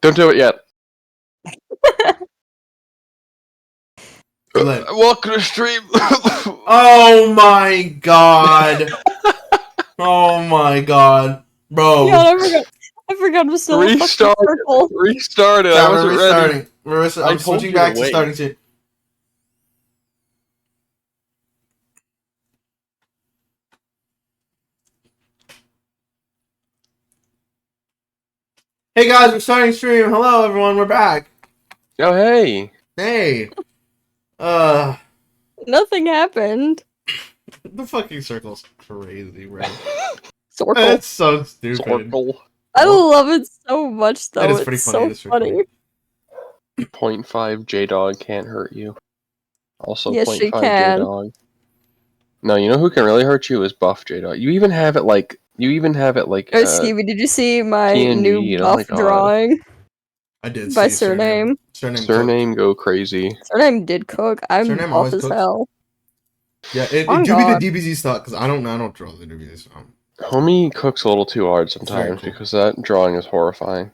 Don't do it yet. Welcome to stream. Oh my god. Oh my god. Bro. God, I forgot I'm still in a fucking circle. Restart it. Yeah, I wasn't restarting. ready. I'm switching back to starting to. Hey guys, we're starting stream. Hello everyone, we're back. Oh hey. Hey. Nothing happened. The fucking circle's crazy, bro. Circle. It's so stupid. Circle. I love it so much though. It is pretty it's funny. so funny. 0.5 J-Dog can't hurt you. Also Yes, she 0.5 can. J-Dog. No, you know who can really hurt you is Buff J-Dog. You even have it like Oh, Stevie, did you see my TNG, new oh buff my God. drawing? I did By see surname. Surname go crazy. Surname did cook. I'm Surname buff always as cooks. hell. Yeah, it On do God. be the DBZ stuff because I don't draw the DBZ stuff. Homie cooks a little too hard very sometimes cool. because that drawing is horrifying.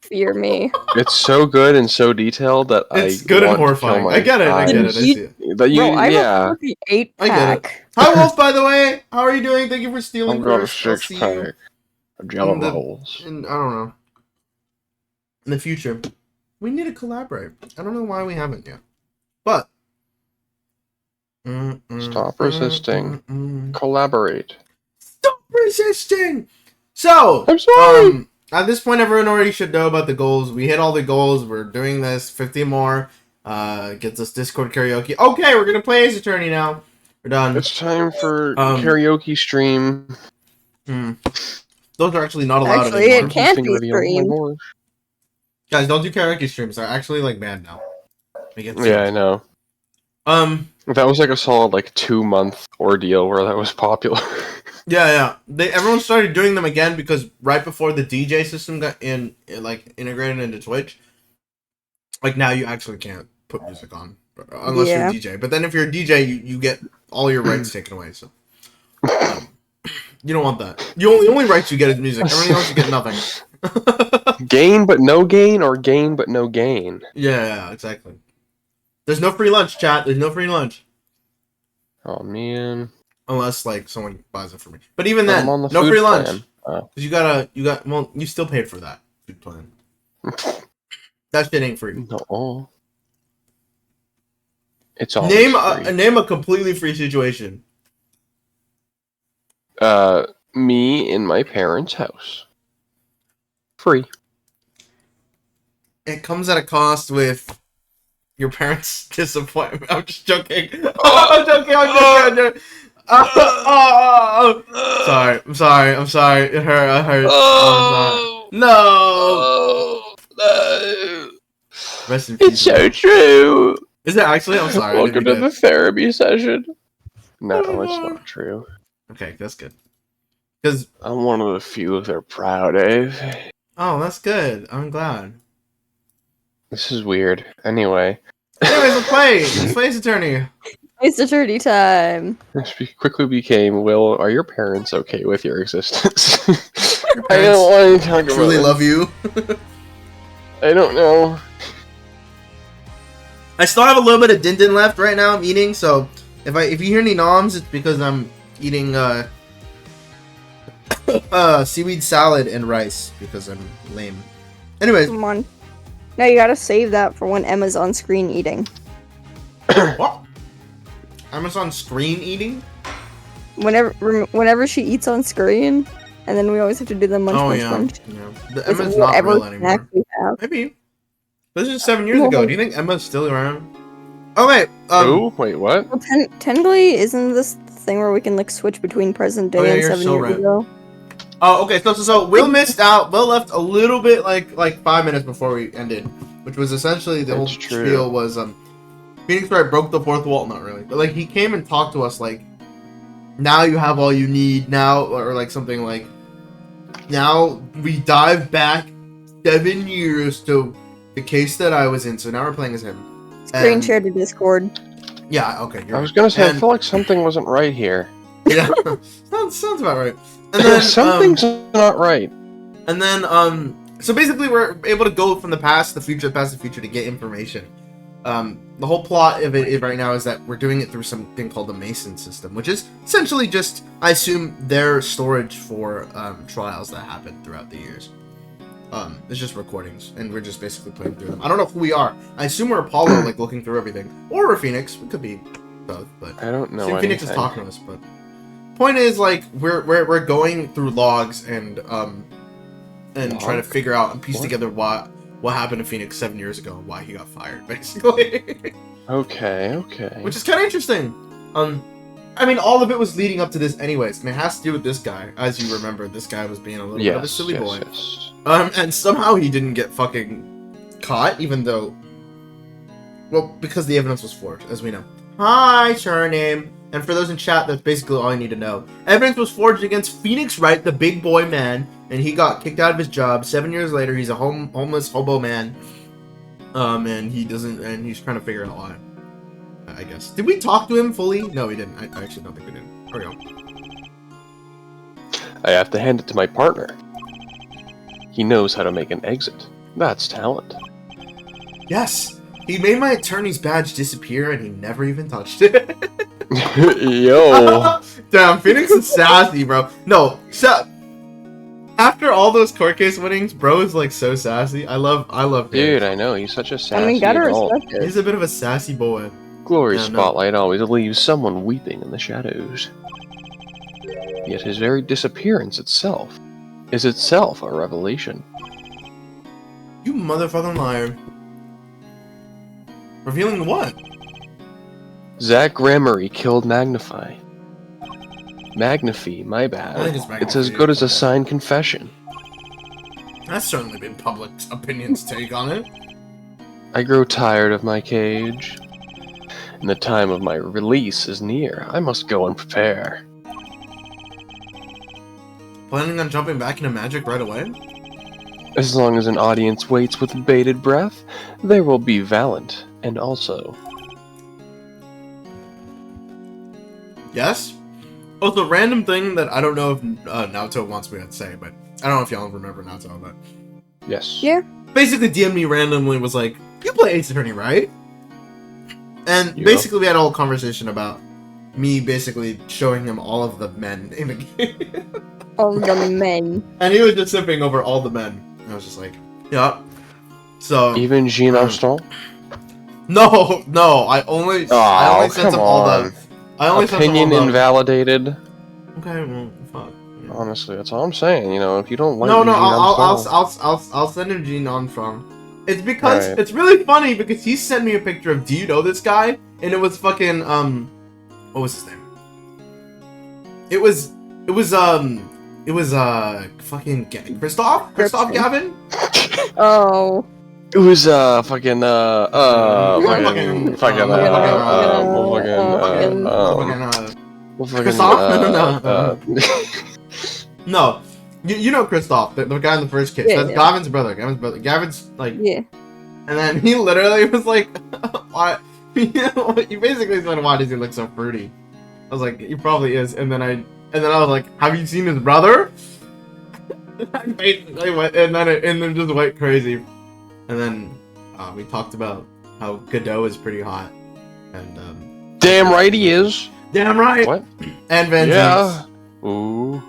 Fear me. It's so good and so detailed that It's I good and want to kill horrifying. my I get it. I get it. I eyes. see it. But you, Bro, I'm yeah. a fucking 8 I pack. get it. Hi Wolf, by the way. How are you doing? Thank you for stealing I've got a first. I'll see you 6-pack of jello in the- rolls. in I don't know. In the future, we need to collaborate. I don't know why we haven't yet, but Stop resisting. Collaborate. Stop resisting. So, I'm sorry. at this point, everyone already should know about the goals. We hit all the goals. We're doing this. 50 more. Gets us Discord karaoke. Okay, we're gonna play Ace Attorney now. We're done. It's time for karaoke stream. Those are actually not allowed Actually, anymore. it can't Finger be reveal. Oh my streamed. gosh. Guys, don't do karaoke streams. They're actually like banned now. Yeah, I know. That was like a solid 2-month ordeal where that was popular. Yeah. Everyone started doing them again because right before the DJ system got integrated into Twitch, now you actually can't put music on unless you're a DJ. But then if you're a DJ, you get all your rights taken away. So you don't want that. The only rights you get is music. Everything else you get nothing. Gain but no gain, or gain but no gain. Yeah, exactly. There's no free lunch, chat. There's no free lunch. Oh man. Unless someone buys it for me. But even then, I'm on the no food free lunch. plan. Oh. Because you still paid for that food plan. That shit ain't free. No. It's all Name a completely free situation. Me in my parents' house. Free. It comes at a cost with your parents' disappointment. I'm just joking. I'm joking. I'm sorry. It hurt. Oh, no. No. Rest in peace. It's so true. Is it actually? I'm sorry. Welcome to the therapy session. No, it's not true. Okay, that's good. Because I'm one of the few they're proud of. Oh, that's good. I'm glad. This is weird. Anyways, let's play. Let's play Ace Attorney. Ace Attorney time. This quickly became, Will, are your parents okay with your existence? Your I don't want to talk about truly it. love you. I don't know. I still have a little bit of din left right now. I'm eating, so if you hear any noms, it's because I'm eating seaweed salad and rice because I'm lame. Anyways, Come on. Now you gotta save that for when Emma's on screen eating. what? Amazon screen eating? Whenever she eats on screen, and then we always have to do the munch. Yeah. The With Emma's not whatever real anymore. snack we have. Maybe. This is 7 years ago. Do you think Emma's still around? Oh wait. Wait, what? Well, technically, isn't this thing where we can switch between present day Oh, yeah, and you're 7 so years right. ago? Oh, okay. So Will missed out. Will left a little bit, like 5 minutes before we ended, which was essentially the whole That's true. spiel was Phoenix Wright broke the fourth wall. Not really, but he came and talked to us now you have all you need now, or something now we dive back 7 years to the case that I was in. So now we're playing as him. Screen And- share to Discord. Yeah. Okay. You're I was gonna say, I And- feel like something wasn't right here. Yeah. sounds about right. And then Something's not right. And then So basically, we're able to go from the past, the future, past, the future to get information. The whole plot of it right now is that we're doing it through something called the Mason system, which is essentially just, I assume, their storage for trials that happen throughout the years. It's just recordings, and we're just basically playing through them. I don't know who we are. I assume we're Apollo, like looking through everything, or we're Phoenix. We could be both, but I don't know. I assume Phoenix is talking to us, but point is, like, we're going through logs and trying to figure out and piece together what happened to Phoenix 7 years ago and why he got fired, basically. Okay. Which is kind of interesting. I mean, all of it was leading up to this anyways, and it has to do with this guy. As you remember, this guy was being a little bit of a silly boy. Yes. And somehow he didn't get fucking caught, even though... Well, because the evidence was forged, as we know. Hi, surname. And for those in chat, that's basically all you need to know. Evidence was forged against Phoenix Wright, the big boy man, and he got kicked out of his job. 7 years later, he's a homeless hobo man. And he's trying to figure out why. I guess. Did we talk to him fully? No, we didn't. I actually don't think we did. There we go. I have to hand it to my partner. He knows how to make an exit. That's talent. Yes! He made my attorney's badge disappear and he never even touched it. Yo! Damn, Phoenix is sassy, bro. No, after all those court case winnings, bro is like so sassy. I love Phoenix. Dude, I know, he's such a sassy I mean, gotta adult. respect it. He's a bit of a sassy boy. Glory Yeah, spotlight always leaves someone weeping in the shadows. Yet his very disappearance itself is itself a revelation. You motherfucking liar. Revealing what? Zach Gramery killed Magnify. Magnify, my I bad. think it's It's as good as a signed confession. That's certainly been public opinion's take on it. I grow tired of my cage. And the time of my release is near. I must go and prepare. Planning on jumping back into magic right away? As long as an audience waits with bated breath, there will be Valent, and also... Yes? Oh, the random thing that I don't know if Naoto wants me to say, but I don't know if y'all remember Naoto, but... Yes. Yeah. Basically, DMD randomly was like, you play Ace Attorney, right? And basically we had a whole conversation about me basically showing him all of the men in the game. All the men. And he was just sipping over all the men. And I was just like, yeah. So... Even Jean Armstrong? No, I only sent him all the... I only Opinion invalidated. Okay, well, fuck. Yeah. Honestly, that's all I'm saying. You know, if you don't like No, Jean Armstrong, I'll send him Gene Armstrong. It's because it's really funny because he sent me a picture of, do you know this guy? And it was fucking what was his name? It was fucking Christoph Gavin. Oh. it was fucking No, you know Christoph, the guy in the first case. That's Gavin's brother. Gavin's like, yeah. And then he literally was like, why? He basically said, why does he look so fruity? I was like, he probably is. And then I was like, have you seen his brother? Basically went, and then it just went crazy. And then we talked about how Godot is pretty hot. And damn right he is. Damn right. What? And Vengeance. Yeah. Ooh.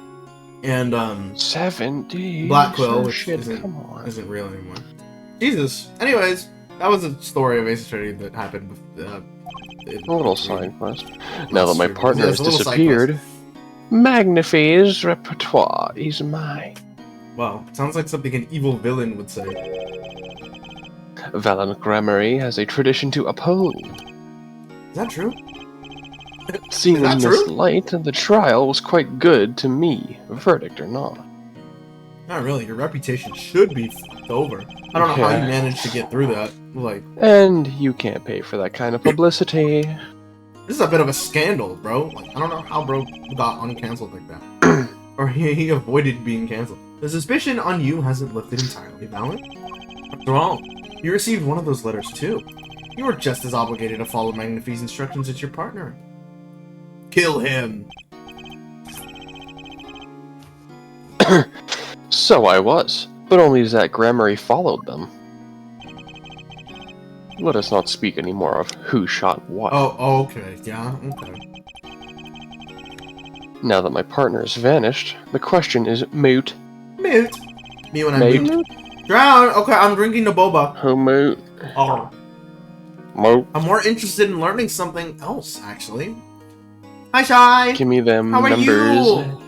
And 70. Black Quill, which shit, isn't real anymore. Jesus. Anyways, that was a story of Ace Attorney that happened. A little side quest. Now that my partner has disappeared, Magnify's repertoire is mine. Wow, sounds like something an evil villain would say. Valent Gramery has a tradition to uphold. Is that true? Seen in this light, the trial was quite good to me, verdict or not. Not really, your reputation should be f***ed over. I don't know how you managed to get through that. Like, and you can't pay for that kind of publicity. This is a bit of a scandal, bro. Like, I don't know how bro got uncancelled like that. Or he avoided being cancelled. The suspicion on you hasn't lifted entirely, Valent. What's wrong? You received one of those letters too. You were just as obligated to follow Magnify's instructions as your partner. Kill him. So I was. but only as that Gramarye followed them. Let us not speak any more of who shot what. Oh, okay. Yeah, okay. Now that my partner has vanished, the question is moot. Mute. Me when I Mute. mute. Drown. Okay, I'm drinking the boba. Who moot? Oh. Moot. I'm more interested in learning something else, actually. Hi, Shy. Give me them How are numbers. you?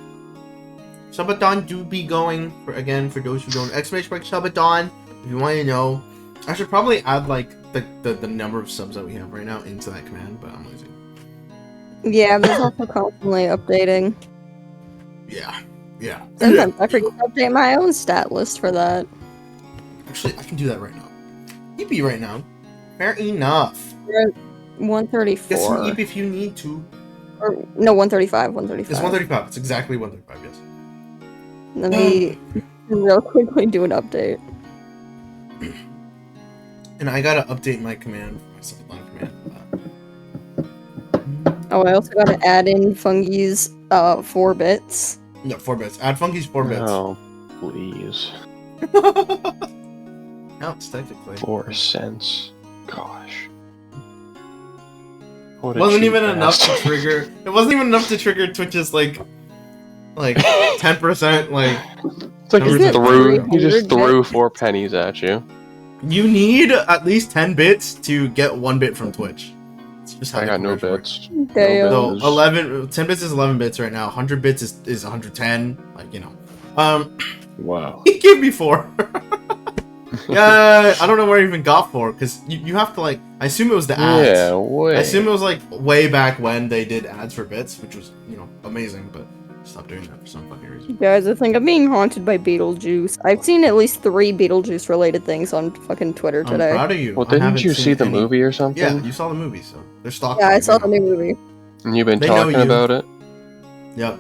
Subathon do be going for those who don't. Exclamation mark Subathon. If you want to know, I should probably add like the number of subs that we have right now into that command, but I'm lazy. Yeah, there's also constantly updating. Yeah. Sometimes I forget to update my own stat list for that. Actually, I can do that right now. EP right now. Fair enough. We're at 134. Get some EP if you need to. Or, no, 135. 135. It's 135. It's exactly 135. Yes. Let me real quickly do an update. And I gotta update my command, my Subathon command. Oh, I also gotta add in Fungi's 4 bits. No, 4 bits. Add Funky's 4 bits. Oh, please. No, it's technically 4 cents. Gosh. What It a wasn't cheap even enough to bastard. trigger. It wasn't even enough to trigger Twitch's like 10%. Like It's like Isn't it he just 300 threw 4 pennies at you. you need at least 10 bits to get 1 bit from Twitch. It's just how I the got no conversion works. bits. Damn. So Those- 10 bits is 11 bits right now. 100 bits is 110. Like, you know. Wow. He gave me 4. Yeah, I don't know where he even got 4 because you have to like. I assume it was the ads. Yeah, way. I assume it was like way back when they did ads for bits, which was amazing. But stop doing that for some fucking reason. Guys, I think I'm being haunted by Beetlejuice. I've seen at least 3 Beetlejuice related things on fucking Twitter I'm today. proud of you. Well, I didn't haven't you seen see the any. movie or something? Yeah, you saw the movie, so they're stalking. Yeah, I you, saw they the know. new movie. And you've been They know talking you. about it? Yep.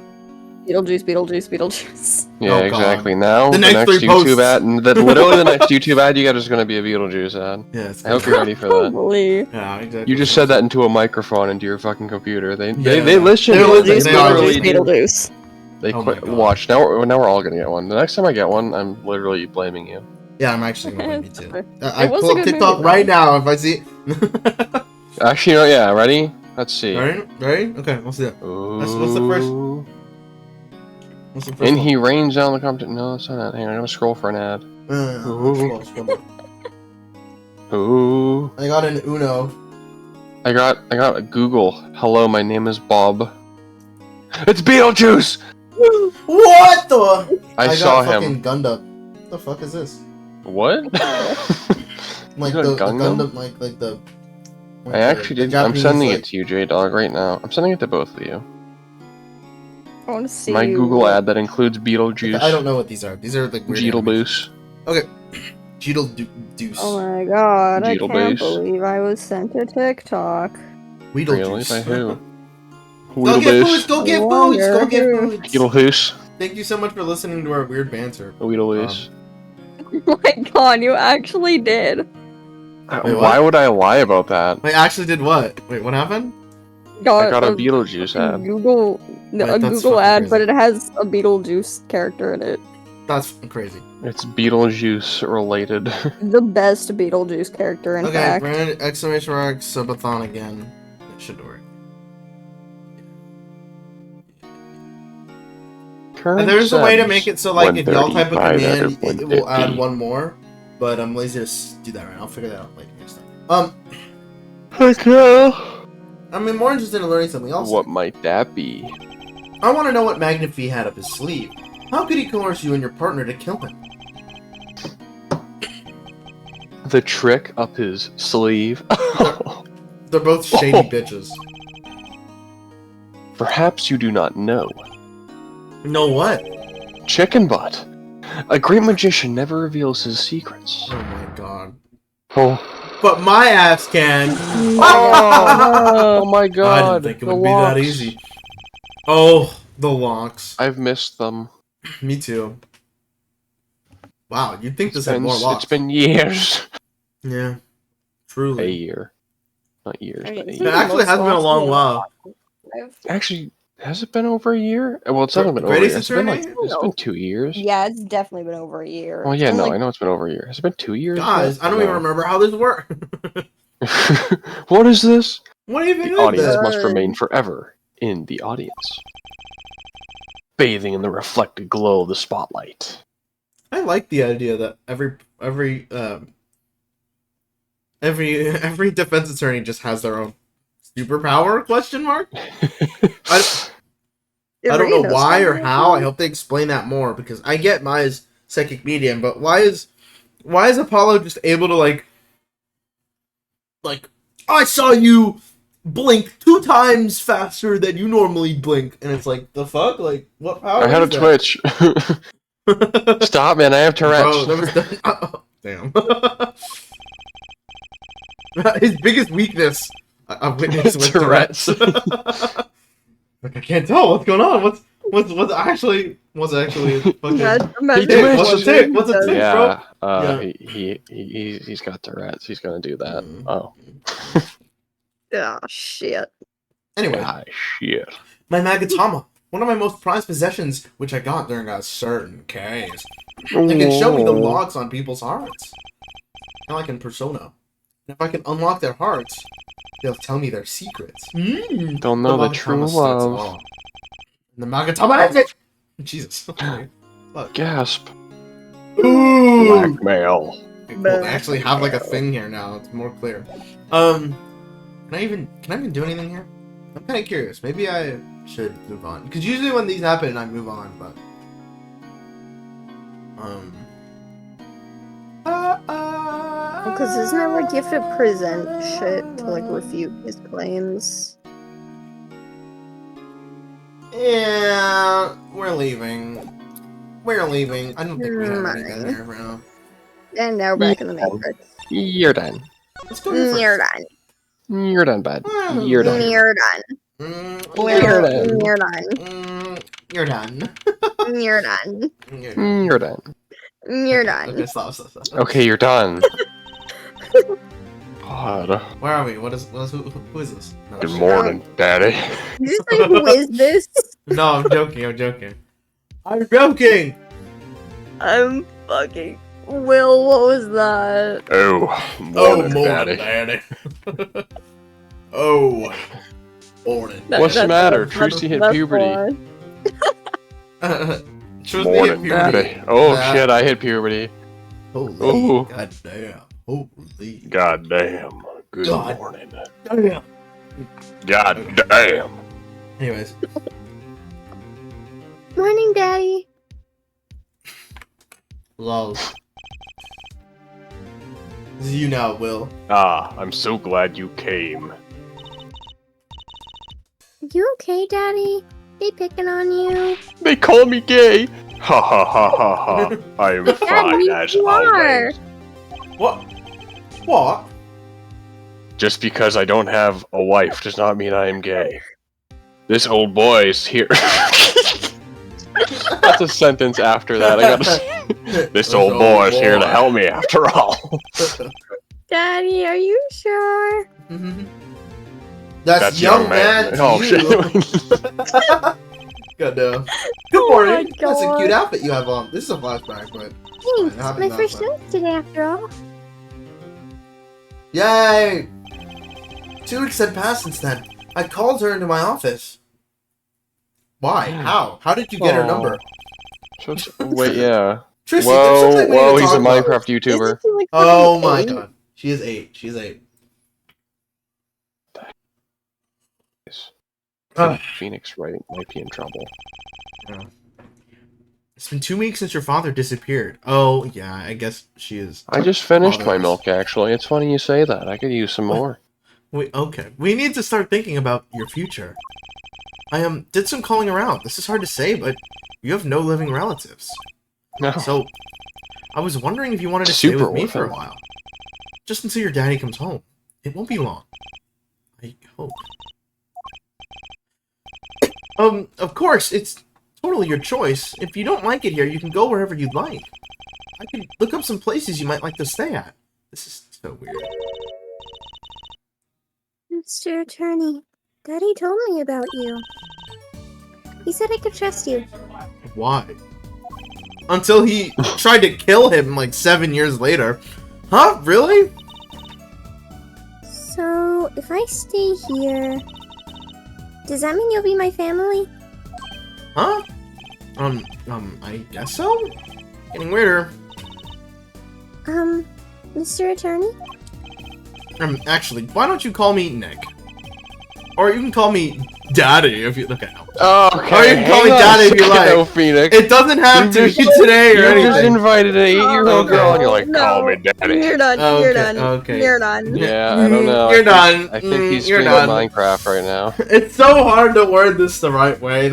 Beetlejuice, Beetlejuice, Beetlejuice. Yeah, Oh, God. exactly. Now, The the next next 3 YouTube posts. ad, and literally the next YouTube ad you got is going to be a Beetlejuice ad. Yeah, it's I hope you're ready for that. Probably. Yeah, exactly. You just said that into a microphone into your fucking computer. They Yeah. listen. They're They listening. literally They are do. Beetlejuice. They Oh my quit. God. Watch now. Now we're all gonna get one. The next time I get one, I'm literally blaming you. Yeah, I'm actually gonna blame you too. It I was pull a up good TikTok movie, right though. now if I see. Actually, no. Yeah, ready? Let's see. Ready? Ready? Okay, we'll see that. What's the first- Ooh. What's the first And one? he rains down the competition. No, that's not it. Hang on, I'm gonna scroll for an ad. Scroll down. Ooh. I got an Uno. I got a Google. Hello, my name is Bob. It's Beetlejuice. What the? I saw got him. fucking Gundam. What the fuck is this? What? Like You the got Gundam? Gundam, like the. I actually did. I'm sending it to you, J-Dog, right now. I'm sending it to both of you. I want to see My Google ad that includes Beetlejuice. I don't know what these are. These are like weird. Beetlejuice. Deuce. Oh my god, I can't Beetlejuice. believe I was sent a TikTok. Really? By who? Go get foods. Beetlejuice. Go get I foods. Go wonder get who. foods. Beetlejuice. Thank you so much for listening to our weird banter. Beetlejuice. Oh my god, you actually did. Wait, Why what? would I lie about that? Wait, I actually did what? Wait, what happened? I got a Beetlejuice fucking ad. Google, Wait, a that's Google fucking ad, crazy. but it has a Beetlejuice character in it. That's crazy. It's Beetlejuice related. The best Beetlejuice character, in Okay, fact. brand exclamation mark subathon again. It should work. And there's a way to make it so like if y'all type a 135 command, out of it will add 150. one more. But I'm lazy to do that right now. I'll figure that out like next time. Okay. I'm more interested in learning something else. What might that be? I want to know what Magnifee had up his sleeve. How could he coerce you and your partner to kill him? The trick up his sleeve. They're both shady bitches. Perhaps you do not know. Know what? Chicken butt. A great magician never reveals his secrets. Oh my god. Oh, But my ass can. oh my I god. didn't think it the would be that locks. easy. Oh, the locks. I've missed them. Me too. Wow, you'd think this It's had been, more locks. it's been years. Yeah. A Truly. year. Not years, I mean, but a it's It year. been- actually has been a long while. Actually, Has it been over a year? Well, it's not been over a Greatest year. It's been like attorney? it's been 2 years. Yeah, it's definitely been over a year. Well, yeah, And, no, like, I know it's been over a year. Has it been 2 years? Guys, yet? I don't even remember how this works. What is this? What even The is audience this? must remain forever in the audience, bathing in the reflected glow of the spotlight. I like the idea that every defense attorney just has their own superpower? Question mark. I don't know why or how. I hope they explain that more because I get Maya's psychic medium, but why is Apollo just able to like I saw you blink 2 times faster than you normally blink, and it's like the fuck, like what power? I had a is twitch. that? Stop, man! I have Tourette's. Bro, that was damn. His biggest weakness, I've witnessed with Tourette's. Like I can't tell what's going on. What's actually fucking. What's a tick? What's a tick, Yeah, bro? he's got Tourette's. He's gonna do that. Mm. Oh. Oh, shit. Anyway, Ah, shit. my Magatama, one of my most prized possessions, which I got during a certain case. It can show me the locks on people's hearts, kind of like in Persona. And if I can unlock their hearts, they'll tell me their secrets. They'll know the true love. And the Magatama has it! Jesus. Okay. Fuck. Gasp. Ooh! Blackmail. Okay, cool. They actually have like a thing here now. It's more clear. Can I even do anything here? I'm kind of curious. Maybe I should move on. Because usually when these happen, I move on, but... Because isn't it like you have to present shit to like refute his claims? Yeah, we're leaving. We're leaving. I don't think we have anything here for now. And now back in the Matrix. You're done. Let's go here You're first. done. You're done, bud. You're done. You're done. You're done. You're done. You're done. You're done. You're done. You're done. Okay, stop. Okay, you're done. God. Where are we? Who is this? No, Good shit. morning, Daddy. Did you say who is this? No, I'm joking. I'm joking. I'm fucking. Will, what was that? Oh, morning, Daddy. Oh, morning. What's the matter? Trusty hit puberty. Morning, Daddy. Oh shit, I hit puberty. Holy Ooh. goddamn. Holy. Goddamn. Good God. morning. Damn. Goddamn. Anyways. Morning, Daddy. Lol. This is you now, Will. Ah, I'm so glad you came. You okay, Daddy? They picking on you? They call me gay. Ha ha ha ha ha. I'm fine as always. What? What? Just because I don't have a wife does not mean I am gay. This old boy's here. That's a sentence after that. I gotta say. This old boy is here to help me after all. Daddy, are you sure? That's young man. Oh shit. Goddamn. Good morning. my That's a God. cute outfit you have on. This is a flashback, but Thanks. Fine, My happy first about note today, after all. yay! 2 weeks had passed since then. I called her into my office. Why? How? How did you get her number? Wait, yeah. Tristy, there's something we need Whoa, to he's a talk about. Minecraft YouTuber. Isn't she, like, Oh fucking my 8? god. She is 8. She's 8. Phoenix Wright might be in trouble. It's been 2 weeks since your father disappeared. Oh, yeah, I guess she is. I just finished my Fathers. milk, actually. It's funny you say that. I could use some more. Okay. We need to start thinking about your future. I did some calling around. This is hard to say, but you have no living relatives. No. So, I was wondering if you wanted to stay Super with me for a orphan. while. Just until your daddy comes home. It won't be long. I hope. Of course, it's totally your choice. If you don't like it here, you can go wherever you'd like. I could look up some places you might like to stay at. This is so weird. Mr. Attorney, Daddy told me about you. He said I could trust you. Why? Until he tried to kill him like 7 years later. Huh? Really? So, if I stay here, does that mean you'll be my family? Huh? I guess so? Getting weirder. Mr. Attorney? Actually, why don't you call me Nick? Or you can call me Daddy if you look at Okay, or you can call me Daddy if you like. Phoenix. It doesn't have to be today or You just anything. invited an 8-year-old girl and you're like, call me daddy. You're done. Okay, You're done. okay. You're done. Yeah, I don't know. You're done. I think he's You're streaming done. Minecraft right now. It's so hard to word this the right way.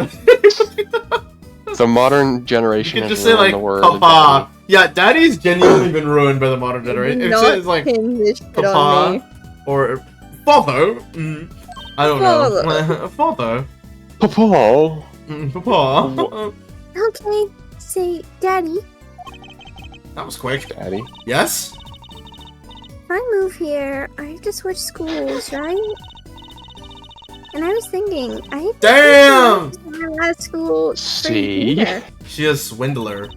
The modern You generation can has just say ruined like the word. Papa. Yeah, Daddy's genuinely been ruined by the modern generation. If Not it's like pin this shit on Papa me. or Father, I don't know. Father. Papa. Papa. Okay, say Daddy. That was quick. Daddy. Yes? If I move here, I have to switch schools, right? And I was thinking, I have Damn! to my last school. See? Here. She is swindler.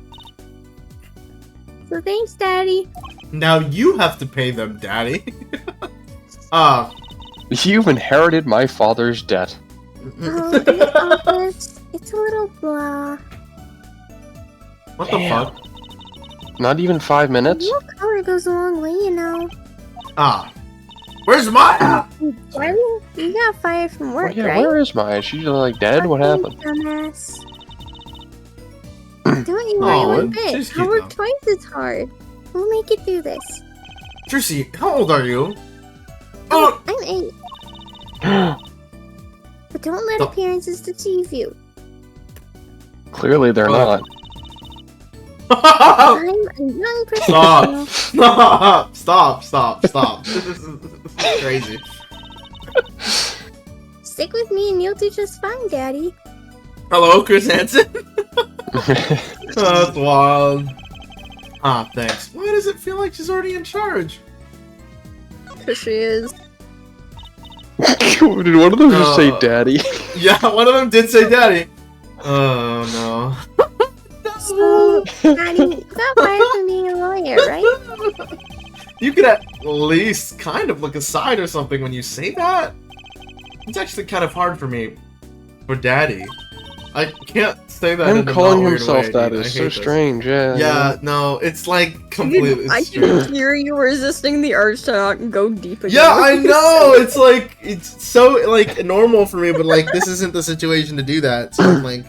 So thanks, Daddy. Now you have to pay them, Daddy. You've inherited my father's debt. Oh, the office. It's a little blah. What the Damn. fuck? Not even 5 minutes? Your color goes a long way, you know. Where's my Why you got fired from work, Oh, yeah, right? where is Maya? Is she like dead? What happened? Dumbass. Don't you worry Oh, one bit. she's cute, I work though. twice as hard. We'll make it through this. Trissy, how old are you? I'm 8. But don't let Oh. appearances deceive you. Clearly they're not. I'm a young professional. Stop. This is crazy. Stick with me and you'll do just fine, Daddy. Hello, Chris Hansen? That's wild. Thanks. Why does it feel like she's already in charge? Cause she is. Did one of them just say daddy? Yeah, one of them did say daddy. Oh, So, Daddy, you got fired from being a lawyer, right? You could at least kind of look aside or something when you say that. It's actually kind of hard for me. For daddy. I can't say that in Him a calling not weird himself way, that dude. I is hate so this. strange, yeah. Yeah, no, it's like completely I strange. can hear you resisting the urge to not go deep again. Yeah, I know. It's like it's so like normal for me, but like this isn't the situation to do that. So I'm like,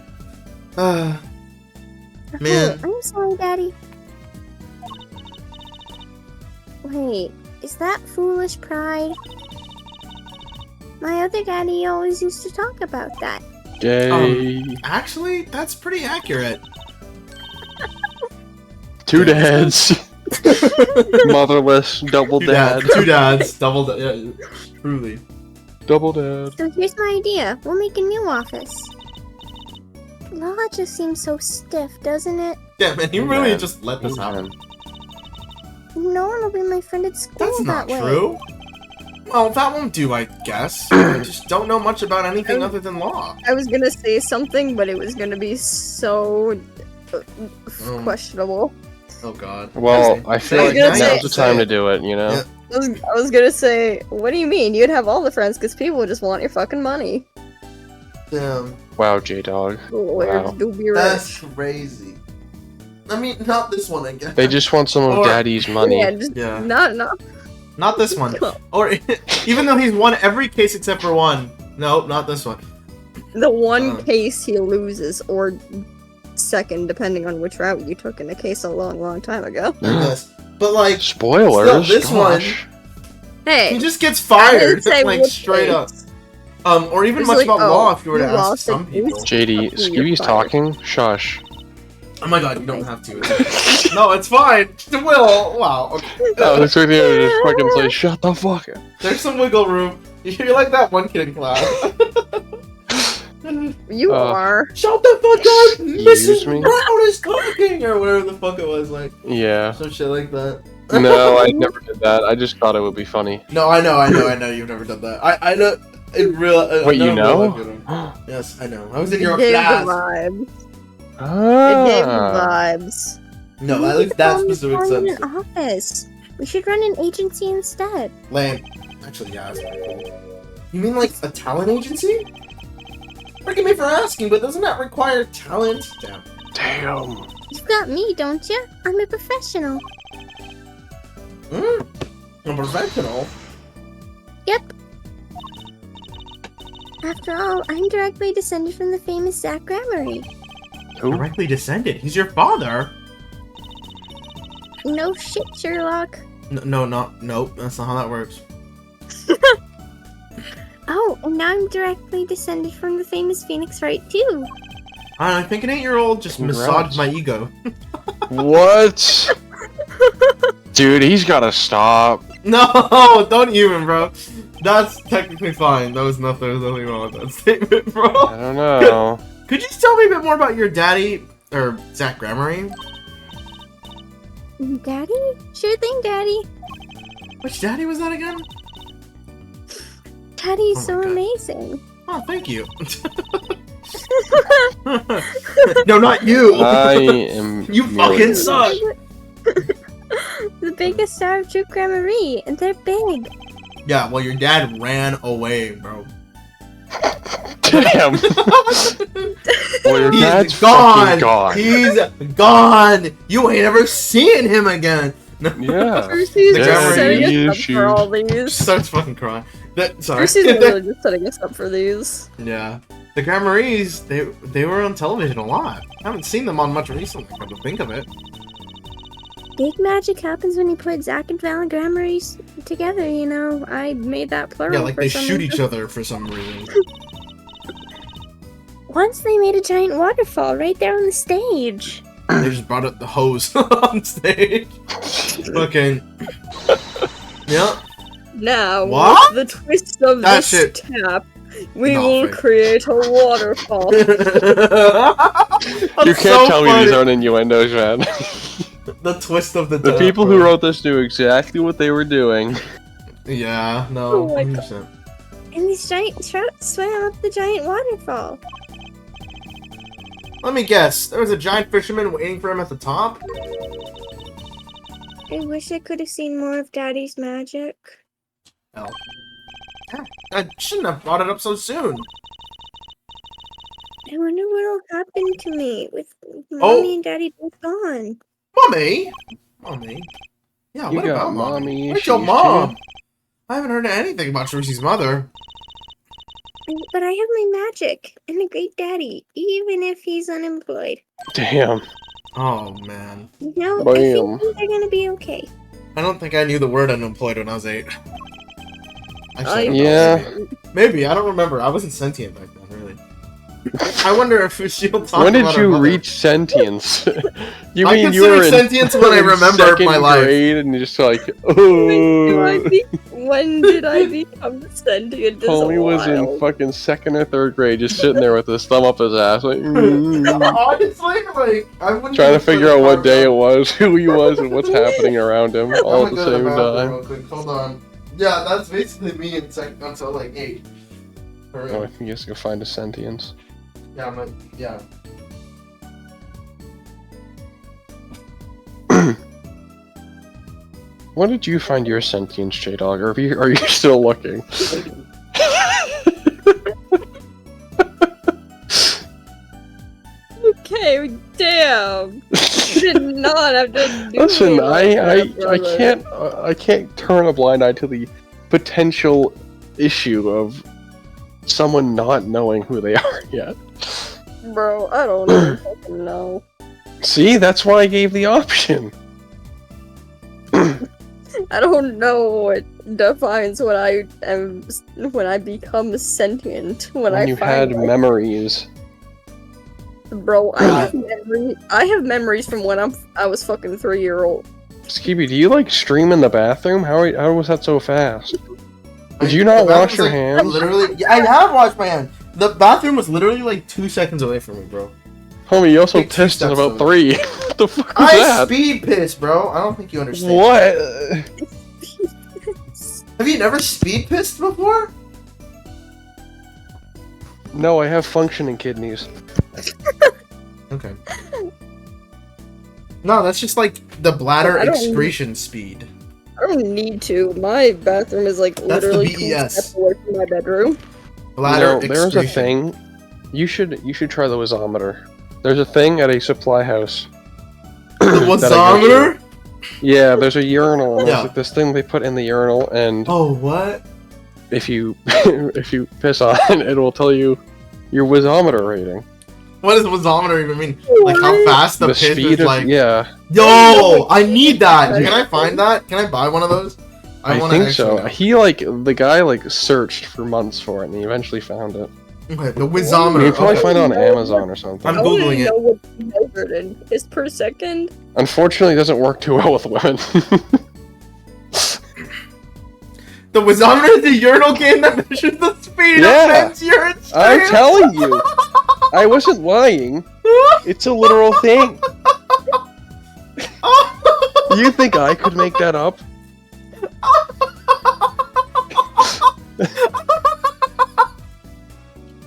man. Oh, I'm sorry, Daddy. Wait, is that foolish pride? My other daddy always used to talk about that. Gay. Actually, that's pretty accurate. Two dads. Motherless, double dad. Two dads, double dad. Yeah, truly. Double dad. So here's my idea. We'll make a new office. Law just seems so stiff, doesn't it? Yeah, man, you really Man. just let this happen. No one will be my friend at school That's not that way. true. Well, that won't do, I guess. I just don't know much about anything other than law. I was gonna say something, but it was gonna be so questionable. Oh god. Well, I feel I like was gonna now's say- the time to do it, you know? Yeah. I was gonna say, what do you mean? You'd have all the friends because people just want your fucking money. Damn. Wow, J-Dog. Lawyers Wow. do be That's rich. crazy. I mean, not this one, I guess. They just want some of Or- daddy's money. Yeah, just Yeah. not. Not this one. Or, even though he's won every case except for one. No, not this one. The one Uh. case he loses, or second, depending on which route you took in a case a long, long time ago. I guess. But, like, Spoilers. Still, this gosh. he Hey, just gets I fired. didn't say Like, which straight up. case. Or even It's much like, about oh, law if you were to you ask lost some a case? people. JD, You're Skibby's fired. talking? Shush. Oh my god, you don't have to. No, it's fine. Will. Wow. Okay. I was expecting him to just fucking say, shut the fuck up. There's some wiggle room. You're like that one kid in class. You Uh, are. Shut the fuck up! Excuse Mrs. me? Brown is talking! Or whatever the fuck it was, like, Yeah. some shit like that. No, I never did that. I just thought it would be funny. No, I know, you've never done that. I know. In real. Wait, you know? Look at him. Yes, I know. I was in It your gave the class. vibes. Ah. It gave the vibes. No, at least that specific Run sense. an office. We should run an agency instead. Lame. Actually, yeah, that's pretty cool. You mean like a talent agency? Forgive me for asking, but doesn't that require talent? Damn. Damn. You've got me, don't you? I'm a professional. A professional? Yep. After all, I'm directly descended from the famous Zach Grammary. Who? Directly descended. He's your father. No shit, Sherlock. Nope. That's not how that works. Oh, and now I'm directly descended from the famous Phoenix Wright too. I think an 8-year-old just massaged my ego. What? Dude, he's gotta stop. No, don't even, bro. That's technically fine. There was nothing wrong with that statement, bro. I don't know. Could you tell me a bit more about your daddy, or Zach Grammary? Daddy? Sure thing, Daddy. Which daddy was that again? Daddy's Oh my so God. amazing. Oh, thank you. No, not you. I am. You fucking merely- suck. The biggest star of True Grammary, and they're big. Yeah, well, your dad ran away, bro. Damn. Well, your dad's He's gone. fucking gone. He's gone. You ain't ever seeing him again. Yeah. Percy's The just grammar setting you us up shoot. for all these. Starts fucking crying. Sorry. Percy's literally just setting us up for these. Yeah. The Grammarys, they were on television a lot. I haven't seen them on much recently, come to think of it. Big magic happens when you put Zach and Val and Grammarys together, you know. I made that plural. Yeah, like for they some shoot reason. each other for some reason. Once they made a giant waterfall right there on the stage. They just brought up the hose on stage. Fucking. Yeah. Now, What? with the twist of That this shit- tap, we No, will Frank. create a waterfall. You can't tell me these aren't innuendos, man. The twist of the The tap, people bro. who wrote this knew exactly what they were doing. Yeah, no. Oh my God. 100%. And these giant trout swam up the giant waterfall. Let me guess. There was a giant fisherman waiting for him at the top? I wish I could have seen more of Daddy's magic. Oh. I shouldn't have brought it up so soon. I wonder what'll happen to me with Mommy Oh. and Daddy both gone. Mommy? Yeah, You what got about mommy Where's your issues, mom? too. I haven't heard anything about Tracy's mother. But I have my magic and a great daddy, even if he's unemployed. Damn. Oh, man. You know, I Bam. think things are gonna be okay. I don't think I knew the word unemployed when I was 8. Actually, I don't know, Yeah. Maybe. I don't remember. I wasn't sentient back then, really. I wonder if she'll talk When did about her you mother. reach sentience? You I mean you consider were in sentience when I in remember second my life. grade and you're just like, When did I become sentient? This Homie was in wild. fucking second or third grade, just sitting there with his thumb up his ass, like, Honestly, like, I wouldn't trying to even figure put out it what down. day it was, who he was, and what's happening around him all I'm at the gonna go to same bathroom time. real quick. Hold on. Yeah, that's basically me in second until like 8. For real. Oh, I guess you can find a sentience. Yeah, I'm like, yeah. When did you find your sentience, J-Dog? Or are you still looking? Okay, damn. You did not have to do Listen, me like that, I brother. can't turn a blind eye to the potential issue of someone not knowing who they are yet. Bro, I don't even fucking know. See, that's why I gave the option. I don't know what defines when I am when I become sentient. When I you find had memories. bro, I have memories from when I was fucking 3-year-old. Skippy, do you like stream in the bathroom? How was that so fast? Did you not The wash bathroom's, your like, hands? Literally, yeah, I have washed my hands. The bathroom was literally like 2 seconds away from me, bro. Homie, you also Like 2 pissed in steps about away. 3. What the fuck was I that? speed pissed, bro. I don't think you understand. What? Have you never speed pissed before? No, I have functioning kidneys. Okay. No, that's just like the bladder I don't- excretion speed. I don't need to. My bathroom is like That's the literally BES. 2 steps away from my bedroom. Bladder There's a excretion. thing. You should try the wasometer. There's a thing at a supply house. The that I go wasometer? to. Yeah, there's a urinal, and Yeah. there's like this thing they put in the urinal, and Oh, what? if you if you piss on it, it will tell you your wasometer rating. What does wasometer even mean? Like how fast the piss speed is of like... yeah, Yo! I need that! Can I find that? Can I buy one of those? I wanna think actually so. know. He the guy searched for months for it, and he eventually found it. Okay, the You wasometer. can probably Okay. find it on Amazon or something. I'm I wanna Googling it. know what's measured in piss per second. Unfortunately, it doesn't work too well with women. The wasometer is the urinal game that measures the speed Yeah. of men's urine I'm streams. telling you, I wasn't lying. It's a literal thing. You think I could make that up?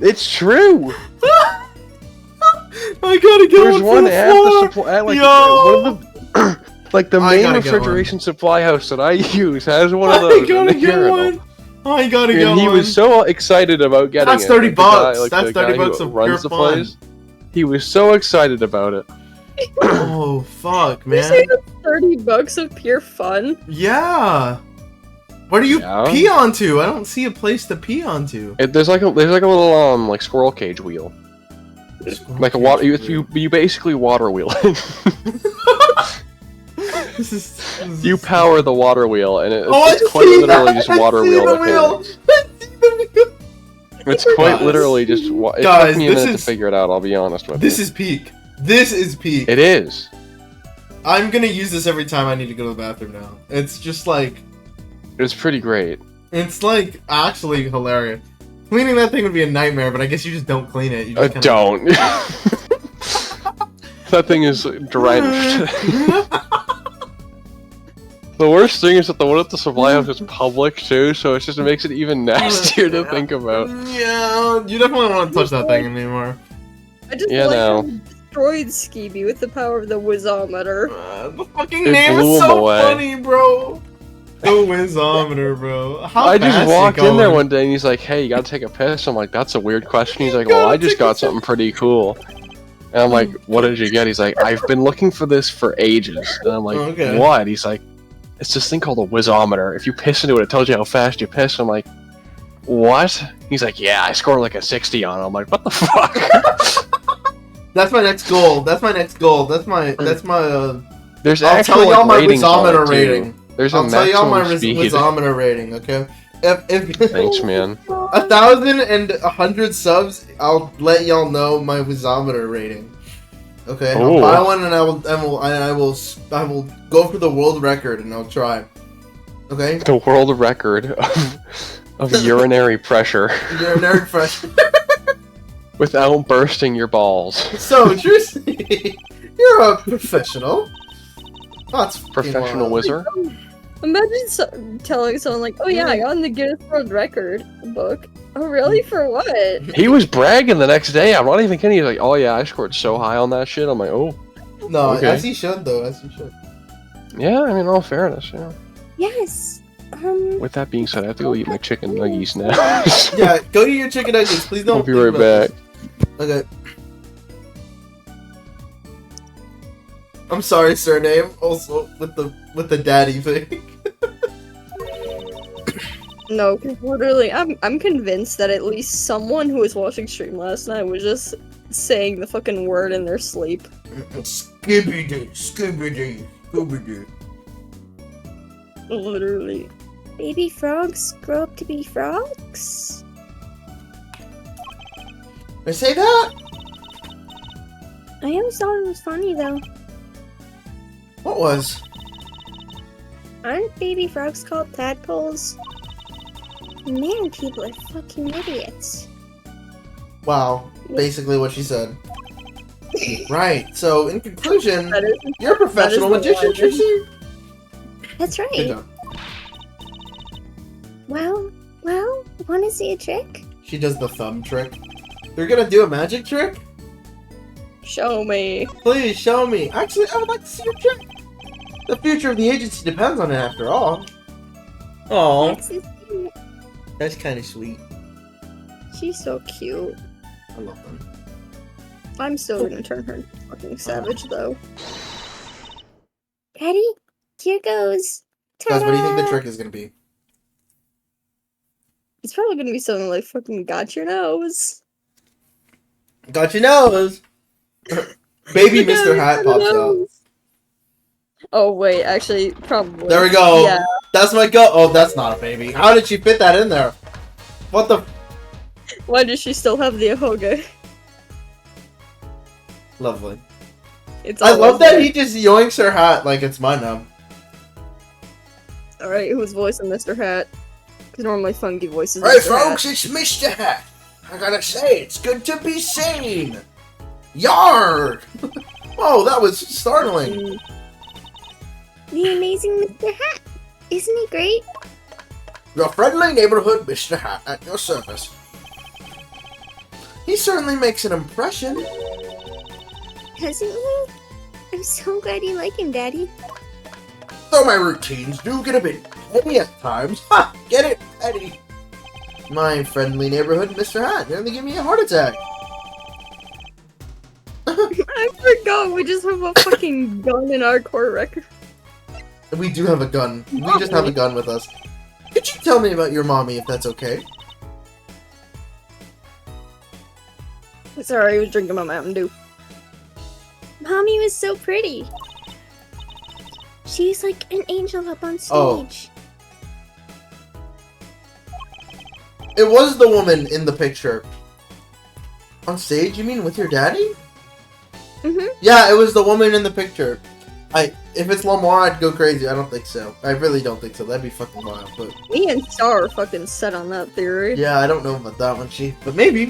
It's true. I gotta get There's one at the supply, like Yo! one of the, like the I main gotta get refrigeration supply house that I use has one of I those in gotta the get urinal. one. I gotta get And he one. was so excited about getting That's it. 30 like, the guy- bucks. like, That's the 30 guy who bucks of runs pure the fun. place. He was so excited about it. Oh fuck, You say man. that's $30 of pure fun? Yeah. Where do you Yeah. pee onto? I don't see a place to pee onto. There's like a little like squirrel cage wheel, like a water. You basically water wheel it. This is You power the water wheel, and it's I quite see literally that. just I water see wheel the wheel. mechanics. I see the wheel. It's quite Guys. literally just. It Guys, took me a this minute is- to figure it out. I'll be honest with This you. is peak. This is peak. It is. I'm gonna use this every time I need to go to the bathroom now. It's just like, It's pretty great. it's like actually hilarious. Cleaning that thing would be a nightmare, but I guess you just don't clean it. You just kinda- Don't. That thing is drenched. The worst thing is that the one at the supply house is public too, so it just makes it even nastier to think about. Yeah, you definitely don't want to touch that thing anymore. I just Yeah, like no. how you destroyed Skeevy with the power of the wasometer. The fucking It name blew is him so away. funny, bro. The whizometer, bro. How I just fast you walked in there going? one day and he's like, "Hey, you gotta take a piss." I'm like, "That's a weird question." He's like, You "Well, I gotta just take a got piss. something pretty cool." And I'm like, "What did you get?" He's like, "I've been looking for this for ages." And I'm like, Okay. "What?" He's like, "It's this thing called a whizometer. If you piss into it, it tells you how fast you piss." I'm like, "What?" He's like, "Yeah, I scored like a 60 on it." I'm like, "What the fuck?" That's my next goal. That's my next goal. That's my. There's I'll actual tell y'all like, my ratings on whizometer it, too. rating. There's a I'll tell y'all my maximum speed. whizometer rating. Okay. If Thanks, man. 1,000 and 100 subs, I'll let y'all know my whizometer rating. Okay, I'll Ooh. buy one and I will go for the world record and I'll try. Okay, The world record of urinary pressure you're a nerd fresh. without bursting your balls. So Trucy, you're a professional. That's fucking Professional wild. wizard. Imagine telling someone like, "Oh yeah, I got in the Guinness World Record book." Oh really? For what? He was bragging the next day. I'm not even kidding. He's like, "Oh yeah, I scored so high on that shit." I'm like, "Oh, No, Okay. as he should though. As he should. yeah." I mean, in all fairness, yeah. Yes. With that being said, I have to go eat my chicken nuggies now. Yeah, go eat your chicken nuggets. Please don't. I'll be think right about back. this. Okay. I'm sorry, surname. Also with the daddy thing. No, 'cause literally, I'm convinced that at least someone who was watching stream last night was just saying the fucking word in their sleep. Scooby Doo, Scooby Doo, Scooby Doo. Literally. Baby frogs grow up to be frogs? I say that? I always thought it was funny though. What was? Aren't baby frogs called tadpoles? Man, people are fucking idiots. Wow, basically what she said. Right. So in conclusion, That is you're a professional that is the magician, Tracy. That's Good right. job. Well, wanna see a trick? She does the thumb trick. They're gonna do a magic trick? Show me. Please show me. Actually, I would like to see your trick. The future of the agency depends on it after all. Oh, That's so sweet. that's kind of sweet. She's so cute. I love them. I'm still gonna turn her fucking savage though. Ready? Here goes. Guys, what do you think the Ta-da! trick is gonna be? It's probably gonna be something like fucking got your nose. Got your nose. Baby Mr. Hat pops out. Oh wait, actually, probably. There we go. Yeah. That's my go. Oh, that's not a baby. How did she fit that in there? What the? Why does she still have the ahoga? Lovely. It's I love that there. he just yoinks her hat like it's mine now. Alright, who's voicing Mr. Hat? Because normally Funky voices Hey Mr. Hat. folks, it's Mr. Hat. I gotta say, it's good to be seen. Yarg! Oh, that was startling. Mm, The amazing Mr. Hat. Isn't he great? Your friendly neighborhood Mr. Hat at your service. He certainly makes an impression. Doesn't he? I'm so glad you like him, Daddy. Though my routines do get a bit petty at times. Ha! Get it? Petty. My friendly neighborhood Mr. Hat nearly gave me a heart attack. I forgot we just have a fucking gun in our court record. We do have a gun. We just have a gun with us. Could you tell me about your mommy if that's okay? Sorry, I was drinking my Mountain Dew. Mommy was so pretty. She's like an angel up on Oh. stage. It was the woman in the picture. On stage, you mean with your daddy? Mhm. Yeah, it was the woman in the picture. If it's Lamar, I'd go crazy. I don't think so. I really don't think so. That'd be fucking wild. But Me and Star are fucking set on that theory. yeah, I don't know about that one, but maybe.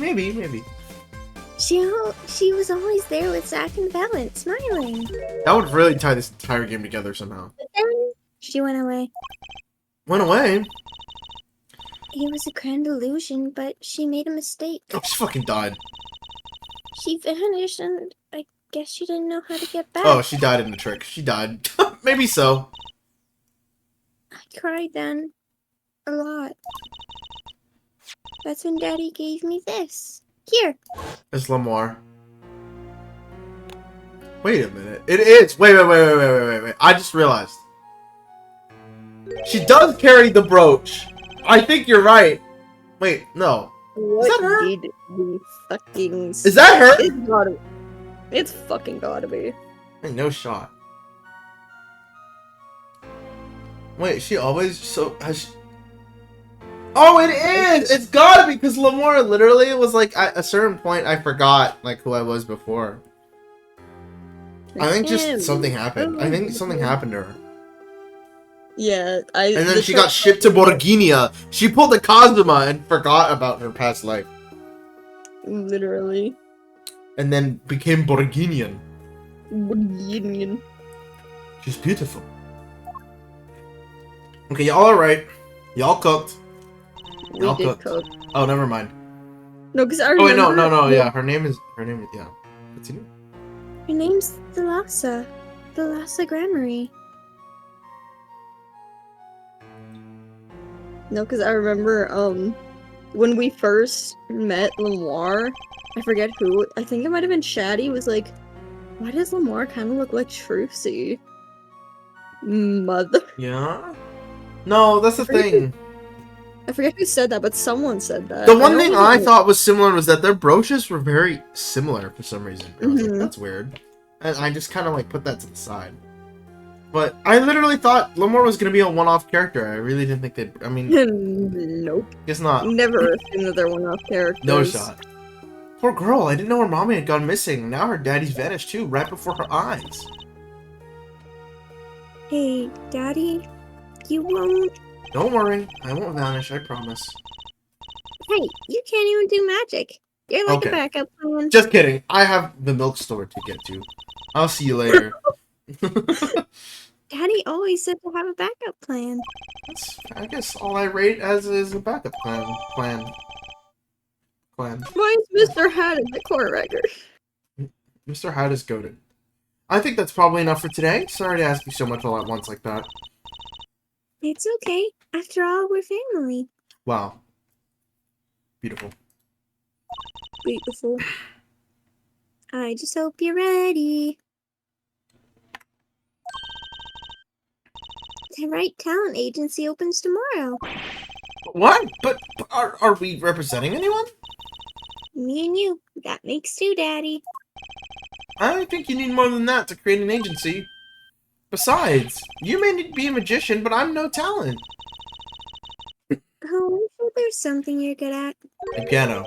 She was always there with Zach and Valent, smiling. That would really tie this entire game together somehow. But then she went away. Went away. It was a grand illusion, but she made a mistake. Oh, she fucking died. She vanished, and I guess she didn't know how to get back. Oh, she died in the trick. She died. Maybe so. I cried then. A lot. That's when Daddy gave me this. Here. It's Lamar. Wait a minute. It is. Wait. I just realized. She does carry the brooch. I think you're right. Wait, no. What that her? did we fucking Is that her? It's gotta. It's fucking gotta be. Ain't no shot. Wait, she always has she... Oh, it is! It's gotta be because Lamar literally was like at a certain point I forgot like who I was before. I think just something happened. I think something happened to her. Yeah, And then she got shipped to Borginia. She pulled a Kazuma and forgot about her past life. Literally. And then became Borginian. Union. She's beautiful. Okay, y'all alright. Y'all cooked. We Y'all did cooked. cook. Oh, never mind. No, because I Oh, wait, remember. no, yeah. Her name is, yeah. What's her name? Her name's Thalassa. Thalassa Grammary. No, because I remember, when we first met Lamar, I forget who, I think it might have been Shaddy, was like, why does Lamar kind of look like Trucy? Mother. Yeah? No, that's the thing. I forget who said that, but someone said that. The one know thing it I was- thought was similar was that their brooches were very similar for some reason. I was like, Mhm. that's weird. And I just kind of like put that to the side. But I literally thought Lamar was going to be a one-off character. I really didn't think they'd... I mean, Nope. guess not. Never assumed that they're one-off characters. No shot. Poor girl, I didn't know her mommy had gone missing. Now her daddy's vanished too, right before her eyes. Hey, Daddy, you won't. Don't worry, I won't vanish, I promise. Hey, you can't even do magic. You're like Okay. a backup plan. Just kidding, I have the milk store to get to. I'll see you later. Daddy always said to have a backup plan. That's, I guess all I rate as is a backup plan. clan. Why is Mr. Hat in the court record? Mr. Hat is goated. I think that's probably enough for today. Sorry to ask you so much all at once like that. It's okay. After all, we're family. Wow. Beautiful. Beautiful. I just hope you're ready. The Right Talent Agency opens tomorrow. What? But are we representing anyone? Me and you. That makes two, Daddy. I think you need more than that to create an agency. Besides, you may be a magician, but I'm no talent. Oh, I'm sure there's something you're good at. A ghetto.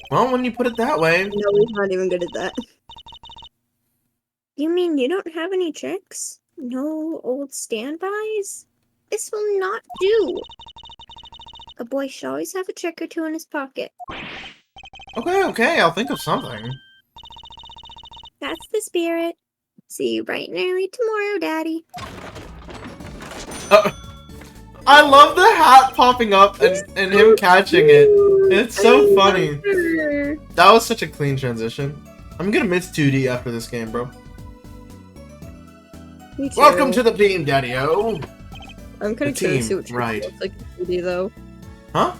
Well, when you put it that way... No, he's not even good at that. You mean you don't have any tricks? No old standbys? This will not do. A boy should always have a trick or two in his pocket. Okay, I'll think of something. That's the spirit. See you bright and early tomorrow, Daddy. I love the hat popping up and him catching it. It's so funny. That was such a clean transition. I'm gonna miss 2D after this game, bro. Me too. Welcome to the team, Daddy-O. I'm kind of the curious to see team, what Trucy right. looks like in 3D, though. Huh?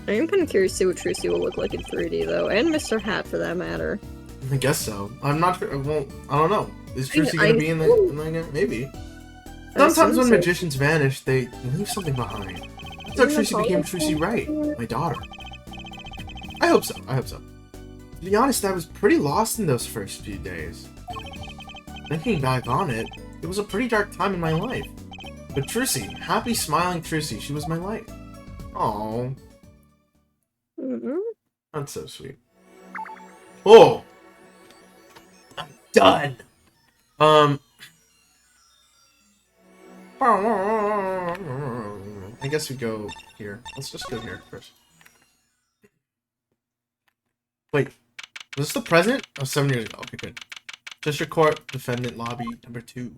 I am kind of curious to see what Trucy will look like in 3D, though, and Mr. Hat, for that matter. I guess so. I'm not sure. Well, I don't know. Is Trucy I gonna be in the game? Maybe. Sometimes when magicians vanish, they leave something behind. That's how Trucy became Trucy Wright, my daughter. I hope so. To be honest, I was pretty lost in those first few days. Thinking back on it, it was a pretty dark time in my life. But Trucy, happy, smiling Trucy, she was my light. Aww. That's so sweet. Oh! I'm done! I guess we go here. Let's just go here first. Wait, was this the present? Oh, 7 years ago. Okay, good. District Court, Defendant Lobby, number 2.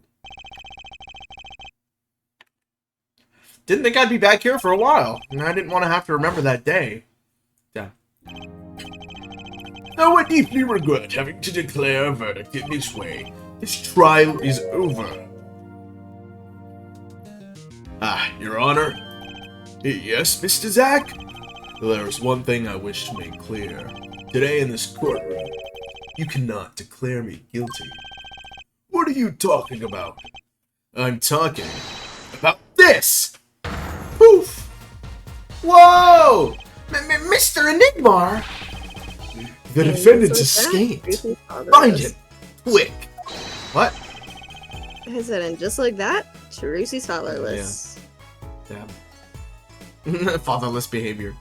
Didn't think I'd be back here for a while, and I didn't want to have to remember that day. Yeah. Though I deeply regret having to declare a verdict in this way, this trial is over. Ah, Your Honor? Yes, Mr. Zack? There is one thing I wish to make clear. Today in this courtroom, you cannot declare me guilty. What are you talking about? I'm talking about this! Poof! Whoa! Mr. Enigmar! The defendant's escaped. Find him! Quick! What? I said, and just like that, Trucy's fatherless. Yeah. Fatherless behavior.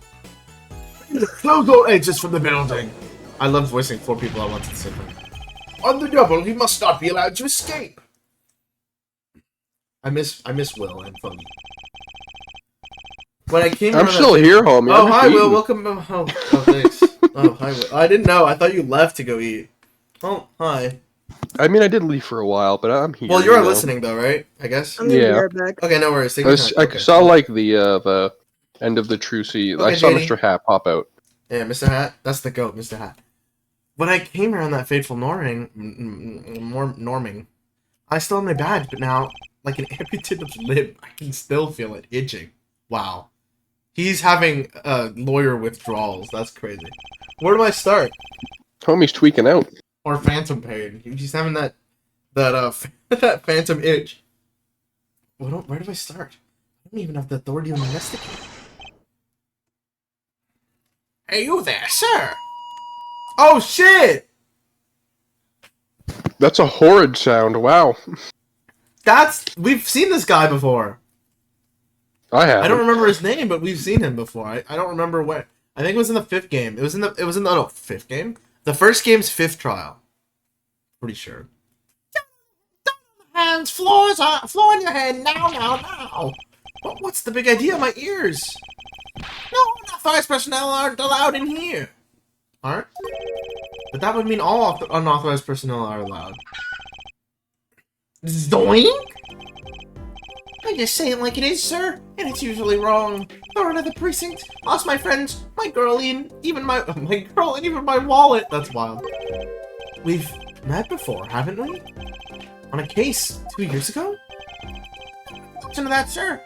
Close all exits from the building. I love voicing 4 people at once at the same time. On the double, he must not be allowed to escape. I miss Will and Funny. When I came, I'm still here, homie. Oh, I'm hi, just Will. eating. Welcome. Oh, thanks. Oh, hi, Will. I didn't know. I thought you left to go eat. Oh, hi. I mean, I did leave for a while, but I'm here. Well, you're you know. listening though, right? I guess. I'm gonna be Yeah. right back. Okay, no worries. Take I, your time. I Okay. saw like the end of the Trucy. I Okay, saw JD. Mr. Hat pop out. Yeah, Mr. Hat. That's the goat, Mr. Hat. When I came here on that fateful norming, I still had my badge, but now, like an amputated limb, I can still feel it itching. Wow. He's having lawyer withdrawals. That's crazy. Where do I start? Homie's tweaking out. Or phantom pain. He's having that that phantom itch. Where do I start? I don't even have the authority to investigate. Hey, you there, sir? Oh, shit! That's a horrid sound. Wow. We've seen this guy before. I have. I don't remember his name, but we've seen him before. I don't remember what. I think it was in the 5th game. It was in the 5th game? The first game's 5th trial. Pretty sure. Hands, floor in your hand, now. What's the big idea? My ears. No unauthorized personnel aren't allowed in here. Aren't? But that would mean all unauthorized personnel are allowed. Zoink! I I just say it like it is, sir, and it's usually wrong. Thrown out of the precinct, lost my friends, my girl, and even my wallet. That's wild. We've met before, haven't we? On a case 2 years ago? Listen to that, sir.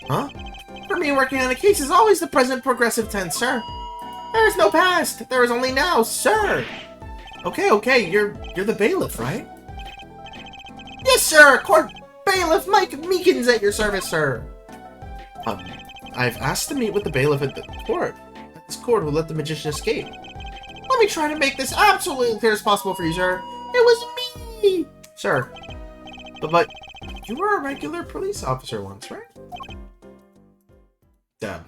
Huh? For me, working on a case is always the present progressive tense, sir. There is no past. There is only now, sir. Okay. You're the bailiff, right? Yes, sir. Court bailiff Mike Meekins at your service, sir. I've asked to meet with the bailiff at the court. At this court who let the magician escape. Let me try to make this absolutely clear as possible for you, sir. It was me, sir. But you were a regular police officer once, right? Damn.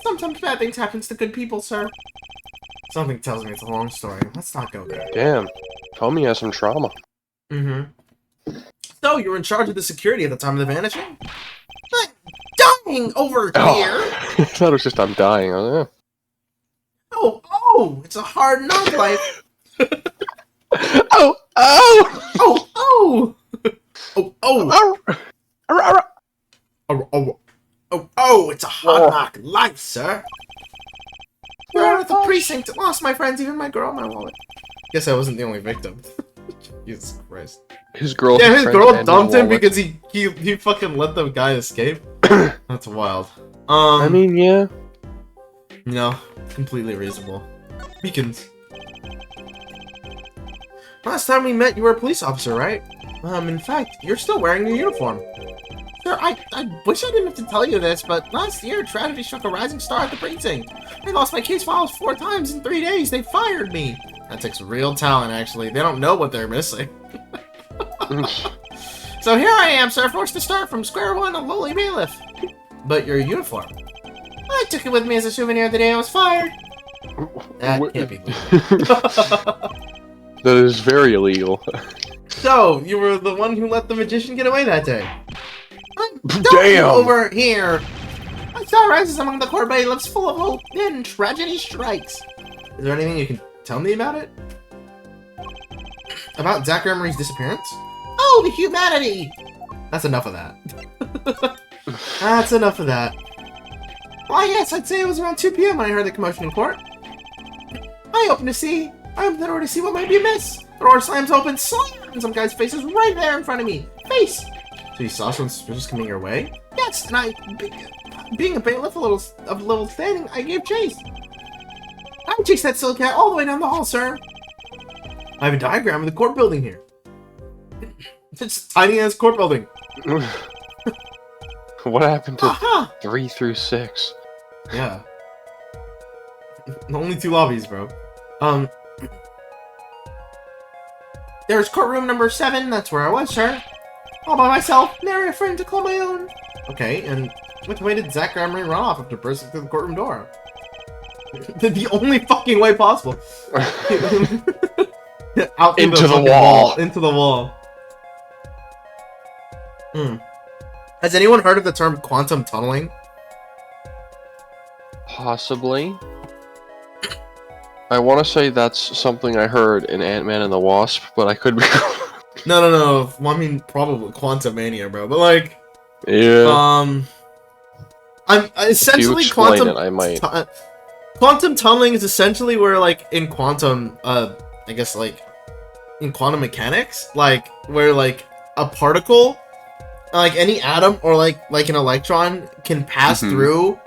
Sometimes bad things happen to good people, sir. Something tells me it's a long story. Let's not go there. Damn. Tommy has some trauma. Mm-hmm. So, you were in charge of the security at the time of the vanishing? I'm dying over here! I thought it was just I'm dying. Oh, it's a hard knock life. Oh! It's a hard knock life, sir. You're out at the precinct, lost my friends, even my girl, my wallet. Guess I wasn't the only victim. Jesus Christ. His girl. Yeah, his girl dumped him because he fucking let the guy escape. That's wild. I mean, yeah. No, completely reasonable. Beacons. Last time we met, you were a police officer, right? In fact, you're still wearing your uniform. Sir, I wish I didn't have to tell you this, but last year, tragedy struck a rising star at the precinct. I lost my case files 4 times in 3 days. They fired me. That takes real talent, actually. They don't know what they're missing. So here I am, sir, forced to start from square one, a lowly bailiff. But your uniform. I took it with me as a souvenir the day I was fired. That can't be legal. That is very illegal. So, you were the one who let the magician get away that day. Damn! Over here! I saw rises among the court bailiffs full of hope, then tragedy strikes. Is there anything you can tell me about it? About Zach Emery's disappearance? Oh, the humanity! That's enough of that. That's enough of that. Why, yes, I'd say it was around 2 p.m. when I heard the commotion in court. I opened to see. I opened the door to see what might be amiss. The door slams open, slam, and some guy's face is right there in front of me. Face! So you saw someone suspicious coming your way? Yes, and I, being a bailiff of little standing, I gave chase. I chased that silly cat all the way down the hall, sir. I have a diagram of the court building here. It's a tiny-ass court building. What happened to 3 through 6? Yeah. Only 2 lobbies, bro. There's courtroom number 7. That's where I was, sir. All by myself. Nary a friend to call my own. Okay, and which way did Zach Emery run off after bursting through the courtroom door? The only fucking way possible. Out into the wall. Into the wall. Has anyone heard of the term quantum tunneling? Possibly. I want to say that's something I heard in Ant-Man and the Wasp, but I could be wrong. No. Well, I mean, probably Quantum Mania, bro. But like, yeah. I'm essentially quantum. I might. Quantum tunneling is essentially where, like, in quantum, I guess, like, in quantum mechanics, like, where, like, a particle, like, any atom or, like an electron can pass through,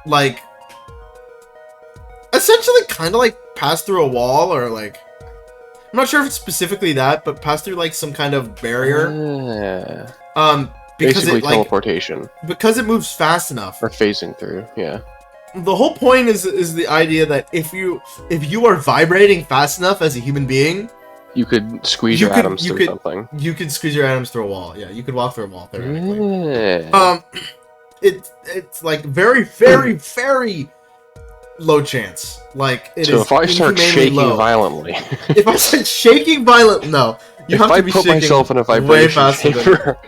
like, essentially kind of, like, pass through a wall or, like, I'm not sure if it's specifically that, but pass through, like, some kind of barrier. Yeah. Because basically it, like, teleportation. Because it moves fast enough. Or phasing through, yeah. The whole point is the idea that if you are vibrating fast enough as a human being, you could squeeze your atoms through something. You could squeeze your atoms through a wall. Yeah, you could walk through a wall theoretically. Yeah. It's like very, very, very low chance. Like it so is. If I start shaking violently, if I start shaking violently, no. You if have I to be put myself in a vibration chamber,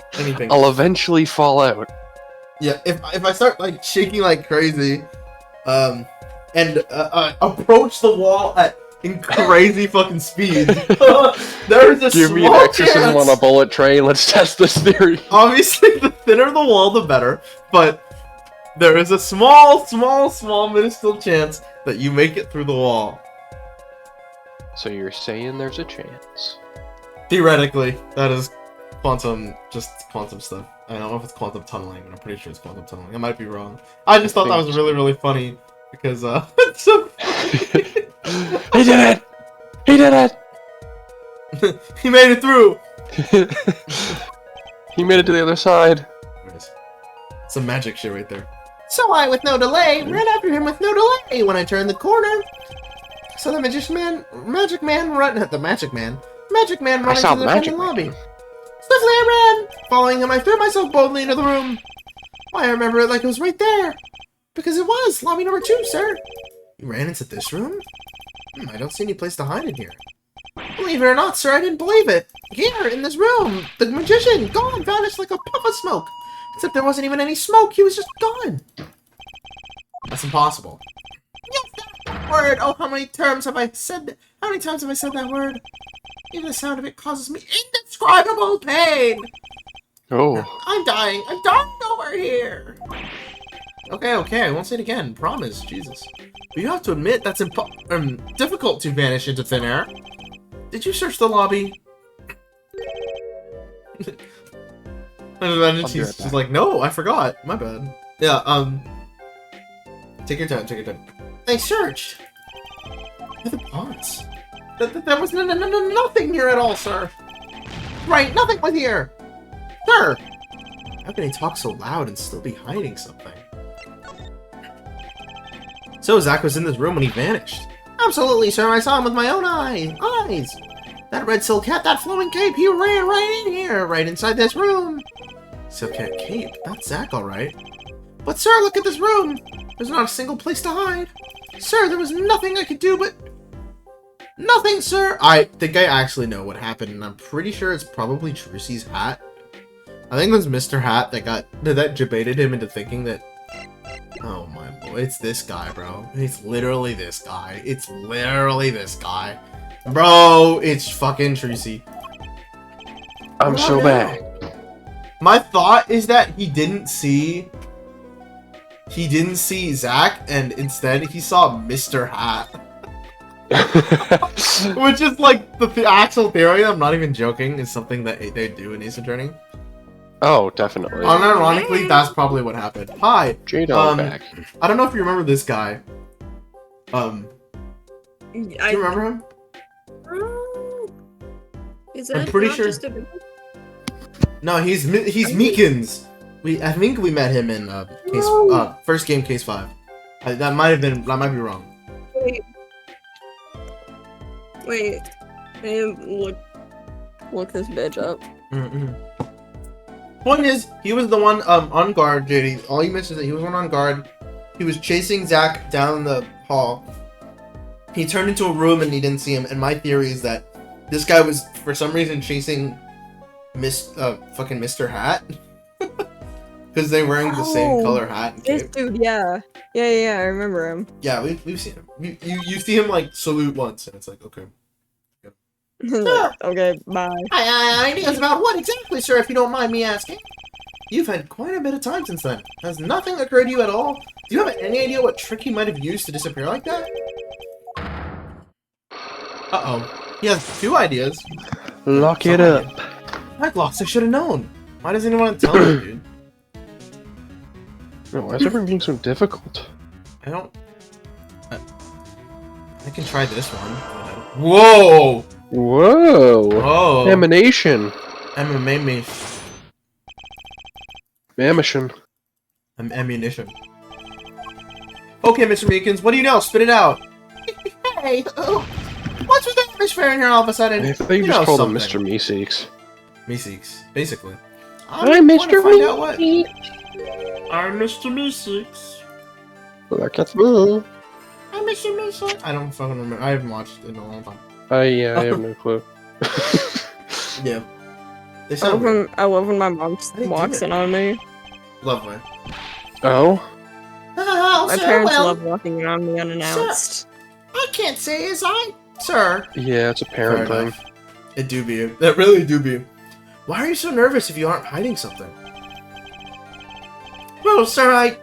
I'll eventually fall out. Yeah, if I start like shaking like crazy, and approach the wall at in crazy fucking speed. There is a Give me an small exorcism chance. on a bullet train. Let's test this theory. Obviously, the thinner the wall, the better. But there is a small, minuscule chance that you make it through the wall. So you're saying there's a chance? Theoretically, that is quantum stuff. I don't know if it's quantum tunneling, but I'm pretty sure it's quantum tunneling. I might be wrong. I just thought that was really, really funny because it's so funny. He did it! He did it! He made it through. He made it to the other side. Some magic shit right there. So I, with no delay, ran after him with no delay when I turned the corner. So the magic man run into the magic lobby. Swiftly I ran. Following him, I threw myself boldly into the room. Why, I remember it like it was right there. Because it was lobby number 2, sir. You ran into this room? I don't see any place to hide in here. Believe it or not, sir, I didn't believe it. Here, in this room, the magician, gone, vanished like a puff of smoke. Except there wasn't even any smoke, he was just gone. That's impossible. Yes, that word! Oh, how many times have I said that word? Even the sound of it causes me indescribable pain! Oh. I'm dying over here! Okay, I won't say it again, promise, Jesus. But you have to admit that's difficult to vanish into thin air. Did you search the lobby? And she's just like, no, I forgot. My bad. Yeah, take your time. I searched. The pots. There was nothing here at all, sir. Right, nothing was here. Sir! How can he talk so loud and still be hiding something? So Zach was in this room when he vanished. Absolutely, sir. I saw him with my own eyes. That red silk hat, that flowing cape, he ran right in here, right inside this room. Silk hat cape? That's Zach, all right. But, sir, look at this room. There's not a single place to hide. Sir, there was nothing I could do but... Nothing, sir. I think I actually know what happened, and I'm pretty sure it's probably Trucy's hat. I think it was Mr. Hat that debated him into thinking that... Oh my boy, it's this guy, bro. It's literally this guy. Bro, it's fucking Trucy. I'm so bad. My thought is that he didn't see Zach, and instead he saw Mr. Hat. Which is like the actual theory, I'm not even joking, is something that they do in Ace Attorney. Oh, definitely. Unironically, that's probably what happened. Hi. J-Dog back. I don't know if you remember this guy. Do you remember him? Is that I'm pretty not sure. just a... No, he's Meekins. I think we met him in first game case 5. That might be wrong. Wait. Look this bitch up. Point is, he was the one on guard, JD. All you missed is that he was one on guard. He was chasing Zach down the hall. He turned into a room and he didn't see him. And my theory is that this guy was, for some reason, chasing fucking Mr. Hat. Because they're wearing the same color hat and This cape. dude, yeah. Yeah, I remember him. Yeah, we've seen him. You see him, like, salute once, and it's like, okay. Like, okay, bye. Ideas about what exactly, sir, if you don't mind me asking? You've had quite a bit of time since then. Has nothing occurred to you at all? Do you have any idea what trick he might have used to disappear like that? Uh-oh. He has 2 ideas. Lock it up. I've lost. I should have known. Why doesn't anyone tell me, dude? No, why is everything being so difficult? I don't... I can try this one. Whoa! Whoa! Whoa! Emanation. Ammunition. Okay, Mr. Meekins, what do you know? Spit it out. Hey, what's with that atmosphere in here all of a sudden? I think you just called him Mr. Meeseeks. Meeseeks, basically. I'm Mr. Meeseeks. I'm Mr. Meeseeks. Look at me. I'm Mr. Meeseeks. I don't fucking remember. I haven't watched it in a long time. I have no clue. Yeah. They sound weird. I love when my mom walks in on me. Lovely. Oh? My parents love walking in on me unannounced. Sir, I can't say as I Sir. Yeah, it's a parent Fair thing. enough. It do be. It really do be. Why are you so nervous if you aren't hiding something? Well, sir,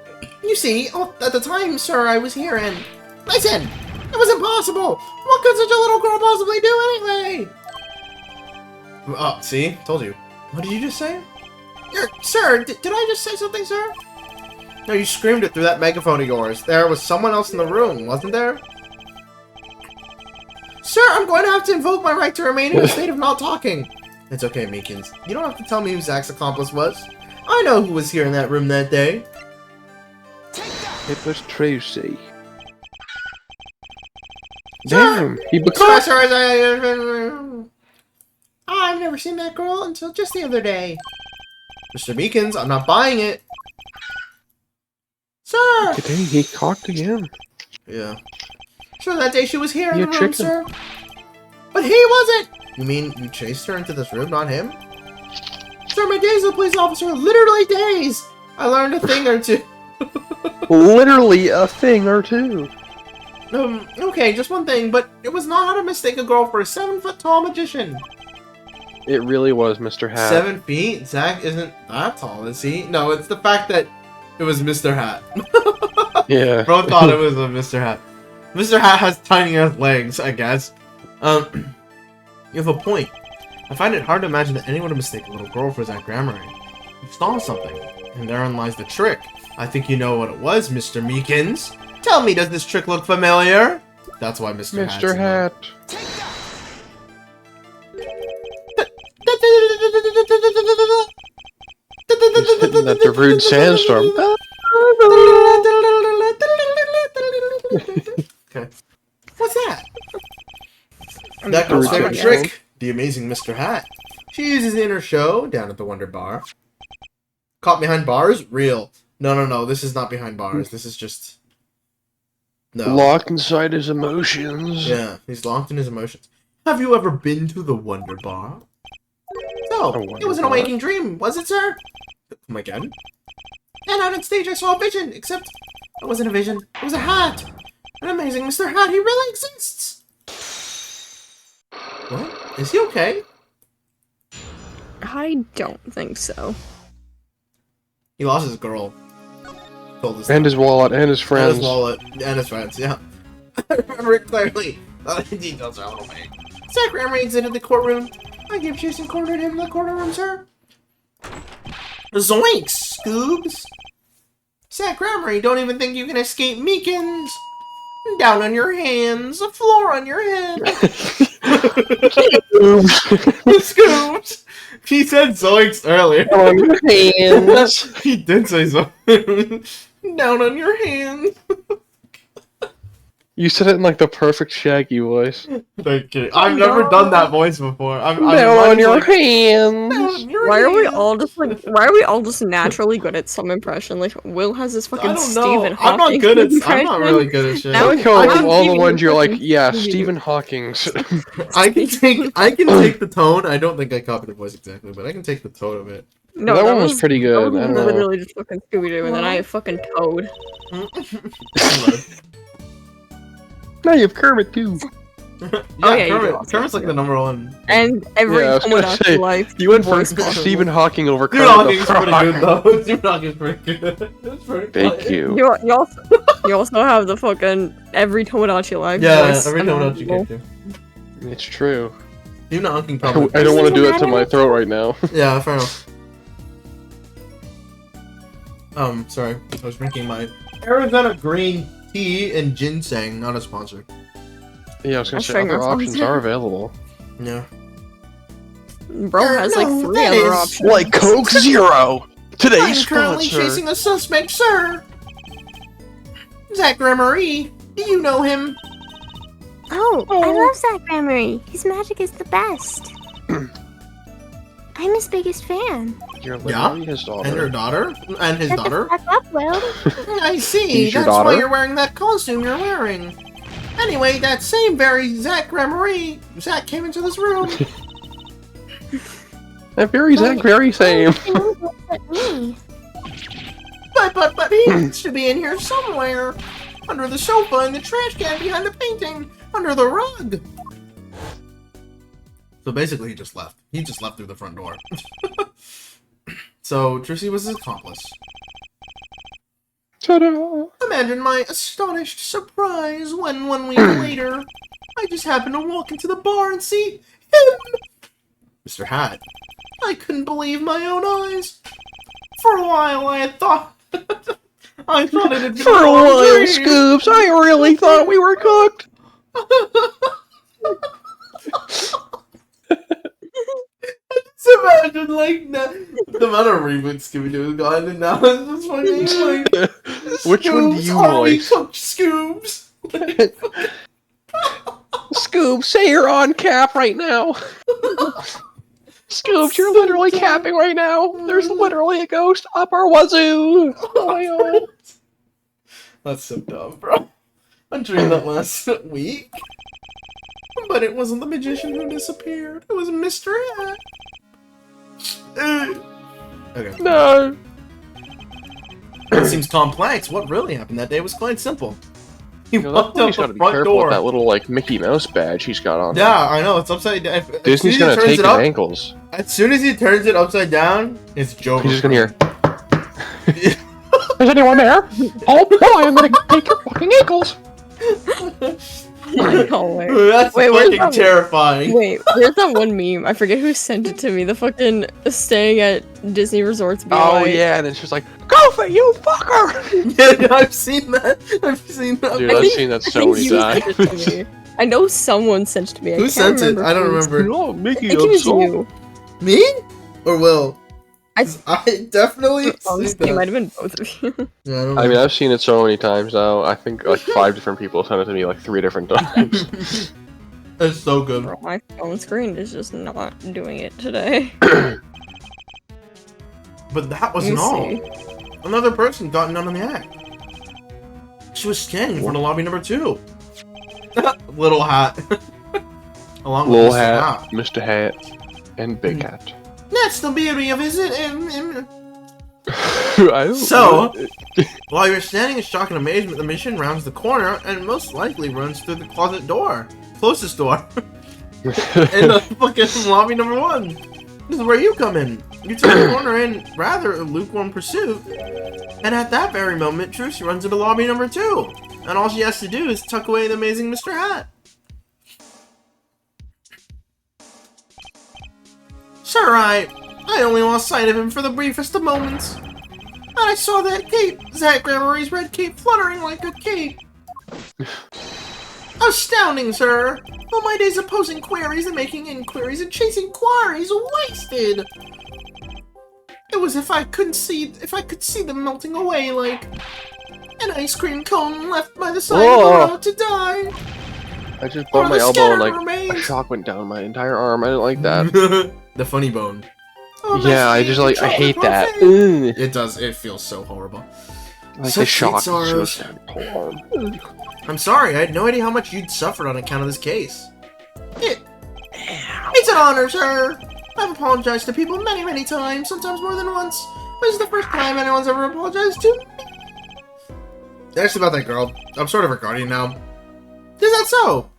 you see, at the time, sir, I was here and... Listen! It was impossible! What could such a little girl possibly do anyway? Oh, see? Told you. What did you just say? Sir, did I just say something, sir? No, you screamed it through that megaphone of yours. There was someone else in the room, wasn't there? Sir, I'm going to have to invoke my right to remain in a state of not talking. It's okay, Meekins. You don't have to tell me who Zach's accomplice was. I know who was here in that room that day. It was Tracy. Sir! Damn, he became. Sir, I've never seen that girl until just the other day. Mr. Meekins, I'm not buying it. Sir! Today he cocked again. Yeah. Sure, that day she was here in You the room, chicken. sir. But he wasn't! You mean you chased her into this room, not him? Sir, my days as a police officer are literally days! I learned a thing or two. Literally a thing or two. Okay, just one thing, but it was not how to mistake a girl for a 7-foot-tall magician. It really was Mr. Hat. 7 feet? Zach isn't that tall, is he? No, it's the fact that it was Mr. Hat. Yeah. Bro thought it was a Mr. Hat. Mr. Hat has tiny ass legs, I guess. You have a point. I find it hard to imagine that anyone would mistake a little girl for Zach Grammary. You stole something, and therein lies the trick. I think you know what it was, Mr. Meekins. Tell me, does this trick look familiar? That's why Mr. Hat's in Mr. there. Hat. He's hitting at the rude sandstorm. Okay. What's that? I'm That gonna girl's Rude favorite sandstorm. trick, the amazing Mr. Hat. She uses it in her show down at the Wonder Bar. Caught behind bars? Real. No, this is not behind bars. This is just... No. Locked inside his emotions. Yeah, he's locked in his emotions. Have you ever been to the Wonder Bar? No, A it Wonder was an Bar? waking dream, was it, sir? Come again? And out on stage I saw a vision, except it wasn't a vision, it was a hat! An amazing Mr. Hat, he really exists! What? Is he okay? I don't think so. He lost his girl. Told us And his wallet and his and friends. his wallet, and his friends, yeah. I remember it clearly. The details are a little vague. Zach Grammary exited the courtroom. I keep chasing cornered him in the courtroom, sir. Zoinks, Scoobs! Zach Grammary, don't even think you can escape Meekins! Down on your hands, a floor on your head. Scoobs! He said Zoinks earlier. On your hands. He did say something. Down on your hands. You said it in like the perfect Shaggy voice. Thank you. I've never done that voice before. I'm Down on your like, hands. "Down on your Why are we hands." all just like? Why are we all just naturally good at some impression? Like Will has this fucking I don't know. Stephen I'm not Hawking good at. I'm impression. not really good at shit. Now I like how I'm of all the Stephen ones you're like, Hawking. yeah, Stephen Hawking's. I can take the tone. I don't think I copied the voice exactly, but I can take the tone of it. No, that one was pretty good. That I was don't know. literally just fucking Scooby Doo, and then I have fucking Toad. Now you have Kermit too. Yeah, yeah, you do Kermit. also, Kermit's like the number one. And every Yeah, I was gonna Tomodachi say, life. You went from voice possible. Stephen Hawking over Stephen Kermit the Hawking's pretty Frog. good though. Stephen Hawking's pretty good. That's pretty Thank funny. you. You also have the fucking every Tomodachi life. Yeah, voice every time you imaginable. get to. It's true. Stephen Hawking I probably. don't want to do it to my throat right now. Yeah, fair enough. Sorry. I was drinking my Arizona green tea and ginseng, not a sponsor. Yeah, I was gonna That's say fair other enough. options are available. Yeah. Bro has like No, 3 that other is- options. Like Coke Zero. Today's I'm currently sponsor. chasing a suspect, sir. Zach Grammary. Do you know him? Oh, I love Zach Grammary. His magic is the best. I'm his biggest fan. You're Yeah? literally his daughter. And her daughter? And his Shut daughter? the fuck up, Will. I see. He's your That's why daughter? you're wearing that costume you're wearing. Anyway, that same very Zach Grammary. Zach came into this room. That very same. Me. But he should be in here somewhere. Under the sofa, in the trash can, behind the painting, under the rug. So basically, he just left. He just left through the front door. So Trissy was his accomplice. Ta-da! Imagine my astonished surprise when 1 week later, I just happened to walk into the bar and see him! Mr. Hat. I couldn't believe my own eyes. For a while, I had thought... I thought it had been For a while, dream. Scoops, I really thought we were cooked. Just imagine, like, the amount of reboots Scooby-Doo has gotten, and now it's just fucking, like... Which one do you voice? Cooked Scoobs! Scoops, say you're on cap right now. Scoops, you're literally capping right now. There's literally a ghost up our wazoo. Oh my god. That's so dumb, bro. I dreamed that last week. But it wasn't the magician who disappeared. It was Mr. Hat. Okay. No. It seems complex. What really happened that day was quite simple. He You know, walked that out boy's the gotta be front careful door. with that little, like, Mickey Mouse badge he's got on. Yeah, I know. It's upside down. Disney's gonna take his ankles. As soon as he turns it upside down, it's Joker. He's just gonna hear. Is anyone there? Oh boy, I'm gonna take your fucking ankles. No way. That's Wait, where's fucking that- terrifying. Wait, where's that one meme? I forget who sent it to me. The fucking staying at Disney resorts being Oh like, yeah, and then she's like, "Go for you, fucker!" Yeah, I've seen that. I've seen that. Dude, I I've think- seen that I so think many you times. sent it to me. I know someone sent it to me. Who sent it? I don't who. remember. Oh, Mickey, I think it was you. Me? Or Will? I definitely seen honestly, it might that. have been both of you. Yeah, I don't I mean, know. I've seen it so many times now. I think like 5 different people sent it to me like 3 different times. It's so good. Bro, my phone screen is just not doing it today. But that Let me wasn't all. see. Another person got in on the act. She was standing in front of lobby number 2. Little Hat. Along with Little Mr. Hat, Mr. Hat, and Big Hat. That's the beauty of it. I don't So, while you're standing in shock and amazement, the mission rounds the corner and most likely runs through the closet door. Closest door. In the fucking lobby number 1. This is where you come in. You turn the corner in rather lukewarm pursuit. And at that very moment, Trucy runs into lobby number 2. And all she has to do is tuck away the amazing Mr. Hat. Sir, I only lost sight of him for the briefest of moments. And I saw that cape, Zach Gregory's red cape, fluttering like a cape. Astounding, sir! All my days of posing queries and making inquiries and chasing quarries wasted. It was if I could see them melting away like an ice cream cone left by the side of the road to die. I just Or bumped my the elbow and scattered like a remains. shock went down my entire arm. I didn't like that. The funny bone. Oh, Yeah, I my just sweet like I hate chocolate that. parfait. Ugh. It does. It feels so horrible. Like Such the shock sweet sorrows. goes down your whole arm. Ugh. I'm sorry. I had no idea how much you'd suffered on account of this case. It's an honor, sir. I've apologized to people many, many times, sometimes more than once. This is the first time anyone's ever apologized to me. That's about that girl. I'm sort of her guardian now. Is that so?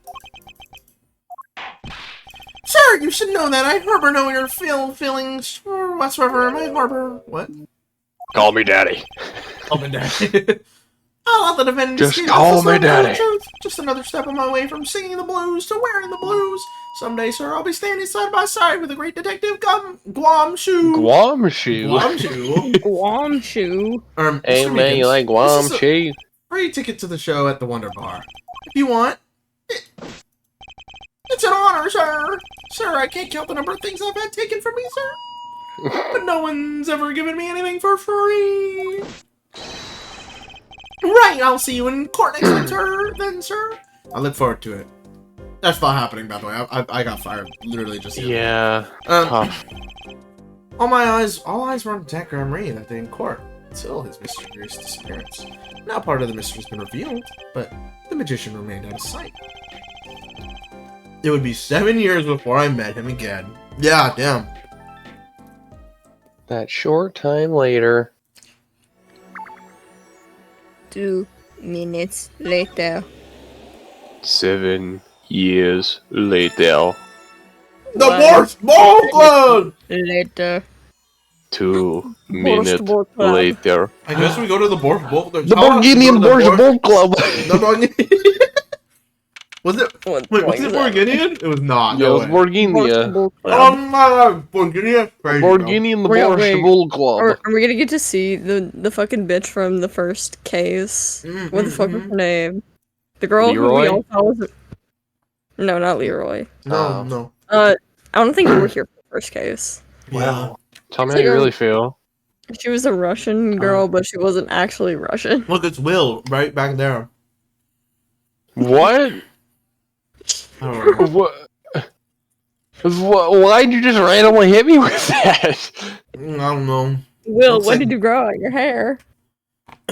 Sir, you should know that I harbor no inner feelings or whatsoever. I harbor... What? Call me daddy. Call me daddy. I'll let the defendant Just escape call with the me sum of the daddy. truth. Just another step on my way from singing the blues to wearing the blues. Someday, sir, I'll be standing side by side with the great detective Guam Shoe. Guam shoe. Guam Shoe. Guam shoe. Hey Mr. man, you Meekins, like this Guam is a shoe? free ticket to the show at the Wonder Bar. If you want. It's an honor, sir. Sir, I can't count the number of things I've had taken from me, sir. But no one's ever given me anything for free. Right, I'll see you in court next winter, then, sir. I look forward to it. That's not happening, by the way. I got fired literally just the other day. Yeah. Tough. All eyes were on Jack Gregory that day in court, until his mysterious disappearance. Now part of the mystery's been revealed, but the magician remained out of sight. It would be 7 years before I met him again. Yeah, damn. That short time later. 2 minutes later. 7 years later. The Why? Borscht Bowl Club! Later. 2 Borscht minutes Bowl Club. later. I guess we go to the Borscht Bowl. The Borginian Borscht Bowl Club! The Was it? What Wait, was point it is that? Borginian? It was not. Yeah, No it was way. Borginia. Bowl Oh Club. my god, Borginian. Crazy, bro. Borginian the Wait, Borscht wait. Bowl Club. Are we gonna get to see the fucking bitch from the first case? What the fuck was her name? The girl who we Leroy? all thought was. No, not Leroy. No, no. I don't think you were here for the first case. Wow. Tell me It's how like you a- really feel. She was a Russian girl, but she wasn't actually Russian. Look, it's Will right back there. What? I don't know. Why'd you just randomly hit me with that? I don't know. Will, Looks when like- did you grow out your hair?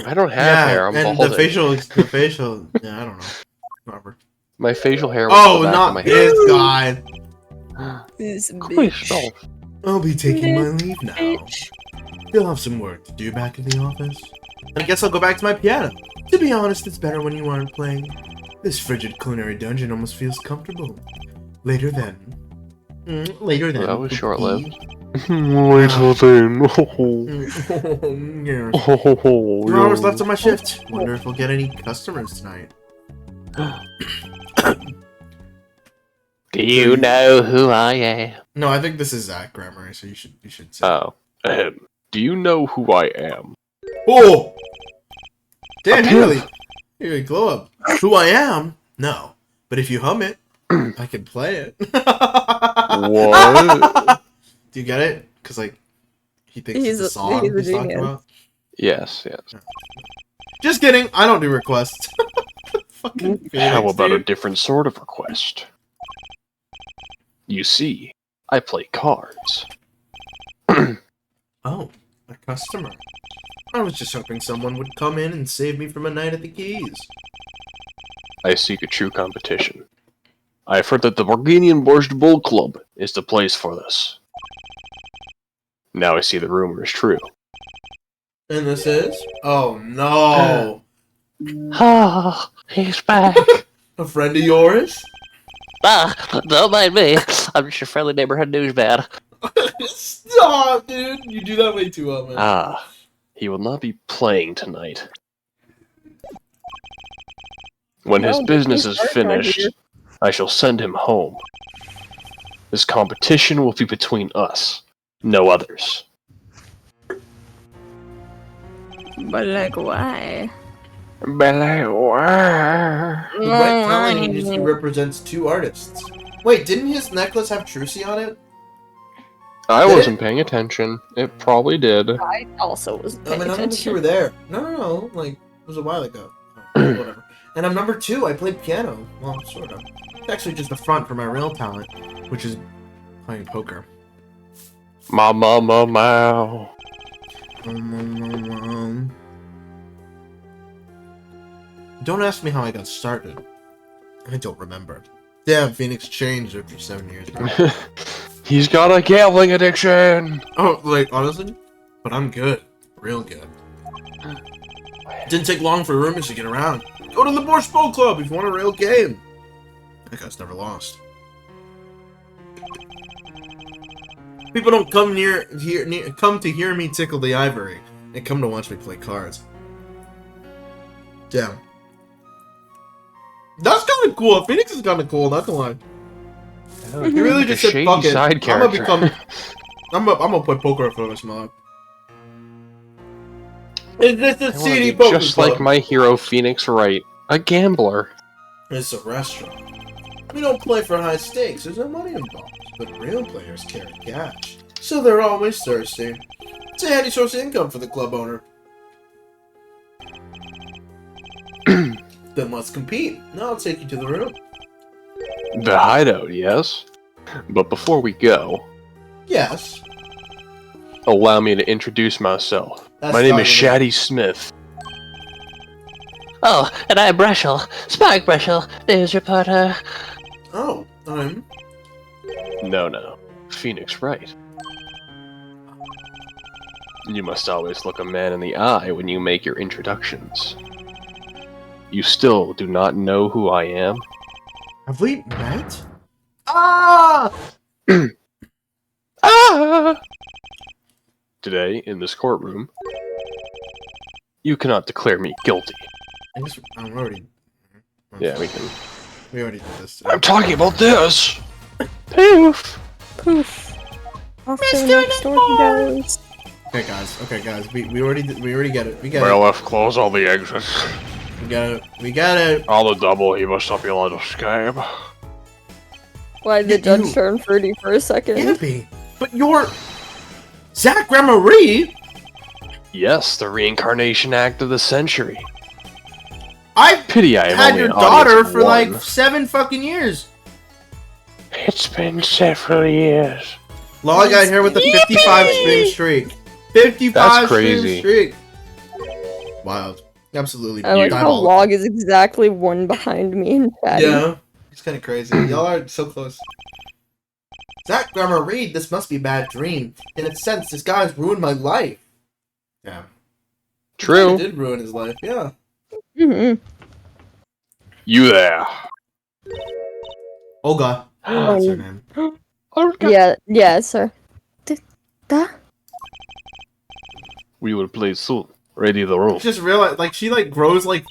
I don't have hair. I'm and balding. the facial, yeah, I don't know. Whatever. My facial hair was Oh, the back of my not head. this guy. This Holy bitch. stuff. I'll be taking my leave now. Bitch. You'll have some work to do back in the office. And I guess I'll go back to my piano. To be honest, it's better when you aren't playing. This frigid culinary dungeon almost feels comfortable. Later then. Later then. Well, that was short-lived. Little then. Yes. 2 hours left on my shift. Wonder if we'll get any customers tonight. Do you know who I am? No, I think this is Zach Grammar, so you should say. Oh. Do you know who I am? Oh! Damn, A you really glow up. Who I am? No. But if you hum it, I can play it. What? Do you get it? Because, like, he thinks He's it's a a- song he's a he's talking genius. about. Yes, yes. Just kidding. I don't do requests. Fucking How Phoenix, about a dude. different sort of request? You see, I play cards. Oh, a customer. I was just hoping someone would come in and save me from a night at the keys. I seek a true competition. I have heard that the Borginian Borscht Bowl Club is the place for this. Now I see the rumor is true. And this is? Oh no! Ah, he's back. A friend of yours? Don't mind me. I'm just your friendly neighborhood newsman. Stop, dude! You do that way too well, man. Ah, he will not be playing tonight. When his Well, business he's is hard finished, here. I shall send him home. This competition will be between us, no others. But like, why? The red talent agency represents 2 artists. Wait, didn't his necklace have Trucy on it? I Did wasn't paying attention. It probably did. I also was I paying mean, I don't think you attention. were there. No. Like, it was a while ago. Oh, whatever. And I'm number 2. I played piano. Well, sort of. It's actually just the front for my real talent, which is playing poker. Ma ma ma ma. Don't ask me how I got started. I don't remember. Damn, Phoenix changed after 7 years ago. He's got a gambling addiction. Oh, like, honestly? But I'm good. Real good. Didn't take long for rumors to get around. Go to the Borscht Bowl Club if you want a real game. That guy's never lost. People don't come come to hear me tickle the ivory. They come to watch me play cards. Damn. That's kind of cool. Phoenix is kind of cool, not gonna lie. He really Like a just said, shady fuck it. side I'm gonna character. become... I'm gonna play poker for the rest of my life. Is this I a wanna CD be poker just club? like my hero Phoenix Wright, a gambler. It's a restaurant. We don't play for high stakes. There's no money involved. But real players carry cash. So they're always thirsty. It's a handy source of income for the club owner. Then let's compete. Now I'll take you to the room. The hideout, yes? But before we go, Yes. allow me to introduce myself. That's My name not is really- Shaddy Smith. Oh, and I'm Brushel, Spark Brushel, news reporter. Oh, I'm... No, Phoenix Wright. You must always look a man in the eye when you make your introductions. You still do not know who I am? Have we met? Ah! Ah! Today, in this courtroom, you cannot declare me guilty. I guess I'm already. Yeah, we can. We already did this. I'm talking about this! Poof! Poof. Off to the next door he goes. Okay, guys. We already get it. We get Well, let's close all the exits. it. We got it. We got it. All the double, he must not be allowed to escape. Why did the judge turn fruity for a second? Can't be. But you're Zach Marie. Yes, the reincarnation act of the century. I Pity I am had only your an audience daughter of for one. like 7 fucking years. It's been several years. Log got here with the 55 stream streak. 55 That's crazy. stream streak. Wild. Absolutely. I like how diabolical. Log is exactly one behind me in chat. Yeah. It's kind of crazy. Y'all are so close. Zach Grammar Reed, this must be a bad dream. In a sense, this guy's ruined my life. Yeah. True. It did ruin his life, yeah. Mm-hmm. You there. Olga. That's her name. Yeah, sir. We will play soon. Ready the room. Just realized, like, she, like, grows, like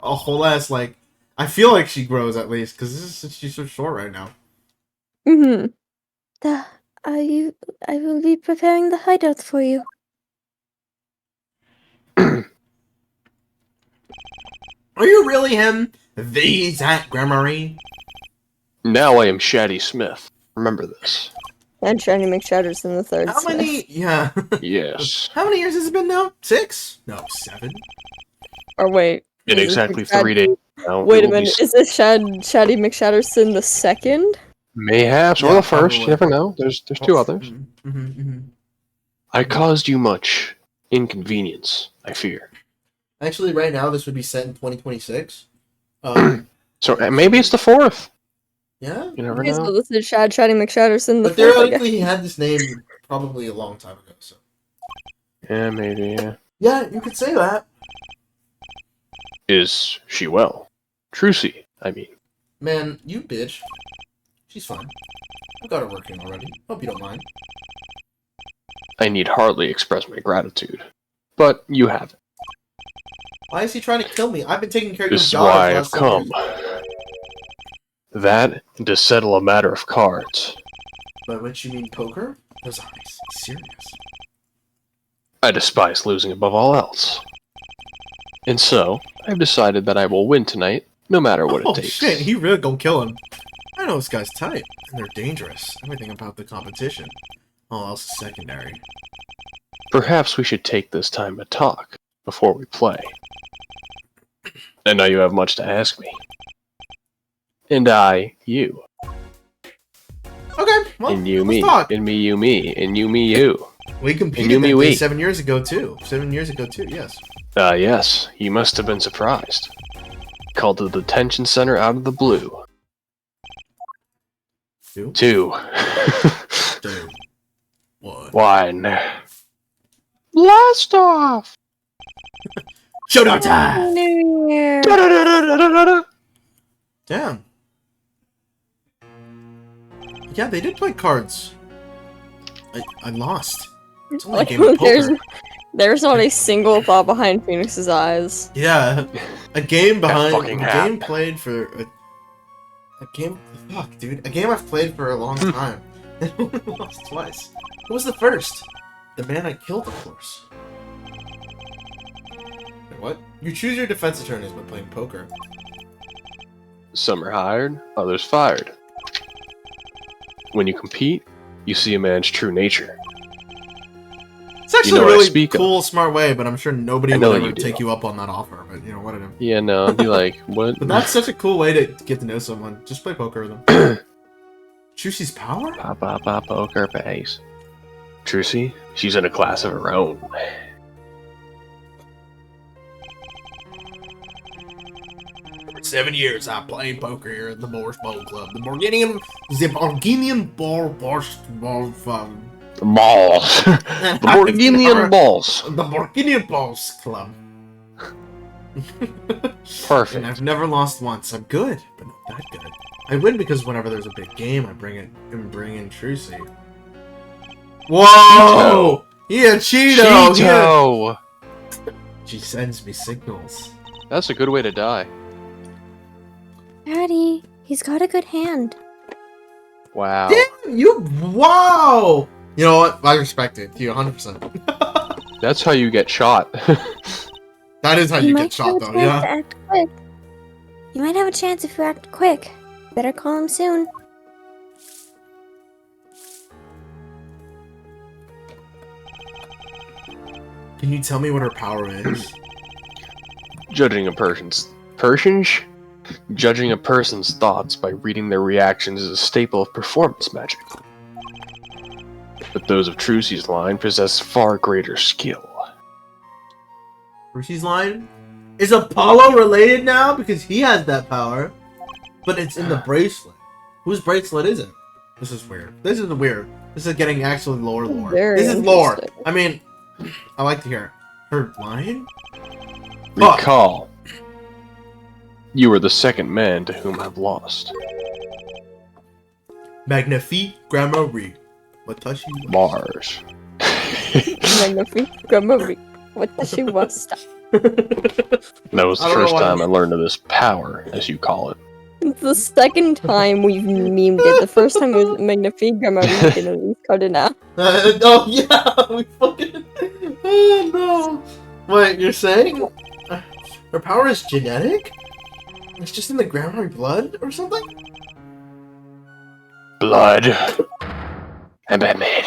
a whole ass, like, I feel like she grows, at least, because she's so short right now. Mm-hmm. I will be preparing the hideout for you. Are you really him? The Zach Grammary? Now I am Shaddy Smith. Remember this. And Shiny McShatter's in the third. How many? Yeah. Yes. How many years has it been now? 6? No, 7. Or wait. In is exactly this Shad- 3 days. Now, Wait it a will be minute. Is this Shady McShatterson the second? Mayhaps, or Yeah, the first. probably. You never know. There's two others. Mm-hmm. I caused you much inconvenience, I fear. Actually, right now, this would be set in 2026. So maybe it's the fourth. Yeah? You never Okay, so know. this is Shady McShatterson the But fourth. I guess. theoretically, he had this name probably a long time ago, so. Yeah, maybe. Yeah. Yeah, you could say that. Is she well? Trucy, I mean. Man, you bitch. She's fine. I've got her working already. Hope you don't mind. I need hardly express my gratitude. But you have it. Why is he trying to kill me? I've been taking care of your This is daughter why for I've the last 7 come. years. That, and to settle a matter of cards. By which you mean poker? Those eyes. Serious. I despise losing above all else. And so, I've decided that I will win tonight, no matter what Oh it takes. shit, he really gonna kill him. I know this guy's tight, and they're dangerous. Everything about the competition. All else is secondary. Perhaps we should take this time to talk before we play. I know you have much to ask me. And I, you. Okay, well, And you, let's me. talk. And me, you, me. And you, me, you. We competed you, me, that we. day 7 years ago, too. 7 years ago, too, yes. Yes, you must have been surprised. Called to the detention center out of the blue. Two? 2. 2. 1. 1. Blast off! Showdown time! New Year. Da-da-da-da-da-da-da. Damn. Yeah, they did play cards. I lost. It's only a game of poker. There's not a single thought behind Phoenix's eyes. Yeah, a game behind fucking a hat. game played for a game. Fuck, dude, a game I've played for a long time. And only lost twice. Who was the first? The man I killed, of course. Wait, what? You choose your defense attorneys by playing poker. Some are hired, others fired. When you compete, you see a man's true nature. It's actually know a what I really speak of. cool, smart way, but I'm sure nobody I know will ever you do. take you up on that offer. But you know what? Yeah, no, I'd be like, what? But that's such a cool way to get to know someone. Just play poker with them. Chusi's power? Pop, pop, pop, poker face. Trucy, she's in a class of her own. For 7 years, I played poker here at the Boris Bowl Club. The Borginian Ball Balls. the The Borginian balls. The Borginian Balls Club. And Perfect. I've never lost once. I'm good, but not that good. I win because whenever there's a big game, I bring in Trucy. Whoa! Yeah, Cheeto! Cheeto! She sends me signals. That's a good way to die. Daddy, he's got a good hand. Wow. Damn, wow! You know what? I respect it. You 100%. That's how you get shot. That is how You you might get shot, have a though, chance to yeah? act quick. You might have a chance if you act quick. Better call him soon. Can you tell me what her power is? Judging a person's Judging a person's thoughts by reading their reactions is a staple of performance magic. But those of Trucy's line possess far greater skill. Trucy's line? Is Apollo related now? Because he has that power. But it's in the bracelet. Whose bracelet is it? This is weird. This is weird. This is getting actually lore. Very This is lore. interesting. I mean, I like to hear it. Her line? Recall, you are the second man to whom I've lost. Magnifique Gramarye. Watashi wa- Mars. Magnifique Gramarye. What the she was. That was the I don't know first what time I I learned of this power, as you call it. It's the second time we've memed it. The first time it was Magnifique Gramarye. We can at least cut it out. Oh yeah, we fucking. Oh no! Wait, you're saying her power is genetic? It's just in the Gramarye blood or something? Blood. And been made.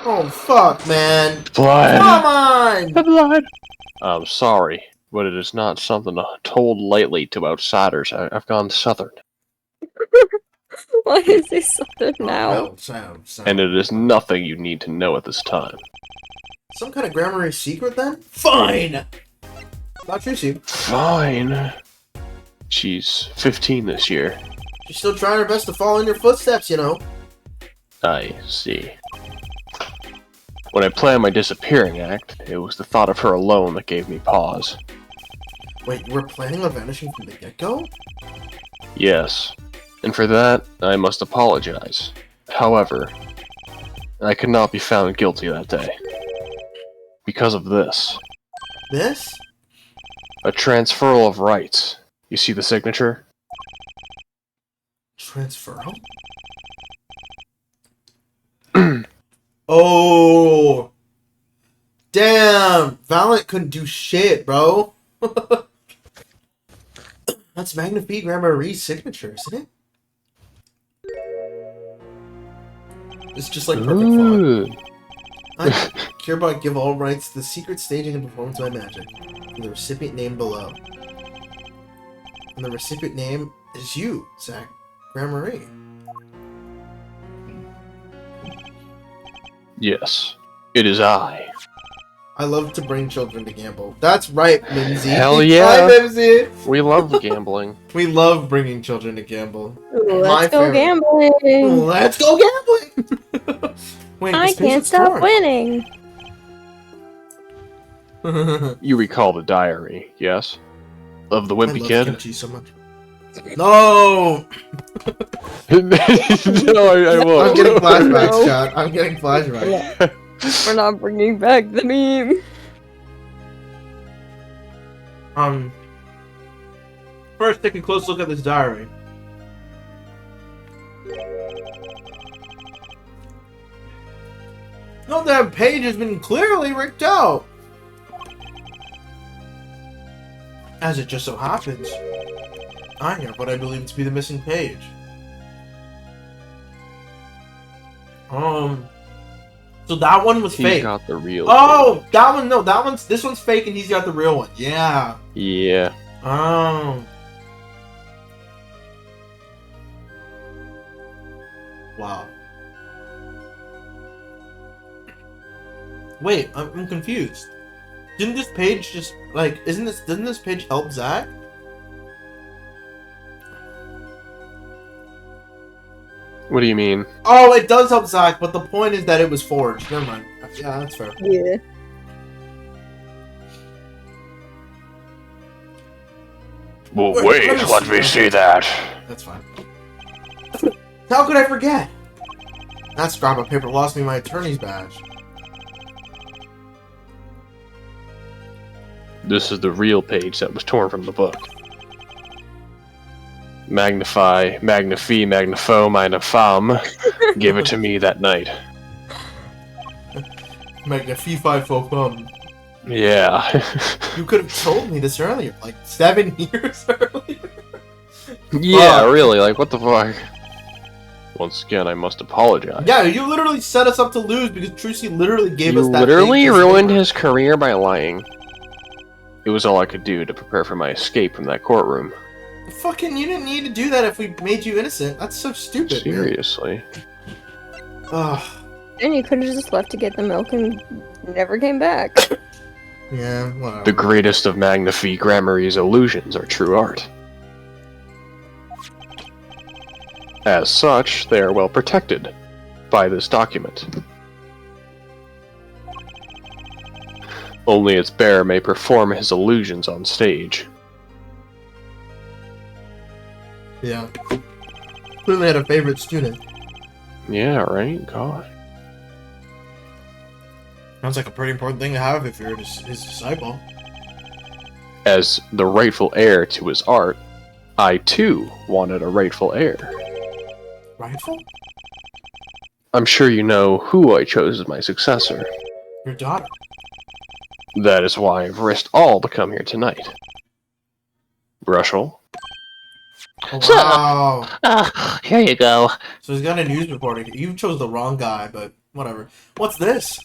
Oh fuck, man! Blood. Come on! The blood. I'm sorry, but it is not something told lightly to outsiders. I've gone southern. Why is he southern now? Oh, no, sound. And it is nothing you need to know at this time. Some kind of Gramarye secret then? Fine! Not Trucy. Fine. She's 15 this year. She's still trying her best to follow in your footsteps, you know. I see. When I planned my disappearing act, it was the thought of her alone that gave me pause. Wait, you were planning on vanishing from the get-go? Yes, and for that, I must apologize. However, I could not be found guilty that day. Because of this. This? A transferal of rights. You see the signature? Transferal? Oh! Damn! Valiant couldn't do shit, bro! That's Magnifique Gramarye's signature, isn't it? It's just like perfect font. Ooh. I hereby give all rights to the secret staging and performance of my magic. And the recipient name below. And the recipient name is you, Zach Gramarye. Yes, it is I. I love to bring children to gamble. That's right, Mimsy. Hell yeah. Hi, Mimsy. We love gambling. We love bringing children to gamble. Let's go favorite. gambling. Let's go gambling. Wait, I this page can't looks stop torn. winning. You recall the diary, yes? Of the I wimpy love kid? kimchi so much. No! No, I won't. I'm getting flashbacks, No. chat. I'm getting flashbacks. Yeah. We're not bringing back the meme. First, take a close look at this diary. Note that page has been clearly ripped out. As it just so happens, I have what I believe to be the missing page. So that one was He fake. got the real Oh, that one, no, this one's fake and he's got the real one. Yeah. thing. Yeah. Oh. Wow. Wait, I'm confused. Didn't this page just, like, doesn't this page help Zach? What do you mean? Oh, it does help Zach, but the point is that it was forged. Never mind. Yeah, that's fair. Yeah. Well, Wait, wait, let me let see. me see that. That's fine. How could I forget? That scrap of paper lost me my attorney's badge. This is the real page that was torn from the book. Magnify, magnify, magnifo, magnifam. Give it to me that night. Magnify focum. Yeah. You could have told me this earlier, like 7 years earlier. Yeah, really, like, what the fuck? Once again, I must apologize. Yeah, you literally set us up to lose because Trucy literally gave us You that. literally big piece of ruined paper. his career by lying. It was all I could do to prepare for my escape from that courtroom. Fucking, you didn't need to do that if we made you innocent. That's so stupid. Seriously. Ugh. And you could have just left to get the milk and never came back. Yeah, whatever. The greatest of Magnify Grammary's illusions are true art. As such, they are well protected by this document. Only its bearer may perform his illusions on stage. Yeah. Clearly had a favorite student. Yeah, right? God. Sounds like a pretty important thing to have if you're his disciple. As the rightful heir to his art, I too wanted a rightful heir. Rightful? I'm sure you know who I chose as my successor. Your daughter. That is why I've risked all to come here tonight. Brushel? Oh, wow. Ah, here you go. So he's got a news reporter. You chose the wrong guy, but whatever. What's this?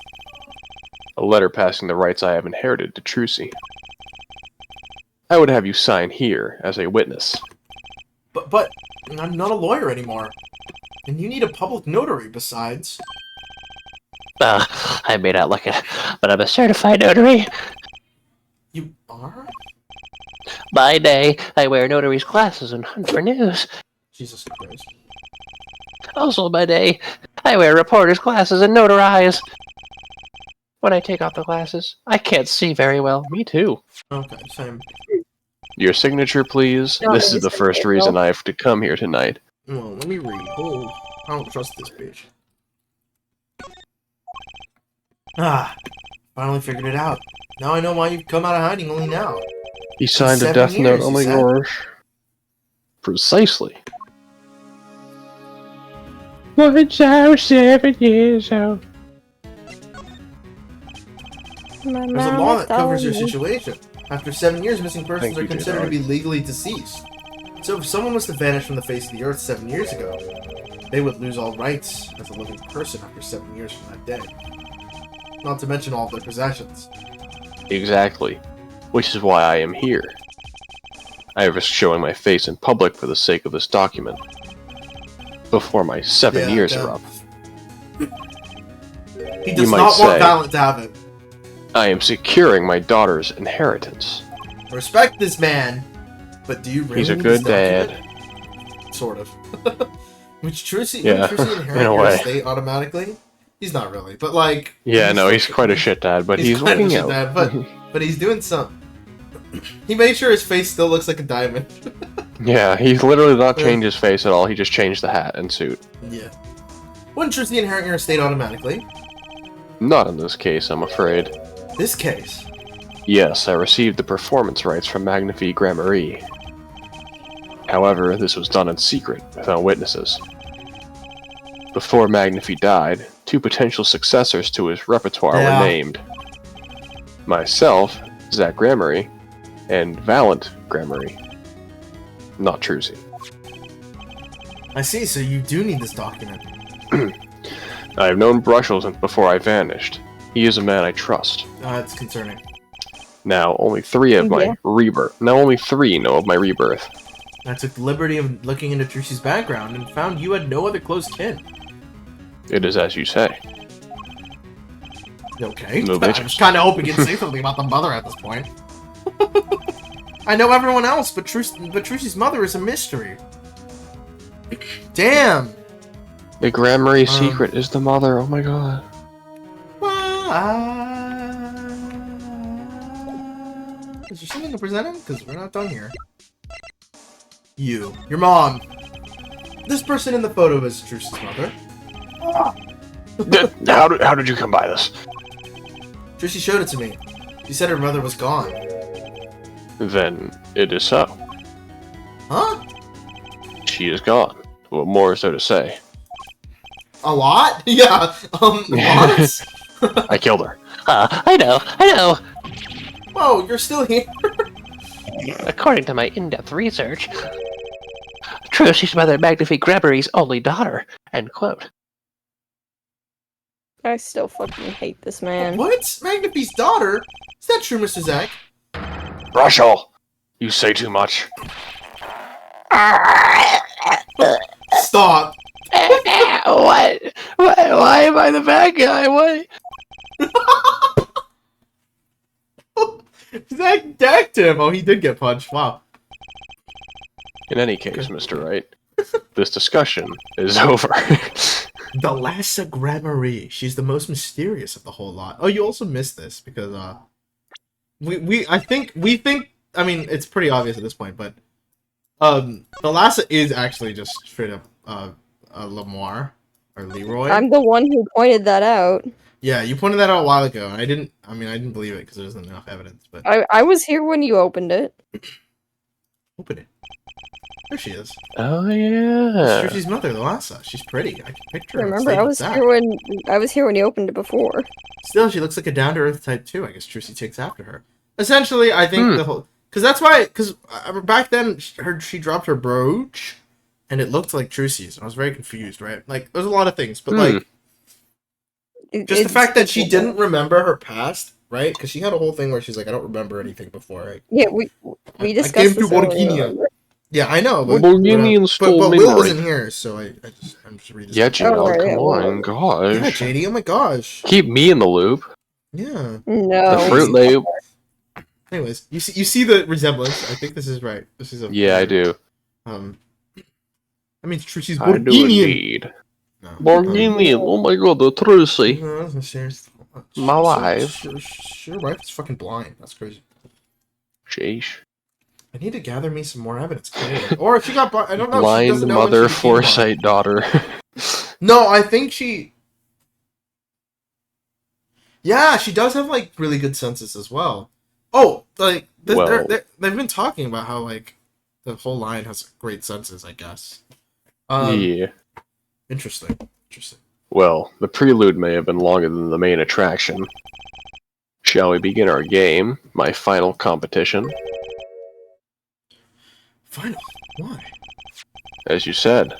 A letter passing the rights I have inherited to Trucy. I would have you sign here as a witness. But I'm not a lawyer anymore. And you need a public notary besides. I made out like it, but I'm a certified notary. You are? By day, I wear notary's glasses and hunt for news. Jesus Christ. Also by day, I wear reporter's glasses and notarize. When I take off the glasses, I can't see very well. Me too. Okay, same. Your signature, please. No, This I is the just first don't reason know. I have to come here tonight. Well, let me read. Oh, I don't trust this bitch. Ah, finally figured it out. Now I know why you've come out of hiding only now. He signed a 7 death note. years, Oh my you said? gosh. Precisely. Once I was 7 years old. There's a law that covers your situation. After 7 years, missing persons Thank are you, considered to Jedi. be legally deceased. So if someone was to vanish from the face of the earth 7 years ago, they would lose all rights as a living person after 7 years from that day. Not to mention all of their possessions. Exactly. Which is why I am here. I risk showing my face in public for the sake of this document. Before my 7 years are up. He does might not want say. Valiant to have it. I am securing my daughter's inheritance. Respect this man, but do you really He's a need good this dad. document? Sort of. Which Trucy, Yeah, would Trucy inherit in a your way. estate automatically? He's not really, but like... Yeah, no, he's quite a shit dad, but he's quite a looking shit out. dad, but he's doing something. He made sure his face still looks like a diamond. Yeah, he's literally not changed his face at all. He just changed the hat and suit. Yeah. Wouldn't Trucy inherit your estate automatically? Not in this case, I'm afraid. This case. Yes, I received the performance rights from Magnify Grammarie. However, this was done in secret, without witnesses. Before Magnify died, 2 potential successors to his repertoire Yeah. were named. Myself, Zach Grammarie, and Valiant Grammarie. Not Trucy. I see, so you do need this document. I have known Brushel since before I vanished. He is a man I trust. It's concerning. Now, only 3 of my Yeah. rebirth. Now, only 3 know of my rebirth. I took the liberty of looking into Trucy's background and found you had no other close kin. It is as you say. Okay. No I bitches. was kind of hoping you'd say something about the mother at this point. I know everyone else, but Trucy's mother is a mystery. Damn! The Grammarie Um, secret is the mother. Oh my god. Is there something to present him? Because we're not done here. Your mom. this person in the photo is Truce's mother. How did you come by this? Trucy showed it to me. She said her mother was gone. Then it is so. Huh? She is gone. What more is there to say? A lot? Yeah. Lots. I killed her. I know. Whoa, you're still here? According to my in-depth research, Trucy's mother Magnifique Gregory's only daughter. End quote. I still fucking hate this man. What? Magnifie's daughter? Is that true, Mr. Zack? Russell, you say too much. Stop. What? Why am I the bad guy? What? Zack decked him. Oh, he did get punched. Wow. In any case, Mr. Wright, this discussion is over. The Lassa Gramarye. She's the most mysterious of the whole lot. Oh, you also missed this because we think I mean it's pretty obvious at this point, but the Lassa is actually just straight up Lemoir or Leroy. I'm the one who pointed that out. Yeah, you pointed that out a while ago, and I didn't believe it because there wasn't enough evidence. But I was here when you opened it. open it. There she is. Oh It's yeah. Trucy's mother, the Lassa. She's pretty. I can picture her. Remember, I was here when you opened it before. Still, she looks like a down-to-earth type too. I guess Trucy takes after her. Essentially, I think the whole because back then she dropped her brooch, and it looked like Trucy's. And I was very confused. Right? Like there's a lot of things, but like just the fact that she didn't remember her past. Right? Because she had a whole thing where she's like, I don't remember anything before. Right? Yeah, we discussed I came this to earlier, Borginia. remember? Yeah, I know. But stole Will memory. wasn't here, so I'm just reading. Yeah, JL, Oh, right, come on, gosh. Yeah, JD. Oh my gosh. Keep me in the loop. Yeah. No. The Fruit Loop. Anyways, you see the resemblance. I think this is right. This is a Yeah, I do. That means Trucy's I do Borginian. indeed. No. Borginian. Oh my god, the Trucy. No, that's not serious. My wife. Your wife is fucking blind. That's crazy. Sheesh. I need to gather me some more evidence. Clearly. Or if she got I don't know. She Blind doesn't know when mother, she became blind. foresight daughter. No, I think she. Yeah, she does have like really good senses as well. Oh, like Well- they've been talking about how like the whole line has great senses. I guess. Yeah. Interesting. Well, the prelude may have been longer than the main attraction. Shall we begin our game? My final competition? Final. Why? As you said,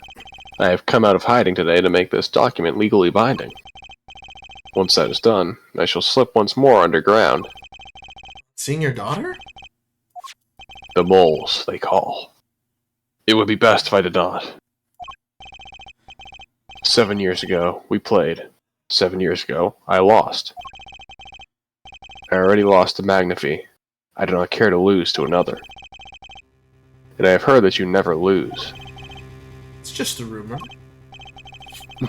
I have come out of hiding today to make this document legally binding. Once that is done, I shall slip once more underground. Seeing your daughter? The moles, they call. It would be best if I did not. 7 years ago, we played. 7 years ago, I lost. I already lost to Magnifie. I do not care to lose to another. And I have heard that you never lose. It's just a rumor.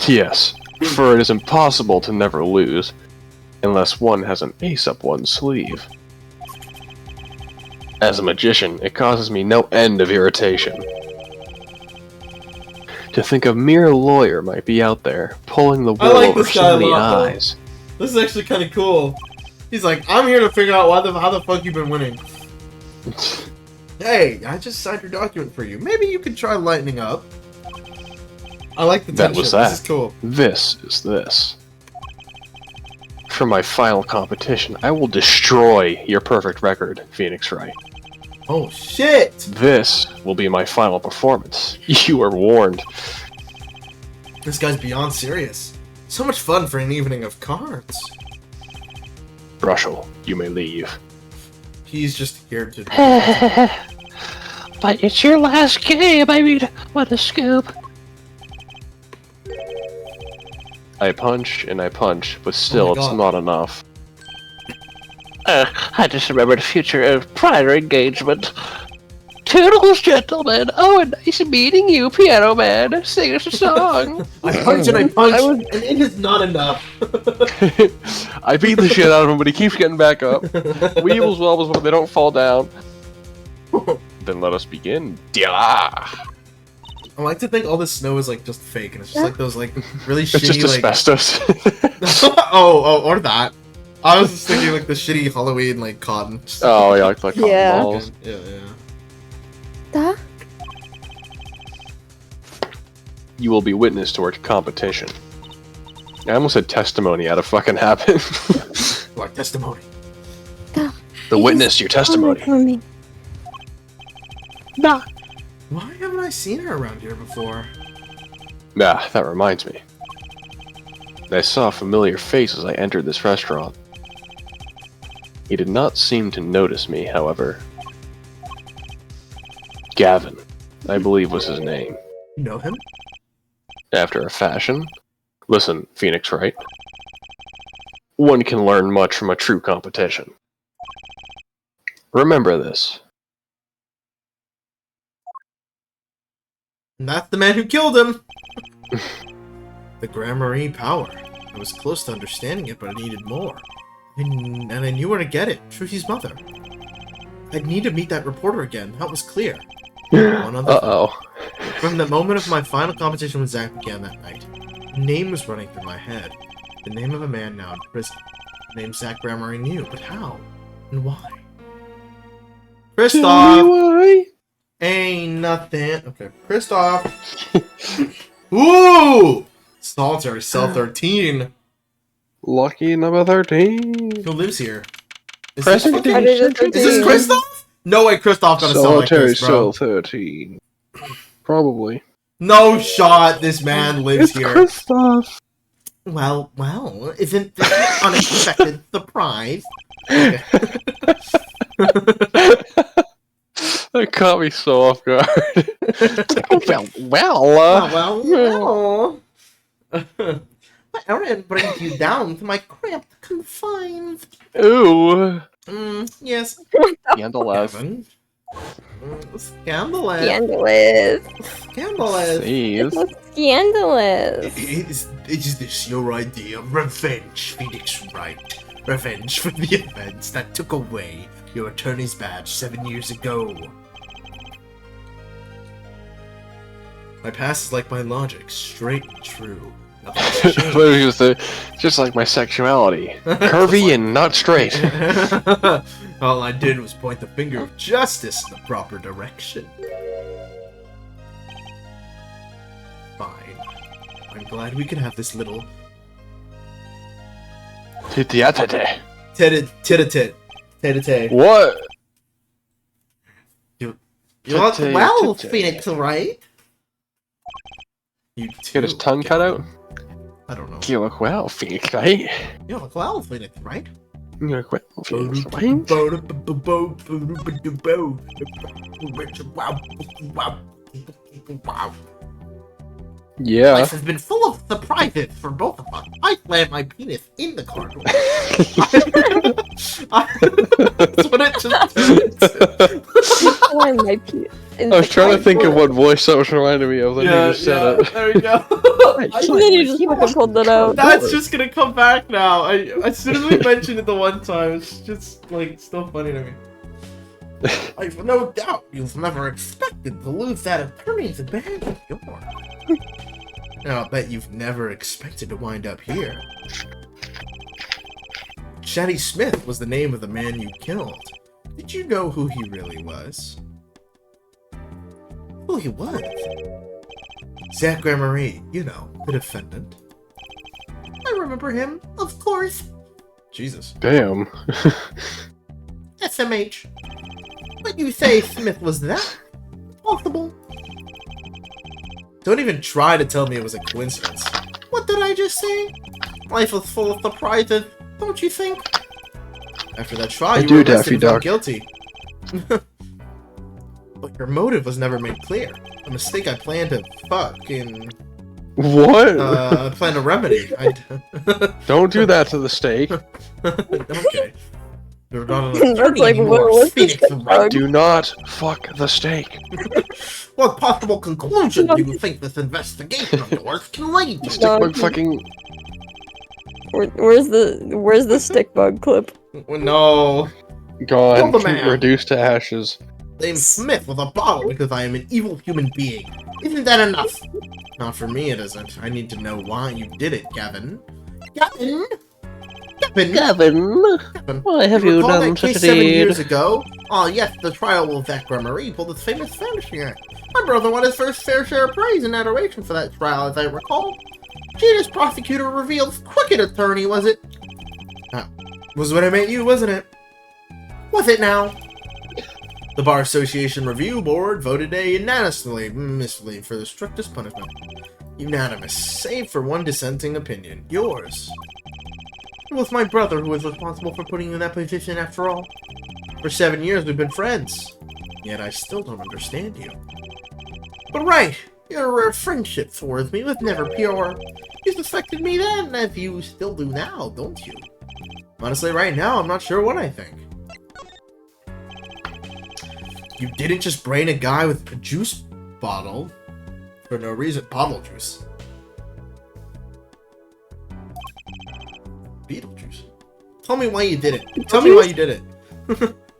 Yes, for it is impossible to never lose, unless one has an ace up one's sleeve. As a magician, it causes me no end of irritation. To think a mere lawyer might be out there, pulling the wool like over this guy a so many lot. eyes. This is actually kind of cool. He's like, I'm here to figure out how the fuck you've been winning. Hey, I just signed your document for you. Maybe you could try lightening up. I like the That tension. was that. This is cool. This is this. For my final competition, I will destroy your perfect record, Phoenix Wright. Oh shit! This will be my final performance. You are warned. This guy's beyond serious. So much fun for an evening of cards. Russell, you may leave. He's just here to. But it's your last game, I mean, what a scoop. I punch and I punch, but still my it's God. not enough. I just remembered a future prior engagement. Toodles, gentlemen. Oh, nice meeting you, Piano Man. Sing us a song. I punch and I punch, I was- and it is not enough. I beat the shit out of him, but he keeps getting back up. Weebles wobbles, but they don't fall down. Then let us begin. Yeah. I like to think all this snow is like just fake, and it's just like those like really It's shitty just asbestos. or that. I was just thinking like the shitty Halloween like cotton. Oh, yeah, like cotton Yeah. balls. Yeah. Duh. You will be witness to our competition. I almost said testimony out of fucking happen. Like testimony. The witness to your testimony. For me. Nah. Why haven't I seen her around here before? Nah, that reminds me. I saw a familiar face as I entered this restaurant. He did not seem to notice me, however. Gavin, I believe was his name. You know him? After a fashion. Listen, Phoenix Wright. One can learn much from a true competition. Remember this. And that's the man who killed him! The Gramarye power. I was close to understanding it, but I needed more. And I knew where to get it. Trucy's mother. I'd need to meet that reporter again. That was clear. One other thing. Uh-oh. From the moment of my final competition with Zach began that night, a name was running through my head. The name of a man now in prison. The name Zach Gramarye knew, but how? And why? Kristoff! Why? Ain't nothing. Okay, Kristoff. Ooh! Solitary Cell 13. Lucky number 13. Who lives here? Is Present this, Friday the is this 13th. Kristoff? No way Kristoff gonna sound like Solitary this, bro. Cell 13. Probably. No shot this man lives It's here. Kristoff. Well, isn't this an unexpected surprise? Okay. That caught me so off guard. well. Well. My errand brings you down to my cramped confines. Ooh. Yes. Scandalous. Gavin. Scandalous. Scandalous. Scandalous. Please. Scandalous. Is this your idea of revenge, Phoenix Wright? Revenge for the events that took away your attorney's badge 7 years ago. My past is like my logic, straight and true. Nothing's changed. What was I gonna say? Just like my sexuality. Curvy and not straight. All I did was point the finger of justice in the proper direction. Fine. I'm glad we could have this little Titiatate. tit-a-tit. What? You want Tit-a-tit. well, Phoenix, right? You Get his tongue cut out? I don't know. You look well, Phoenix, right? You look well, Phoenix, right? You look well, Phoenix, right? Yeah. Life has been full of surprises for both of us. I slammed my penis in the car door. That's what it just turned into. I was trying to think of what voice that was reminding me of, then you just said it. There we go. And then you just fucking pulled that out. That's just gonna come back now. As soon as we mentioned it the one time, it's just like still funny to me. I've no doubt you've never expected to lose that attorney's badge of yours. And I'll bet you've never expected to wind up here. Shady Smith was the name of the man you killed. Did you know who he really was? Who he was? Zach Gramarye, you know, the defendant. I remember him, of course. Jesus. Damn. SMH. But you say Smith was that? Possible. Don't even try to tell me it was a coincidence. What did I just say? Life was full of surprises, don't you think? After that trial, you were arrested and found guilty. But your motive was never made clear. A mistake I planned to fucking... What? I planned to remedy. Don't do that to the steak. Okay. You're not an That's attorney like, anymore, what's Phoenix this Wright. Do not fuck the steak. What possible conclusion do you think this investigation of yours can lead to? Stick bug fucking... Where's the stick bug clip? No. Gone. Kill the man. Reduced to ashes. Blame Smith with a bottle because I am an evil human being. Isn't that enough? Not for me, it isn't. I need to know why you did it, Gavin. Gavin? Gavin? Gavin, why have you recall done that such case a 7 deed? years ago? Oh yes, the trial of Zachary Marie pulled its famous vanishing act. My brother won his first fair share of praise and adoration for that trial, as I recall. Genius prosecutor revealed crooked attorney, was it? Was when I met you, wasn't it? Was it now? The Bar Association Review Board voted unanimously for the strictest punishment. Unanimous, save for one dissenting opinion. Yours. It was my brother who was responsible for putting you in that position after all. For 7 years we've been friends. Yet I still don't understand you. But right, your friendship towards me was never pure. You suspected me then, as you still do now, don't you? Honestly, right now, I'm not sure what I think. You didn't just brain a guy with a juice bottle for no reason. Bottle juice. Beetlejuice. Tell me why you did it. Tell me why you did it.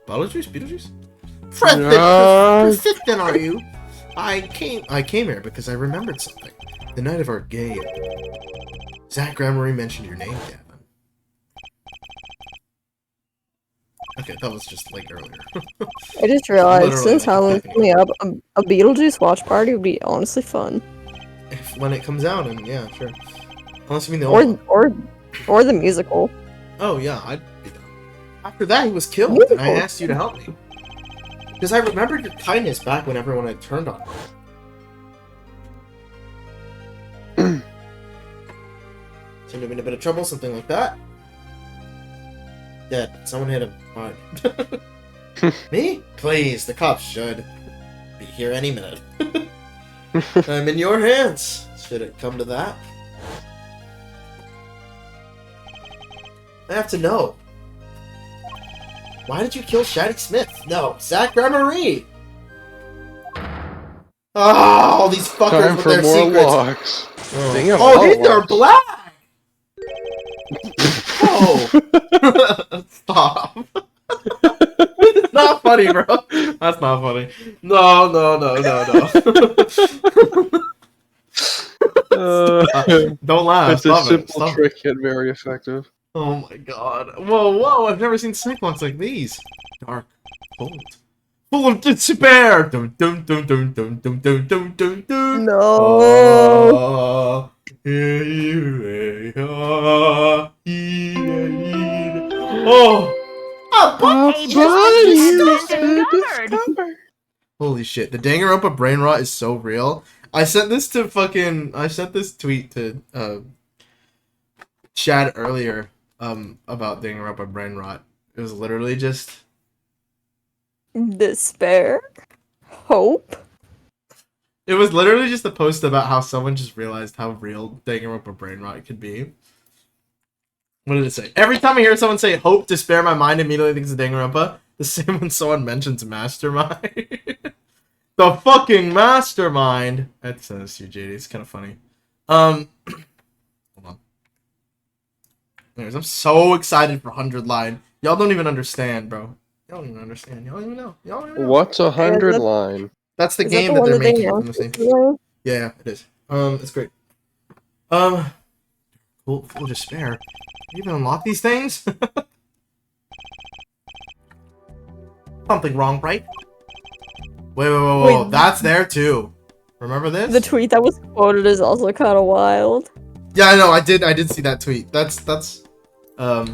Bottle juice? Beetlejuice? Persistent are you? I came here because I remembered something. The night of our game. Zach Grammary mentioned your name, Gavin. Okay, that was just like earlier. I just realized, Literally, since like, Halloween's a second coming up, a Beetlejuice watch party would be honestly fun. When it comes out, and yeah, sure. Unless you mean the old one. Or the musical. Oh yeah, I'd be down. After that, he was killed, and I asked you to help me. Because I remembered your kindness back when everyone had turned on me. Seemed to be in a bit of trouble, something like that. Dead. Someone hit him hard. Me? Please, the cops should be here any minute. I'm in your hands. Should it come to that? I have to know. Why did you kill Shady Smith? No, Zach Grammary! Oh, all these fuckers Time with for their more secrets. logs. Dang it, Oh, all these are logs. black! Oh! Stop. It's not funny, bro. That's not funny. No. Don't laugh. It's a Stop it. simple Stop it. trick yet very effective. Oh my god. Whoa, I've never seen snake ones like these. Dark, cold, full of despair. Dun, dun, dun, dun, dun, dun, dun, dun, dun, dun. No. Oh, holy shit, the Danganronpa brain rot is so real. I sent this tweet to Chad earlier about Danganronpa brain rot. It was literally just Despair. Hope. it was literally just a post about how someone just realized how real Danganronpa brain rot could be. What did it say? Every time I hear someone say hope, despair, my mind immediately thinks of Danganronpa. The same when someone mentions mastermind. The fucking mastermind. I had to send this to you, JD. It's kind of funny. Hold on. Anyways, I'm so excited for 100 line. Y'all don't even understand, bro. Y'all don't even understand. Y'all don't even know. Y'all don't even know. What's 100 that- line? That's the Is game that that the they're one making they from the same. announced? Yeah, it is. It's great. Full despair. You even unlock these things? Something wrong, right? Wait. Wait. That's there too. Remember this? The tweet that was quoted is also kind of wild. Yeah, I know. I did see that tweet. That's yeah.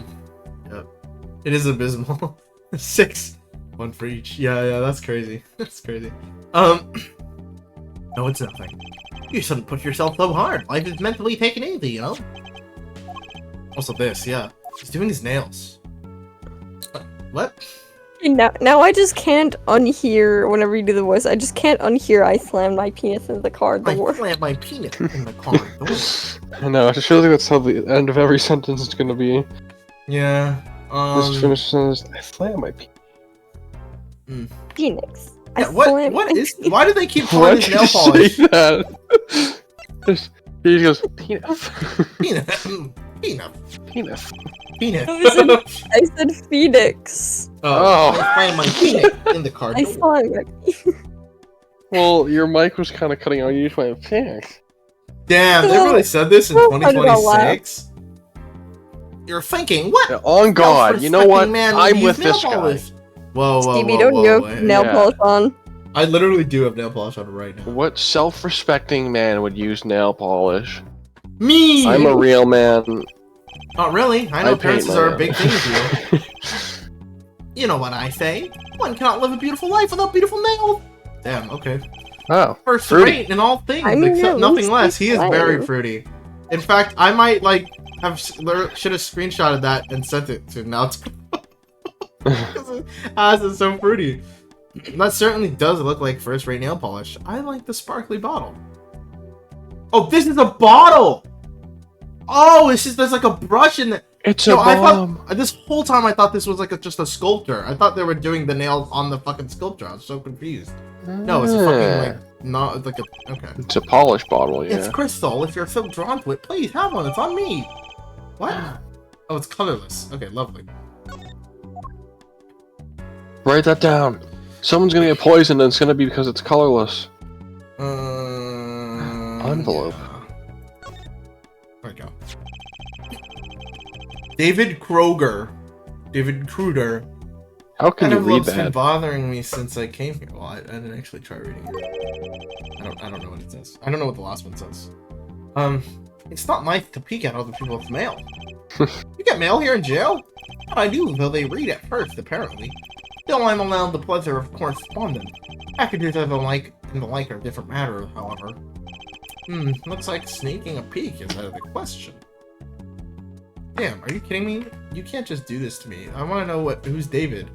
It is abysmal. 6, 1 for each. Yeah, that's crazy. That's crazy. No, it's nothing. You shouldn't push yourself so hard. Life is meant to be taken easy, you know? Also this, yeah. He's doing his nails. What? Now I just can't unhear whenever you do the voice. I just can't unhear I slammed my penis into the car I door. slammed my penis in the car door. I know, I just feel like that's how the end of every sentence is gonna be. Yeah. Just finish the sentence. I slam my penis. Phoenix. Yeah, I slammed what my is? penis. Why do they keep Why calling his did nail you polish? say that? He goes, penis. Peanut. Peanut. Penis. Peanut. I said Phoenix. Oh, I find my peanut in the car. I saw it. Well, your mic was kind of cutting out. You just went, penis. Damn, they really said this in Well, I did not 2026? You're thinking, what? Yeah, on God, you know what? I'm with this guy. Whoa, whoa, Stevie, whoa, don't whoa, you whoa. have nail Yeah. polish on? I literally do have nail polish on right now. What self-respecting man would use nail polish? Me! I'm a real man. Not really. I know I paint appearances my are a own. big thing with you. You know what I say. One cannot live a beautiful life without beautiful nails. Damn, okay. Oh, First fruity. rate in all things, I mean, except at nothing least less. he's He is very fine. fruity. In fact, I might, like, should have screenshotted that and sent it to him. Now it's it's so fruity. That certainly does look like first rate nail polish. I like the sparkly bottle. Oh, this is a bottle! Oh, there's like a brush in there. It's a No, I bomb. thought this whole time I thought this was like just a sculptor. I thought they were doing the nails on the fucking sculpture. I was so confused. No, it's a fucking like not like a okay. It's a polish bottle, It's yeah. crystal. If you're so drawn to it, please have one. It's on me. What? Oh, it's colorless. Okay, lovely. Write that down. Someone's gonna get poisoned and it's gonna be because it's colorless. Envelope. Yeah. There we go. David Kroger. David Kruder. How can That you read envelope's been that? bothering me since I came here. Well, I didn't actually try reading it. I don't know what it says. I don't know what the last one says. It's not nice to peek at other people's mail. You get mail here in jail? I do, though they read at first, apparently. Still, I'm allowed the pleasure of correspondence. Packages and the like are a different matter, however. Looks like sneaking a peek is out of the question. Damn, are you kidding me? You can't just do this to me. I want to know who's David.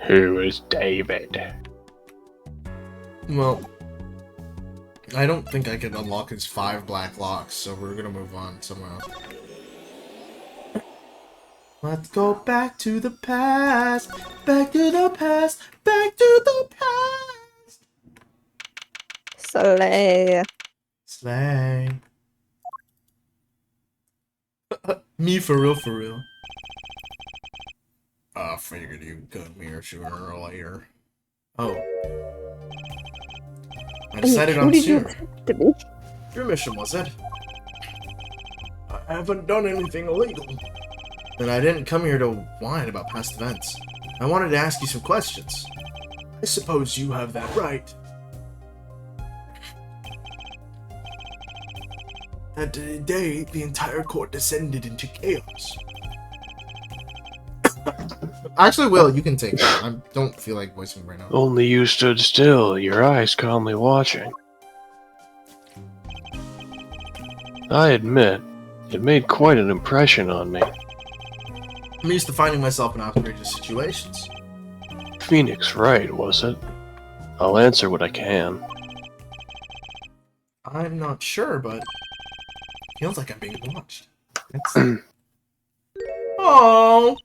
Who is David? Well, I don't think I can unlock his 5 black locks, so we're gonna move on somewhere else. Let's go back to the past, back to the past, back to the past. Slay. Slay. Me for real, for real. I figured you'd come here sooner or later. Oh. I decided Who on did you sooner. expect to be? Your mission, was it? I haven't done anything illegal. And I didn't come here to whine about past events. I wanted to ask you some questions. I suppose you have that right. That day, the entire court descended into chaos. Actually, Will, you can take it. I don't feel like voicing right now. Only you stood still, your eyes calmly watching. I admit, it made quite an impression on me. I'm used to finding myself in outrageous situations. Phoenix right, was it? I'll answer what I can. I'm not sure, but feels like I'm being watched. It's... Oh,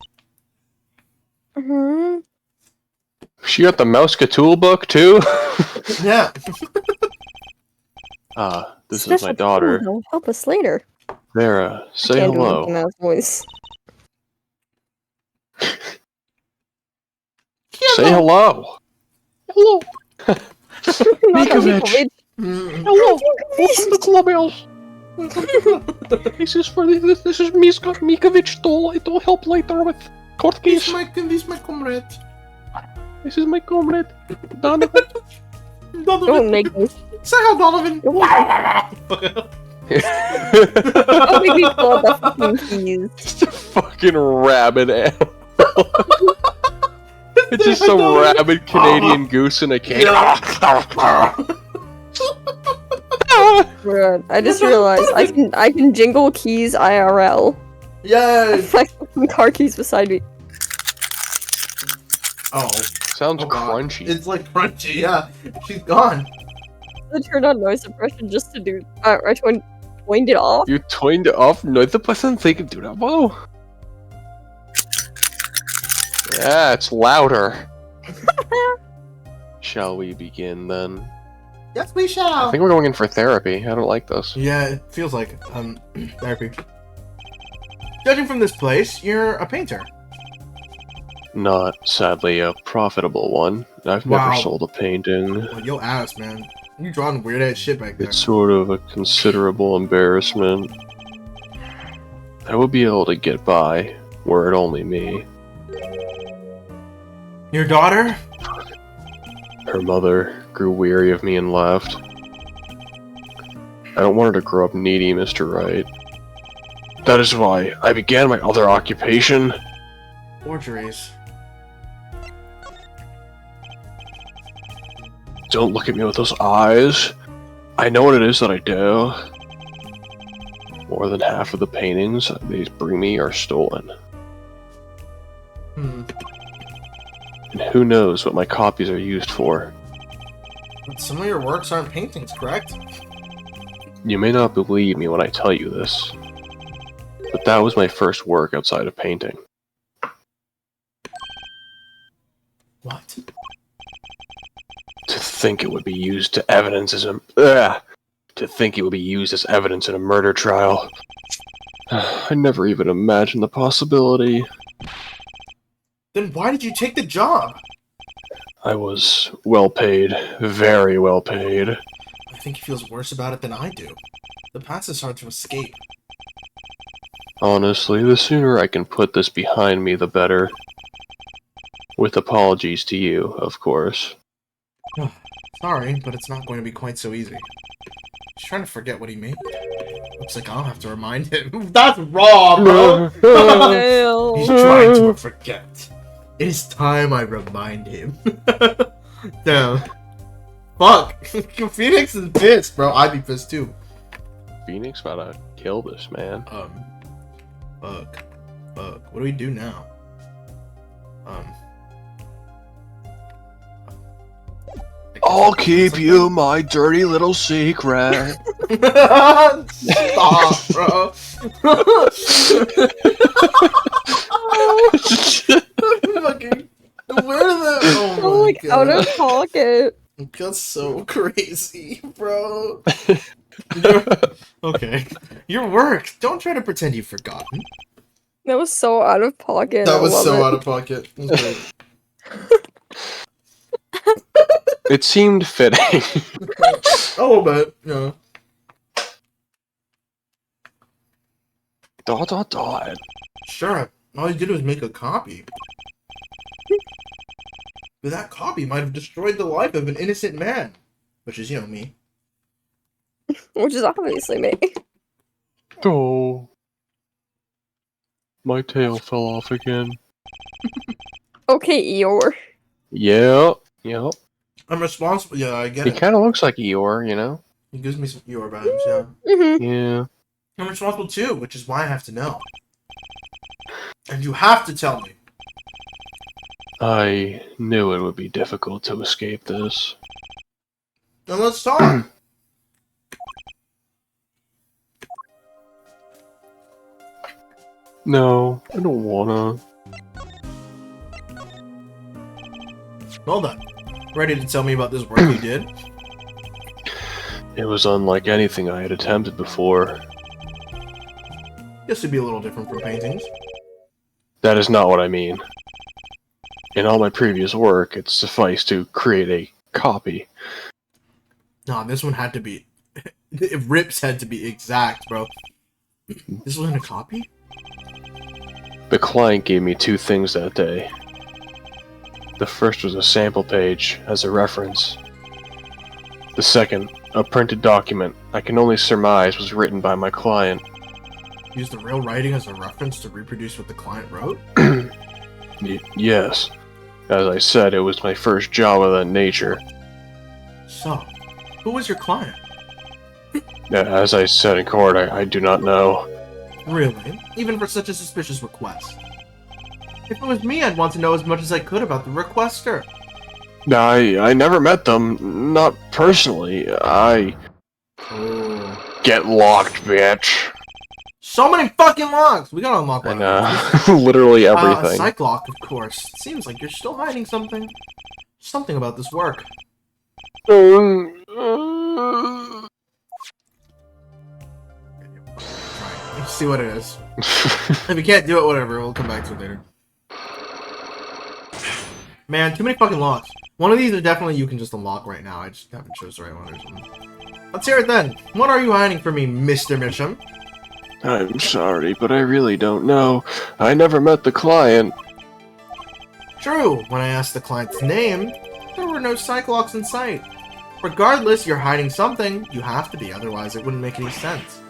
Mm-hmm. She got the Mouse-Catool book, too? yeah. This is my daughter. They'll help us later. Vera, say Can't do a hello. Mickey Mouse voice. Say hello. Hello. Mikovic. Hello. Welcome to Clubhouse. This is for this is Mikovic to help later with court This case. is my comrade. This is my comrade, Donovan. Donovan. Don't make me. Say hi, Donovan. Don't make me pull up the fucking keys. Just a fucking rabid animal. It's just some rabid Canadian goose in a cage. Bruh, I just realized I can jingle keys IRL. Yay! My fucking car keys beside me. Oh, Sounds oh God. crunchy. It's like crunchy. Yeah, she's gone. I turned on noise suppression just to do. I turned it off. You turned it off? No, the person they can do that. Whoa. Yeah, it's louder. Shall we begin then? Yes, we shall. I think we're going in for therapy. I don't like this. Yeah, it feels like therapy. Judging from this place, you're a painter. Not, sadly, a profitable one. I've Wow. never sold a painting. Well, yo ass, man. You drawing weird ass shit back there. It's sort of a considerable embarrassment. I would be able to get by, were it only me. Your daughter? Her mother grew weary of me and left. I don't want her to grow up needy, Mr. Wright. That is why I began my other occupation. Forgeries. Don't look at me with those eyes. I know what it is that I do. More than half of the paintings they bring me are stolen. Hmm. And who knows what my copies are used for. But some of your works aren't paintings, correct? You may not believe me when I tell you this, but that was my first work outside of painting. What? To think it would be used to evidence as a to think it would be used as evidence in a murder trial. I never even imagined the possibility. Then why did you take the job? I was well paid, very well paid. I think he feels worse about it than I do. The past is hard to escape. Honestly, the sooner I can put this behind me, the better. With apologies to you, of course. Sorry, but it's not going to be quite so easy. He's trying to forget what he made. Looks like I'll have to remind him. That's raw, bro! Hell. He's trying to forget. It is time I remind him. Damn. Fuck. Phoenix is pissed, bro. I'd be pissed too. Phoenix about to kill this man. Fuck. What do we do now? I'll keep you my dirty little secret. Stop, bro. Fucking. Where did that? Oh my like god. out of pocket. That's so crazy, bro. Okay. Your work. Don't try to pretend you've forgotten. That was so out of pocket. That I was love so it. out of pocket. It was great. It seemed fitting. A little bit, yeah. Dot. Sure. All he did was make a copy. But that copy might have destroyed the life of an innocent man. Which is, you know, me. Which is obviously me. Oh. My tail fell off again. Okay, Eeyore. Yep. I'm responsible. Yeah, I get He it. kind of looks like Eeyore, you know? He gives me some Eeyore vibes, yeah. Mm-hmm. Yeah. I'm responsible too, which is why I have to know. And you have to tell me. I knew it would be difficult to escape this. Then let's talk. No, I don't wanna. Well done. Ready to tell me about this work you did? It was unlike anything I had attempted before. This would be a little different from paintings. That is not what I mean. In all my previous work, it sufficed to create a copy. Nah, this one had to be... Rips had to be exact, bro. This wasn't a copy? The client gave me two things that day. The first was a sample page as a reference. The second, a printed document I can only surmise was written by my client. Use the real writing as a reference to reproduce what the client wrote? Yes. As I said, it was my first job of that nature. So, who was your client? As I said in court, I do not know. Really? Even for such a suspicious request? If it was me, I'd want to know as much as I could about the requester. I never met them. Not personally. Get locked, bitch. So many fucking locks! We gotta unlock one. And, literally everything. Psych lock, of course. Seems like you're still hiding something. Something about this work. Let's see what it is. If you can't do it, whatever. We'll come back to it later. Man, too many fucking locks. One of these is definitely you can just unlock right now. I just haven't chose the right one or something. Let's hear it then. What are you hiding from me, Mr. Misham? I'm sorry, but I really don't know. I never met the client. True, when I asked the client's name, there were no Cyclocks in sight. Regardless, you're hiding something. You have to be, otherwise it wouldn't make any sense.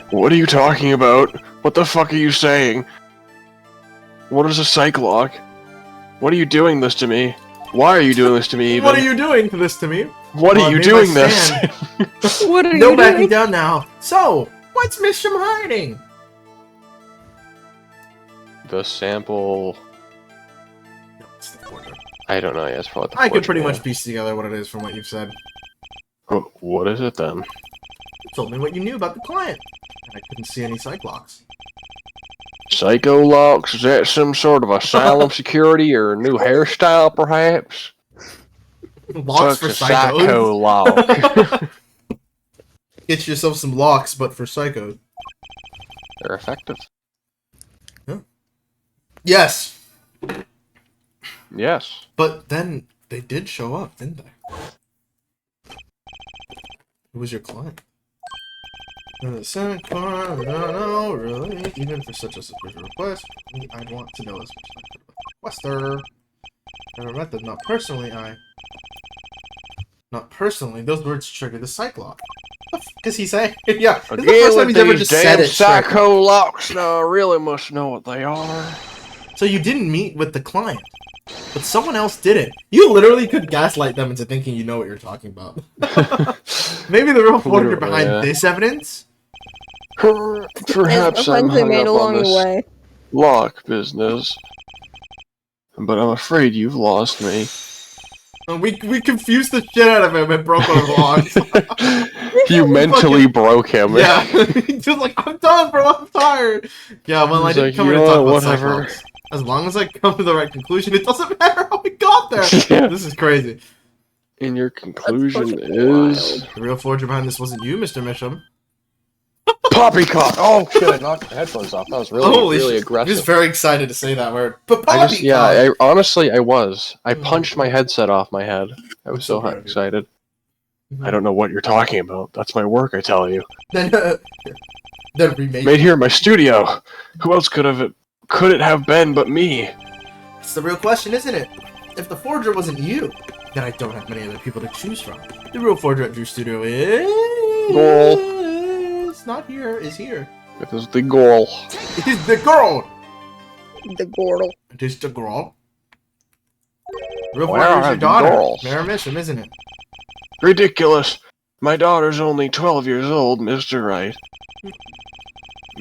What are you talking about? What the fuck are you saying? What is a Cyclock? What are you doing this to me? Why are you doing this to me even? What are you doing this to me? What Well, are I you made doing my this? stand. What are No you backing doing? down now. So, what's Misham hiding? The sample... No, it's the forger. I don't know, yes, probably the I could forger, pretty yeah. much piece together what it is from what you've said. What is it then? You told me what you knew about the client, and I couldn't see any Cyclocks. Psycho locks? Is that some sort of asylum security or a new hairstyle, perhaps? Locks for Fuck's a psycho psychos. lock. Get yourself some locks, but for psychos. They're effective. Yes, Yes. but then they did show up, didn't they? Who was your client? No, really? Even for such a suspicious request, I'd want to know as much as I could about the requester. Never met them, not personally, Not personally, those words trigger the Cyclops. What the fuck is he saying? Yeah, this is the first time he's ever just said it. straight. psycho locks really must know what they are. So you didn't meet with the client, but someone else did it. You literally could gaslight them into thinking you know what you're talking about. Maybe the real forger Literally, behind yeah. this evidence? Perhaps As I'm friends we hung made up along on the this way. lock business. But I'm afraid you've lost me. We confused the shit out of him and broke one of the locks. You mentally broke him. Yeah, he's just like, I'm done, bro, I'm tired. Yeah, well, I He's didn't like, come you here to know talk what, about whatever. Cyclops. As long as I come to the right conclusion, it doesn't matter how we got there. Yeah. This is crazy. And your conclusion fucking is... The real forger behind this wasn't you, Mr. Misham. Poppycock! Oh shit, I knocked the headphones off. That was really, Holy really shit. aggressive. I'm just very excited to say that word. But I just, yeah, honestly, I was. I Mhm. punched my headset off my head. I was That's so so proud of you. excited. Mhm. I don't know what you're talking about. That's my work, I tell you. Then remake. Made here in my studio. Who else could it have been but me? It's the real question, isn't it? If the forger wasn't you, then I don't have many other people to choose from. The real forger at Drew Studio is not here. Is here. It is the goal. It is the girl. The Gordle. It is the girl. Real Where forger is are your the daughter. girls? Mara Misham, isn't it? Ridiculous. My daughter's only 12 years old, Mr. Wright.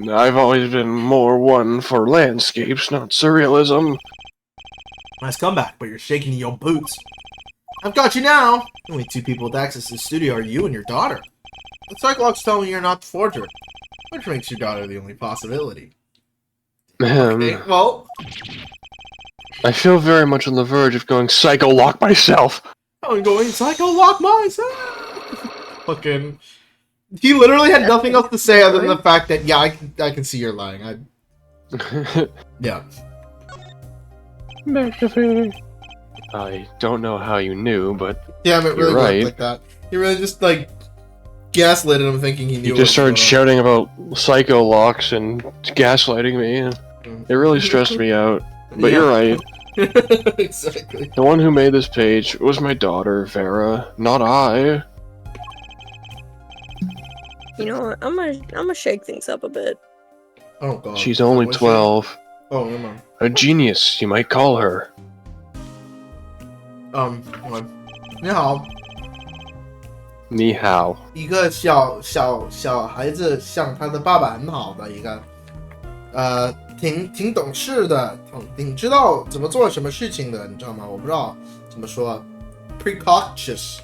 I've always been more one for landscapes, not surrealism. Nice comeback, but you're shaking your boots. I've got you now. Only two people with access to the studio are you and your daughter. The Cyclops tell me you're not the forger, which makes your daughter the only possibility. Okay, well, I feel very much on the verge of going psycho-lock myself. I'm going psycho lock myself. Fucking. He literally had nothing else to say other than the fact that, yeah, I can see you're lying. Yeah. I don't know how you knew, but Damn, it really You're right. looked like that. He really just, like, gaslit him thinking he knew you what just was started going on. shouting about psycho-locks and gaslighting me, and it really stressed me out. But Yeah. you're right. Exactly. The one who made this page was my daughter, Vera, not I. You know what? I'm gonna shake things up a bit. Oh god. She's only Was she? 12. Oh, never mind. A genius, you might call her. What? 你好， Ni hao. 一个小孩子像他的爸爸很好的一个，挺懂事的，挺知道怎么做什么事情的，你知道吗？我不知道怎么说，precocious。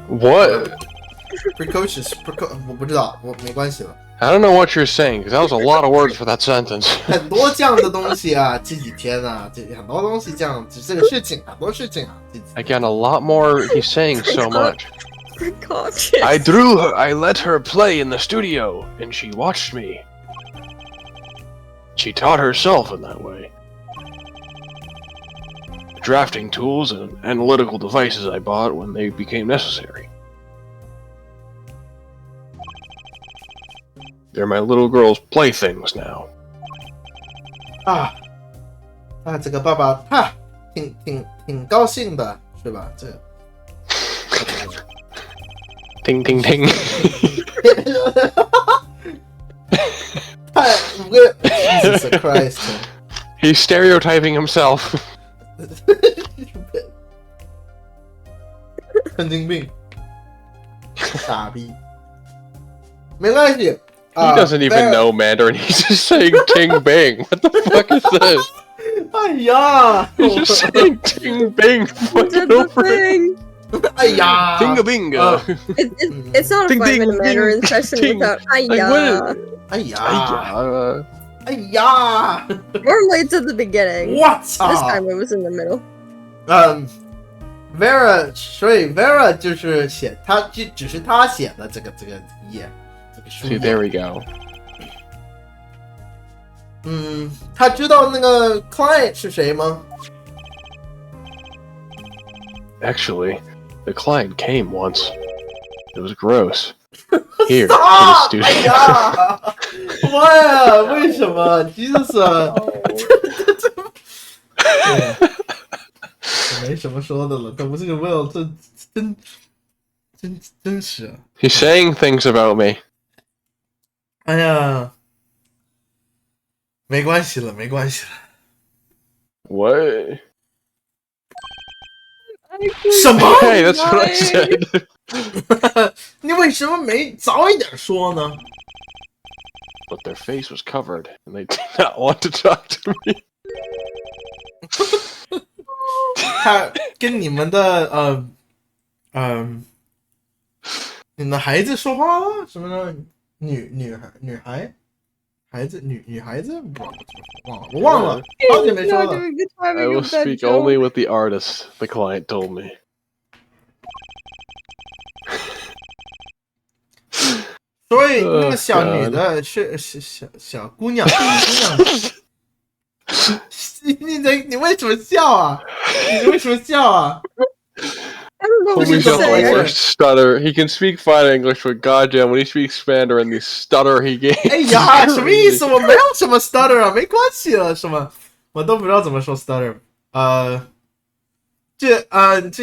What? precocious， 我不知道，我没关系了。 I don't know what you're saying, because that was a lot of words for that sentence. 很多这样的东西啊，这几天啊，这很多东西这样，这个事情，很多事情啊。这 Again, a lot more. He's saying so much. Precocious. I drew her. I let her play in the studio, and she watched me. She taught herself in that way. Drafting tools and analytical devices I bought when they became necessary. They're my little girl's playthings now. 啊，这个爸爸哈，挺高兴的，是吧？这。Ting ting ting. 太5个 ，Jesus Christ！ He's stereotyping himself. 神经病，傻逼，没关系。 He doesn't even know Mandarin. He's just saying ting bing. What the fuck is this? 哎呀， He's just saying ting bing. What Did the thing. 哎呀 Tinga binga. It's not a Ding, 5-minute ding, Mandarin ding, session ding. without Like, "Aya." what? 哎呀， Uh, 哎呀， Normally it's at the beginning. 我 This 操 time it was in the middle. Vera， 所以 Vera 就是写他，只是他写的这个页，这个书 see, 页。 there we go. 他知道那个 client 是谁吗？ Actually, the client came once. It was gross. Here, to the Stop！ studio. 哎呀，妈呀，为什么 ？Jesus 啊！没什么说的了，他不是个 Will， 这真是。 He's saying things about me. 哎呀，没关系了，没关系了。 What? 什么？ Hey, that's what I said. 你为什么没早一点说呢？ But their face was covered, and they did not want to talk to me. 他跟你们的你们的孩子说话了？什么呢？女孩子女孩子？我忘了，好久没说 Not 了。 doing the timing I will of that speak joke. only with the artist, the client told me. 所以那个小女的是小姑娘，你为什么笑啊？你为什么笑啊？ I don't know what Homie's you're got the saying. worst stutter. He can speak fine English, but goddamn, when he speaks Mandarin, the stutter he gave. 哎呀，什么意思？我没有什么 stutter 啊，没关系了，什么我都不知道怎么说 stutter。这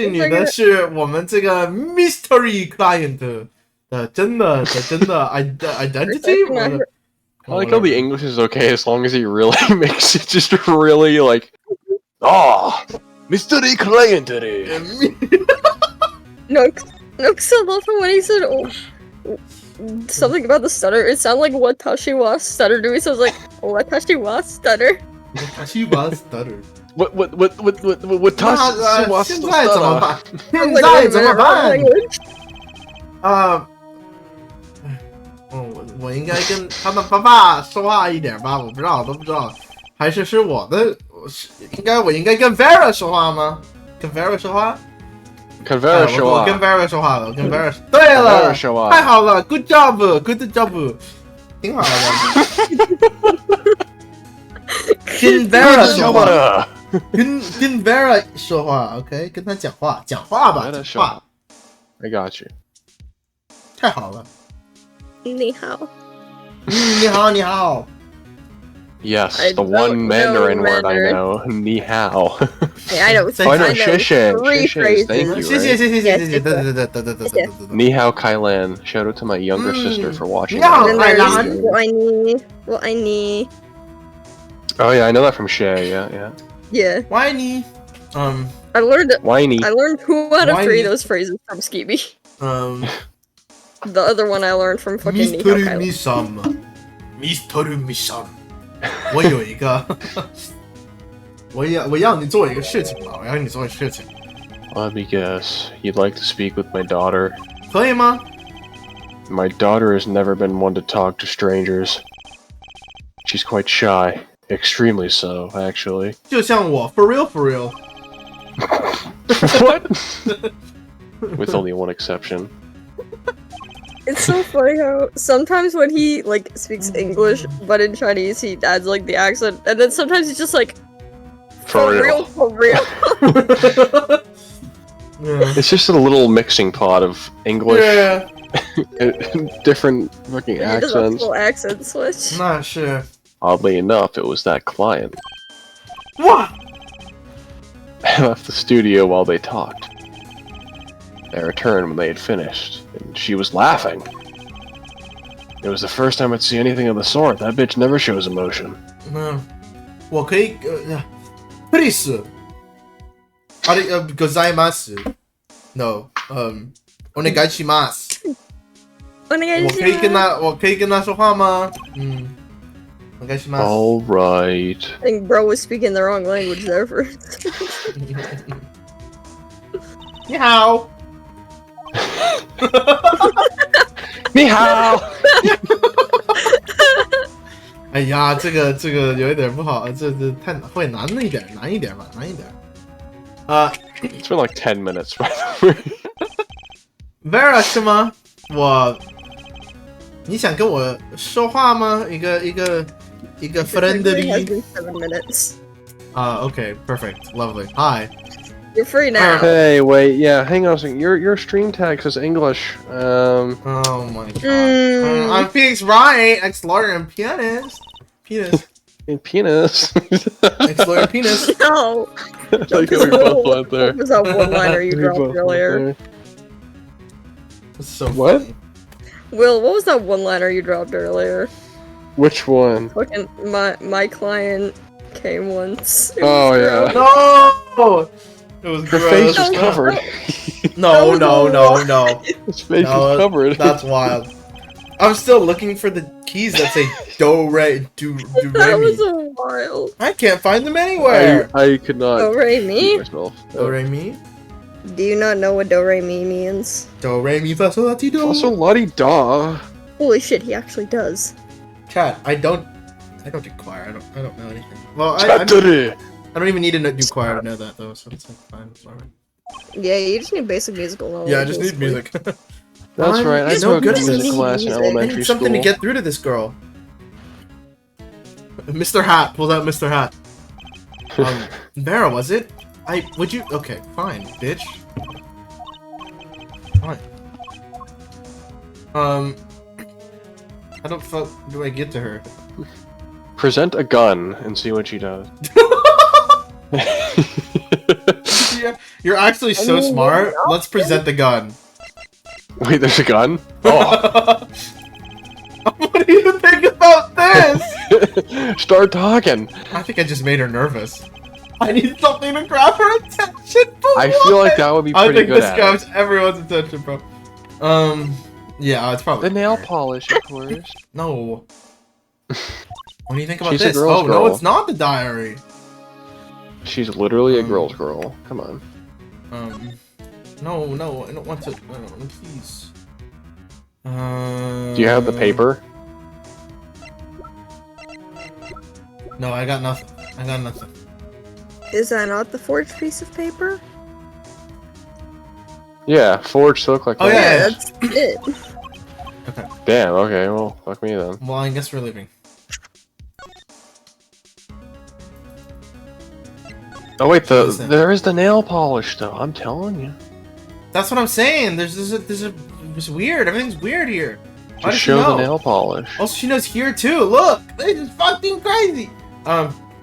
女的是我们这个 mystery client 的真的 identity。 I like how the English is okay as long as he really makes it just really like, mystery client today. No, because I love when he said something about the stutter. It sounded like watashi wa stutter. Do he sounds like watashi wa stutter? She was stutter。 What, Tashi 现在怎么办？ I'm 现 like, 在 wait a 怎 minute, 么 wrong 办？ language. 我应该跟他们爸爸说话一点吧？我不知道，都不知道，还是我的，我应该跟 Vera 说话吗？跟 Vera 说话？ Convera 我跟 show Vera 说话了，我跟 Vera 说。对了， Convera show 太好了 ，Good job，Good job， 挺好的。跟 Vera 说话，跟 Vera 说话 ，OK， 跟他讲话吧，讲话。 I got you. 太好了，你好。你好，你好。 Yes, I the don't one Mandarin know word I Mandarin. know. Ni hao. Yeah, I know. Thank I know, I know 谢谢 three谢谢 thank you. phrases. 谢谢，对。 Ni hao Kailan. Shout out to my younger sister for watching. Ni hao. that. And then Kailan. there's what I need. Oh yeah, I know that from Shay. Yeah. Yeah, 欢迎你。 I learned Whiny. 2 out of Why 3 you- of those phrases from Skibby. The other one I learned from fucking Nihao Mystery Kylo. Mission，Mystery Mission。我有一个，我要你做一个事情吧，我要你做一个事情， Let me guess. You'd like to speak with my daughter? 可以吗？ My daughter has never been one to talk to strangers. She's quite shy. Extremely so, actually. 就像我 for real for real. What? With only one exception. It's so funny how sometimes when he like speaks English, but in Chinese he adds like the accent, and then sometimes he's just like, For real. for real. Yeah. It's just a little mixing pot of English, Yeah. and different fucking He does a accents. full accent switch. Not sure. Oddly enough, it was that client. What? I left the studio while they talked. I returned when they had finished, and she was laughing. It was the first time I'd see anything of the sort. That bitch never shows emotion. No. 我可以please. あれございます. No. お願いします. お願いします。我可以跟他说话吗？お願いします. Alright. I think bro was speaking the wrong language there first. 你好。你好！哎呀，这个有一点不好，这太会难一点吧，难一点。It's been like 10 minutes, by the way. Vera 是吗？你想跟我说话吗？一个 friend It has me. been 7 minutes. Okay, perfect, lovely. Hi. You're free now. Hey, wait, yeah, hang on a second. Your stream tag says English. Oh my god. I'm Phoenix Wright, ex-lawyer and pianist. Penis. In penis. Ex-lawyer and penis. No. Like we both went there. What was that one-liner you We dropped both went earlier? there. That's so What? funny. Will, what was that one-liner you dropped earlier? Which one? Fucking my client came once. It Oh, was yeah. gross. No! It was Her gross. face is No. covered. No. His face No, is covered. That's wild. I'm still looking for the keys that say do re That mi. was a wild. I can't find them anywhere. I could not Do re keep mi? myself. Do re mi. Do you not know what do re mi means? Do re mi fa sol la ti do. Also, la-di-da. Holy shit, he actually does. Chat. I don't do choir. I don't know anything. Well, I don't even need to do choir to know that though. So it's like fine. It's alright. Yeah, you just need basic musical knowledge. Yeah, I just need basically. music. That's I'm right, I just took good a at music music. class in I I elementary need something school. to get through to this girl. Mr. Hat, pull out Mr. Hat. Vera, was it? Would you? Okay, fine, bitch. Fine. How the fuck do I get to her? Present a gun and see what she does. You're actually so smart. Let's present the gun. Wait, there's a gun? Oh. What do you think about this? Start talking. I think I just made her nervous. I need something to grab her attention. I feel like that would be I pretty think good this at grabs it. everyone's attention, bro. Yeah, it's probably The nail polish, of course. No. What do you think about She's a this? girl's Oh no, girl. it's not the diary. She's literally a girl's girl. Come on. No, I don't want to. Please. Do you have the paper? No, I got nothing. Is that not the forged piece of paper? Yeah, forged to look like Oh, that. yeah. That's it. Okay. Damn, okay, well, fuck me then. Well, I guess we're leaving. Oh wait, Listen. there is the nail polish though, I'm telling you. That's what I'm saying. It's weird. Everything's weird here. Why Just does she show the know? nail polish. Also, she knows here too. Look, this is fucking crazy.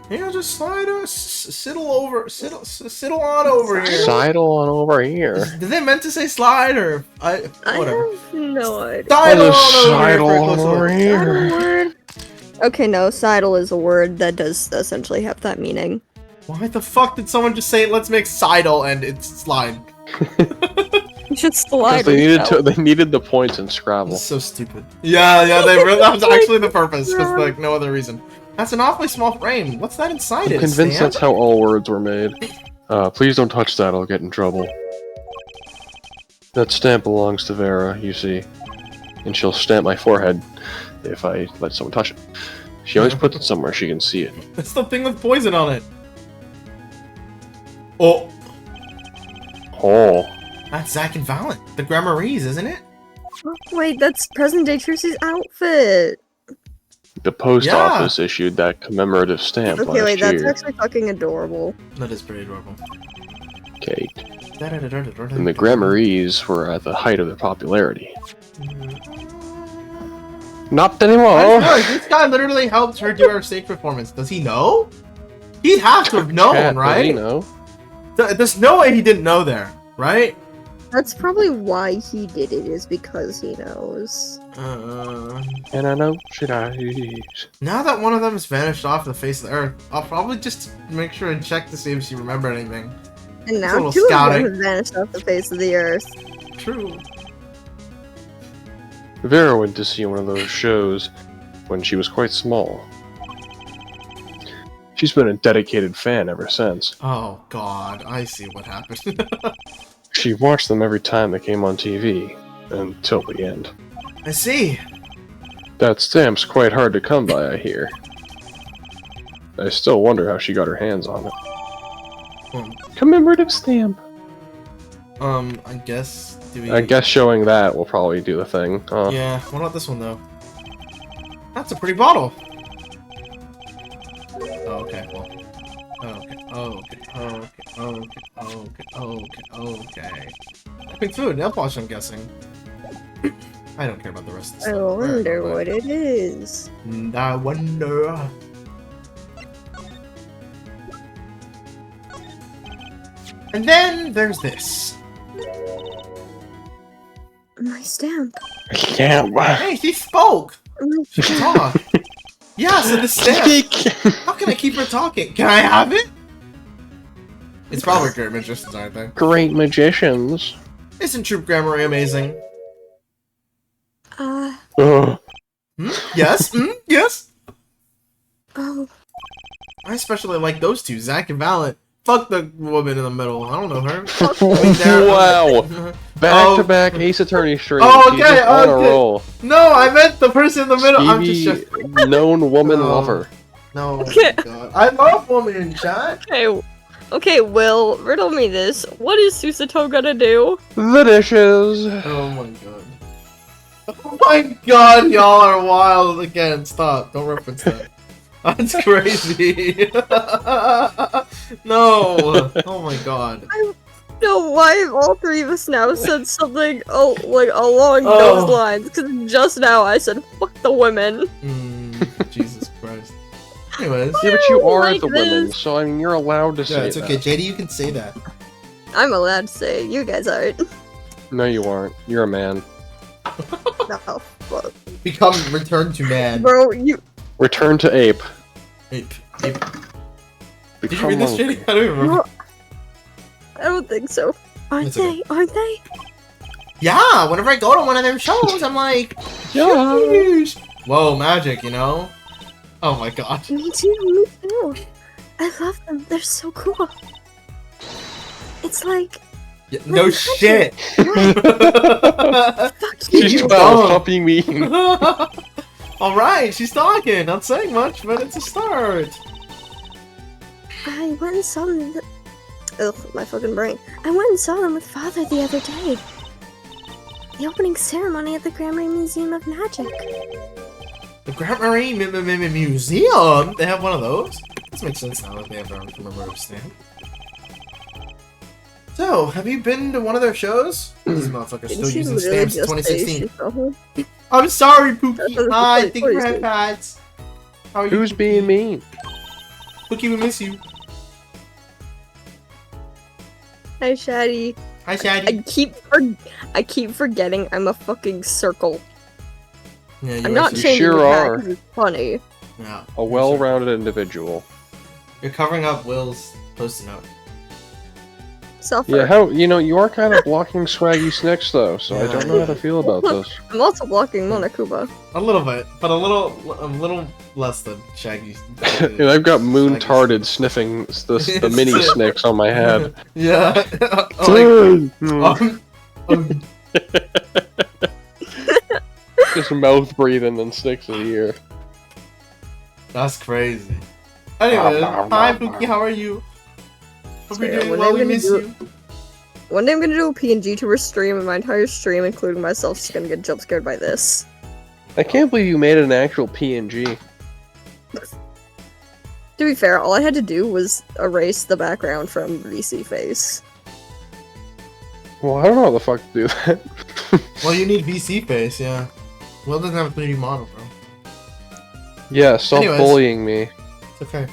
Just slide sidle on over here. Sidle on over here. Did they meant to say slide or whatever? I have no idea. Sidle Sidle on on over over here. Sidle here. word? Okay, no, sidle is a word that does essentially have that meaning. Why the fuck did someone just say let's make sidle and it's slide? You should slide. They yourself. needed the points in Scrabble. It's so stupid. Yeah, that was actually the purpose, because like no other reason. That's an awfully small frame. What's that inside I'm it? convinced Stamp? that's how all words were made. Please don't touch that, I'll get in trouble. That stamp belongs to Vera, you see. and she'll stamp my forehead if I let someone touch it. She always puts it somewhere she can see it. It's the thing with poison on it. Oh, Oh, that's Zack and Valent, the Gramarys, isn't it? Wait, that's present-day Trucy's outfit. the post Yeah. office issued that commemorative stamp Okay, last wait, that's year. actually fucking adorable. That is pretty adorable. Okay, and the Gramarys were at the height of their popularity. Not I anymore. swear, this guy literally helped her do her stage performance. Does he know? He'd have to have known, Chat, does right? he know? There's no way he didn't know there, right? That's probably why he did it, is because he knows. And I know she dies. Now that one of them has vanished off the face of the earth, I'll probably just make sure and check to see if she remembered anything. And It's a now little two of scouting. them have vanished off the face of the earth. True. Vera went to see one of those shows when she was quite small. She's been a dedicated fan ever since. Oh god, I see what happened. She watched them every time they came on TV, until the end. I see. That stamp's quite hard to come by, I hear. I still wonder how she got her hands on it. Commemorative stamp! I guess, do we... I guess showing that will probably do the thing. Yeah, what about this one, though? That's a pretty bottle! Oh, okay, well... Okay. Epic food, nail polish, I'm guessing. I don't care about the rest of the I stuff. wonder what it is. And I wonder... And then there's this. My stamp. I can't. Hey, he spoke! She can talk. Yeah, so the stamp. How can I keep her talking? Can I have it? It's probably great magicians, aren't they? Great magicians. Isn't Troop Grammar amazing? Uh, Ugh. Yes? Yes? oh, I especially like those two, Zack and Valent. Fuck the woman in the middle. I don't know her. Wow. Back-to-back Ace Attorney streams. Oh, She's okay, just on a okay. roll. No, I meant the person in the middle. I'm Stevie, just... known woman No. lover. No, oh my God. I love woman in chat. Okay, Will, riddle me this. What is Susato gonna do? The dishes. Oh my god. Oh my god, y'all are wild again. Stop. Don't reference that. That's crazy. No. Oh my god. No, why have all three of us now said something like along Oh. those lines? Because just now I said fuck the women. Jesus Christ. Anyways. Yeah, but you are like the women, this. so I mean, you're allowed to Yeah, say it's that. okay. JD, you can say that. I'm allowed to say it, you guys aren't. No, you aren't. You're a man. No, fuck. Become return to man. Bro, you. Return to ape. Ape. Did you Become read this, monkey. JD? I don't even remember. I don't think so. aren't It's okay. they? Aren't they? Yeah, whenever I go to one of their shows, I'm like, Yeah. sheesh. Whoa, magic, you know? Oh my god. Me too. Me too. I love them. They're so cool. It's like, Yeah, no Wait, shit. fuck She's you. 12. Stop being mean. Alright, she's talking. Not saying much, but it's a start. I went and saw them. Ugh, my fucking brain. I went and saw them with Father the other day. The opening ceremony at the Grammar Museum of Magic. The Grammar Museum? They have one of those? This makes sense now that they have their own commemorative stamp. So, have you been to one of their shows? This motherfucker's Didn't still she using literally stamps just in say 2016. she saw her? I'm sorry, That's Pookie. what Hi, it's thank you for like, having hats. How are you? Who's being mean? Pookie, we miss you. Hi, Shaddy. Hi, Shaddy. I keep forgetting I'm a fucking circle. Yeah, you I'm not You changing sure the hat are. 'cause it's funny. Yeah. A well-rounded individual. You're covering up Will's post-it note. Suffer. Yeah, how you are kind of blocking Swaggy Snicks though, so I don't know how to feel about this. I'm also blocking Monokuba. A little bit, but a little less than Shaggy. And I've got Moon Swaggy Tarded sniffing the mini Snicks on my head. Yeah. Just mouth breathing and sticks in the ear. That's crazy. Anyways, hi Pookie, how are you? Hope you're doing well, we miss you. One day I'm gonna do a PNG tour stream, and my entire stream, including myself, is gonna get jump scared by this. I can't believe you made an actual PNG. To be fair, all I had to do was erase the background from VC face. Well, I don't know how the fuck to do that. Well, you need VC face, yeah. Will doesn't have a 3D model, bro. Yeah, stop Anyways. bullying me. It's okay.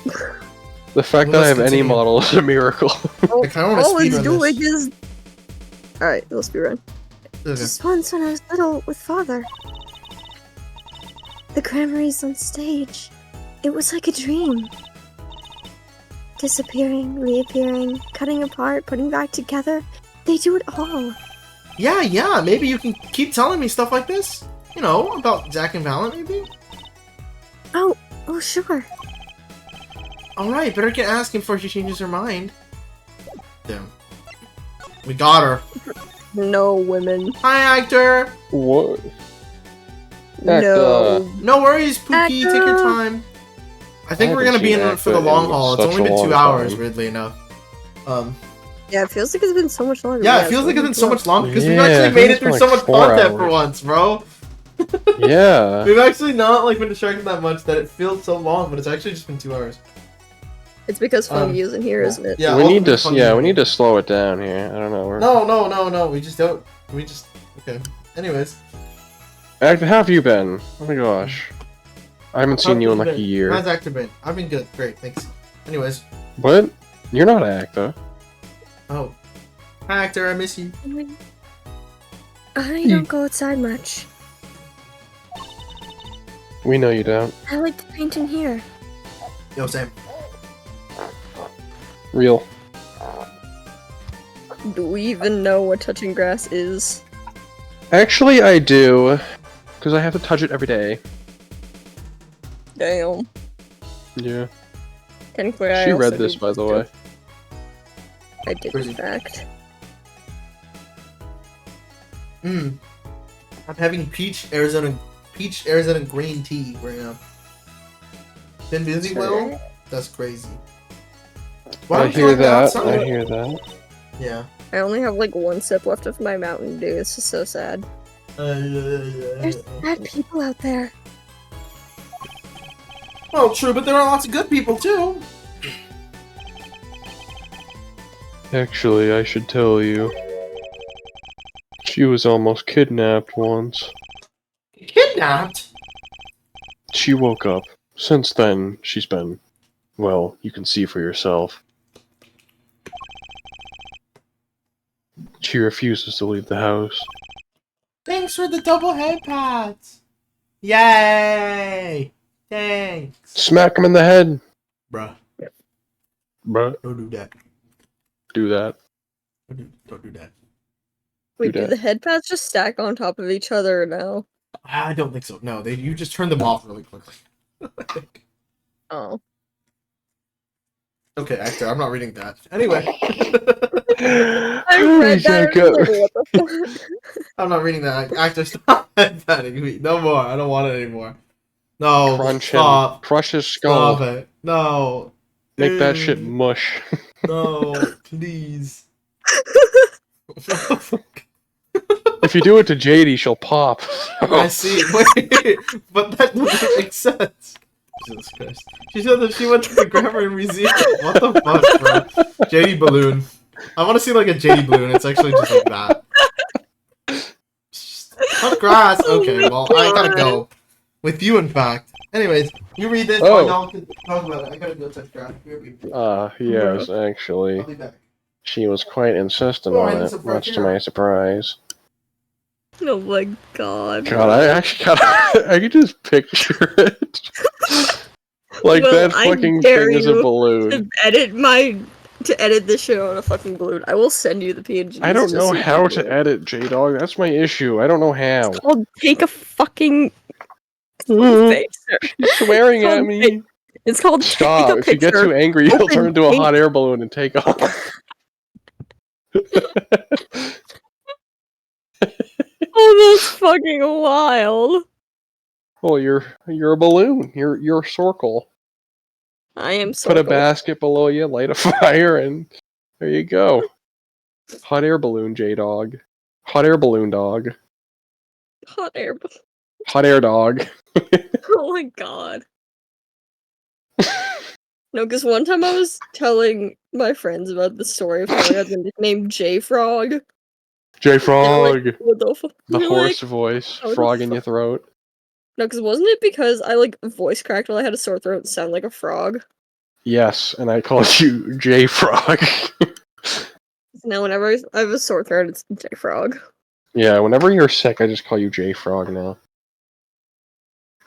The fact that I have any model is a miracle. I kind of want to All it's speedrun doing this. is... Alright, let's be run. Okay. Just once when I was little with father. The Cranberries on stage. It was like a dream. Disappearing, reappearing, cutting apart, putting back together. They do it all. Yeah, maybe you can keep telling me stuff like this. You know, about Zack and Valent, maybe? Oh, sure. Alright, better get asking before she changes her mind. Damn. We got her. No women. Hi, actor! What? No. No worries, Pookie, Actor. take your time. I think I we're haven't gonna be in seen it for the Actor long in haul. It's such only a been 2 long hours, time. weirdly enough. Yeah, it feels like it's been so much longer. Yeah, it feels like it's been so much longer because we've Yeah, actually it made feels it through like so much 4 content for hours. once, bro. Yeah. We've actually not like been distracted that much that it feels so long, but it's actually just been 2 hours. It's because Fungi isn't here, isn't it? Yeah, we need to. ultimately Yeah, Fungi- we need to slow it down here. I don't know. We're... No. We just don't. Okay. Anyways. Actor, how have you been? Oh my gosh. I haven't seen you in like a How's year. Actor been? I've been good. Great. Thanks. Anyways. What? You're not Actor. Oh. Hi, Actor. I miss you. I don't go outside much. We know you don't. I like to paint in here. Yo, Sam. Real. Do we even know what touching grass is? Actually, I do. Because I have to touch it every day. Damn. Yeah. Technically, I She also read this, do by the way. I did, in fact. I'm having peach Arizona green tea right now. Been busy, Will? That's crazy. Why I don't you hear like the that. outside? I hear that. Yeah. I only have like 1 sip left of my Mountain Dew. This is so sad. There's bad people out there. Well, true, but there are lots of good people too. Actually, I should tell you. She was almost kidnapped once. Kidnapped? She woke up. Since then, she's been... Well, you can see for yourself. She refuses to leave the house. Thanks for the double head pads. Yay! Thanks. Smack him in the head! Bruh, Bruh, don't do that. do that. Don't do that. Wait, Do do that. the head pads just stack on top of each other now? I don't think so. No, you just turn them off really quickly. Oh. Okay, actor, I'm not reading that. Anyway. I read that. And I was like, what the fuck? I'm not reading that. Actor, stop headbutting me. No more. I don't want it anymore. No, Crunch stop. him. Crush his skull. Stop it. No. Make that shit mush. No, please. If you do it to JD, she'll pop. I see. Wait, but that doesn't make sense. Jesus Christ. She said that she went to the Grammar Museum. What the fuck, bro? JD balloon. I want to see like a JD balloon. It's actually just like that. Cut grass. Okay, well, I gotta go. With you, in fact. Anyways, you read this while y'all can talk about it. I gotta go touch grass. Yes, actually. I'll be back. She was quite insistent Oh, on I it, need much to some my surprise. Oh my god. God, I actually I could just picture it. Like Well, that I fucking dare thing is a you balloon. To edit this shit on a fucking balloon. I will send you the PNG. I don't know how to edit, J-Dog. That's my issue. I don't know how. It's called take a fucking Mm, picture. She's swearing It's at called me. It's called Stop. take a If you get picture. too angry, you'll Open turn into a pink- hot air balloon and take off. Oh That's fucking wild. Well, you're a balloon. You're a circle. I am so Put a basket below you, light a fire, and there you go. Hot air balloon, J-Dog. Hot air balloon dog. hot air. Hot air dog. Oh my god. No, because one time I was telling my friends about the story of how I got the nickname J-Frog. J-Frog. Like, what the fuck? The They're hoarse like, voice. how the Frog in your fuck? throat. No, because wasn't it because I like voice cracked while I had a sore throat and sound like a frog? Yes, and I called you J-Frog. Now whenever I have a sore throat, it's J-Frog. Yeah, whenever you're sick, I just call you J-Frog now.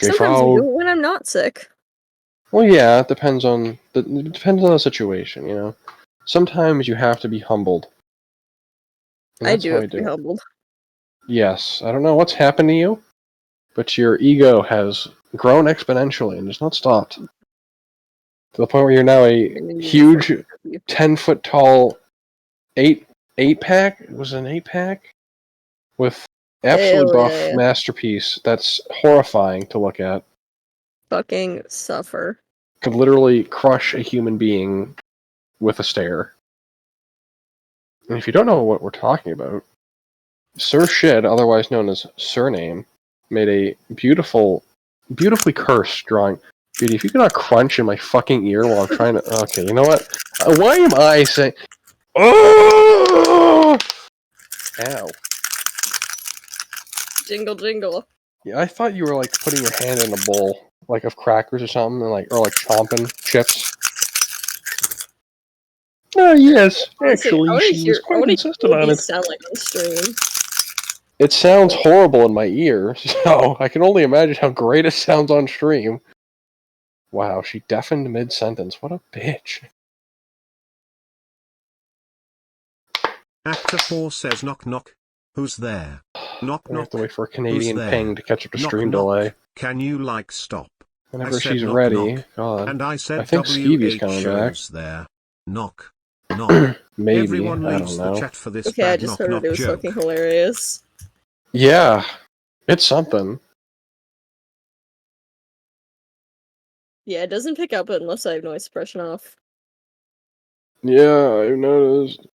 Sometimes I J-Frog. do it when I'm not sick. Well, yeah, it depends on the situation, you know. Sometimes you have to be humbled. And I that's do how have to be it. humbled. Yes, I don't know what's happened to you, but your ego has grown exponentially and has not stopped. To the point where you're now a And then you huge, fucking- 10-foot tall, eight pack. Was it an 8-pack with absolute Hell buff yeah. masterpiece that's horrifying to look at. Fucking suffer. Could literally crush a human being with a stare. And if you don't know what we're talking about, Sir Shid, otherwise known as Surname, made a beautifully cursed drawing. Dude, if you cannot crunch in my fucking ear while I'm trying to... Okay, you know what? Why am I saying... Oh! Ow. Jingle jingle. Yeah, I thought you were like putting your hand in a bowl, like of crackers or something, and or like chomping chips. Oh yes, actually, she was quite insistent on it. Sound like on stream. It sounds horrible in my ear, so I can only imagine how great it sounds on stream. Wow, she deafened mid-sentence. What a bitch. Actor 4 says knock knock. Who's there? Knock I have knock. to wait for a Canadian there? ping to catch up to Knock, stream knock. delay. Can you like stop? Whenever I said she's knock, ready, knock. God. And I said I think Stevie's coming back. shows there. Knock. Knock. Maybe, Everyone I leaves don't the know. chat for this Okay, I bad just knock heard knock it was joke. fucking hilarious. Yeah, it's something. Yeah, it doesn't pick up unless I have noise suppression off. Yeah, I've noticed.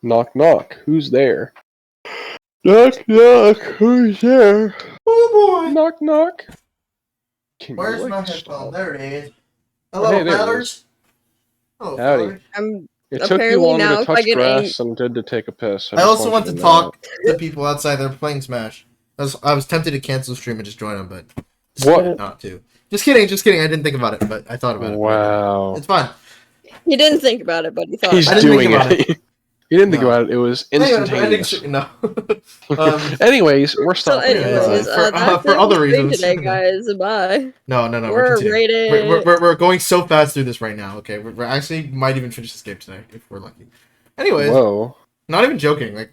Knock knock, who's there? Knock knock, who's there? Oh boy! Knock knock. Can you, Where's like, my stop? headphone? There it is. Oh, Hello, hey, there it Fellers. Hello, Howdy. Fellers. I'm It took you Apparently longer now to if I touch get grass than it did to take a piss. I just also want you to know talk to people outside. They're playing Smash. I was tempted to cancel the stream and just join them, but What? not to. Just kidding. I didn't think about it, but I thought about that. it. Wow. It's fine. He didn't think about it, but he thought He's I about didn't it. think doing about it. He didn't think No. about it. It was instantaneous. No. Anyways, we're So stopping. anyways, for that's for it other for stream reasons. today, guys. Bye. No. We're We're continuing. rated. We're going so fast through this right now. Okay, we're actually might even finish this game today if we're lucky. Anyways, Whoa. not even joking. Like,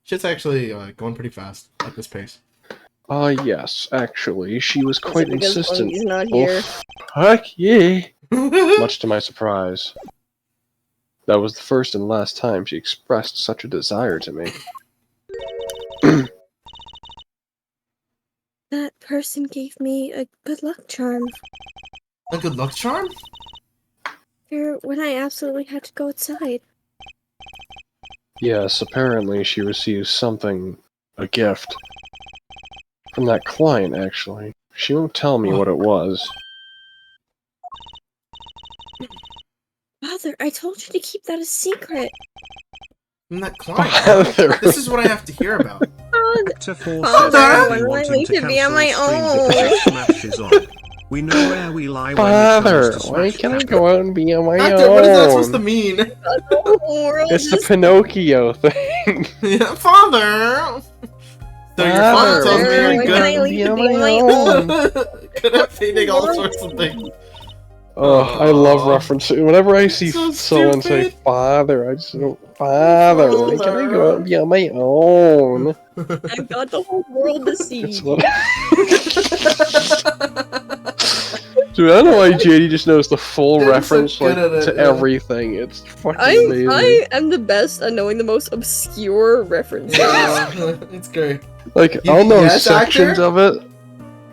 shit's actually going pretty fast at this pace. Yes, actually, she was Is it quite because insistent. Bungy's not here? Fuck yeah. Much to my surprise. That was the first and last time she expressed such a desire to me. That person gave me a good luck charm A good luck charm? for when I absolutely had to go outside. Yes, apparently she received something, a gift, from that client, actually. She won't tell me what it was. Father, I told you to keep that a secret. I'm that client. Father. This is what I have to hear about. Actor 4 Father, says I we want want my him to leave to be on cancel my stream because his Smash is on. We know where we lie when it Father, comes to why Smash. can't I go out and be on my Actor, own? what is that supposed to mean? The whole world It's the is Pinocchio thing. Yeah, father! So your father tells me Father, you're why good can't I leave to be on my own? good at painting all sorts of things. Oh, I love Aw. referencing. Whenever I see So someone say stupid. "father," I just go, "Father, why can't I go out and be on my own?" I've got the whole world to see. It's what. Dude, I don't know why JD just knows the full Dude, he's so reference good at it, to yeah. everything. It's fucking amazing. I am the best at knowing the most obscure references. Yeah, it's great. Like, You- I'll know yes, sections actor? of it.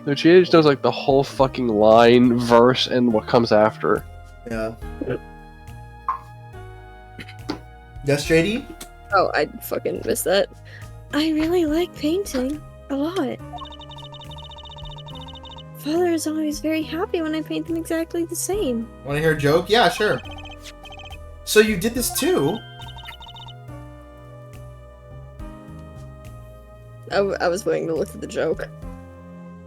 No, JD just knows like the whole fucking line, verse, and what comes after. Yeah. Yes, JD? Oh, I fucking missed that. I really like painting a lot. Father is always very happy when I paint them exactly the same. Want to hear a joke? Yeah, sure. So you did this too? I was waiting to look at the joke.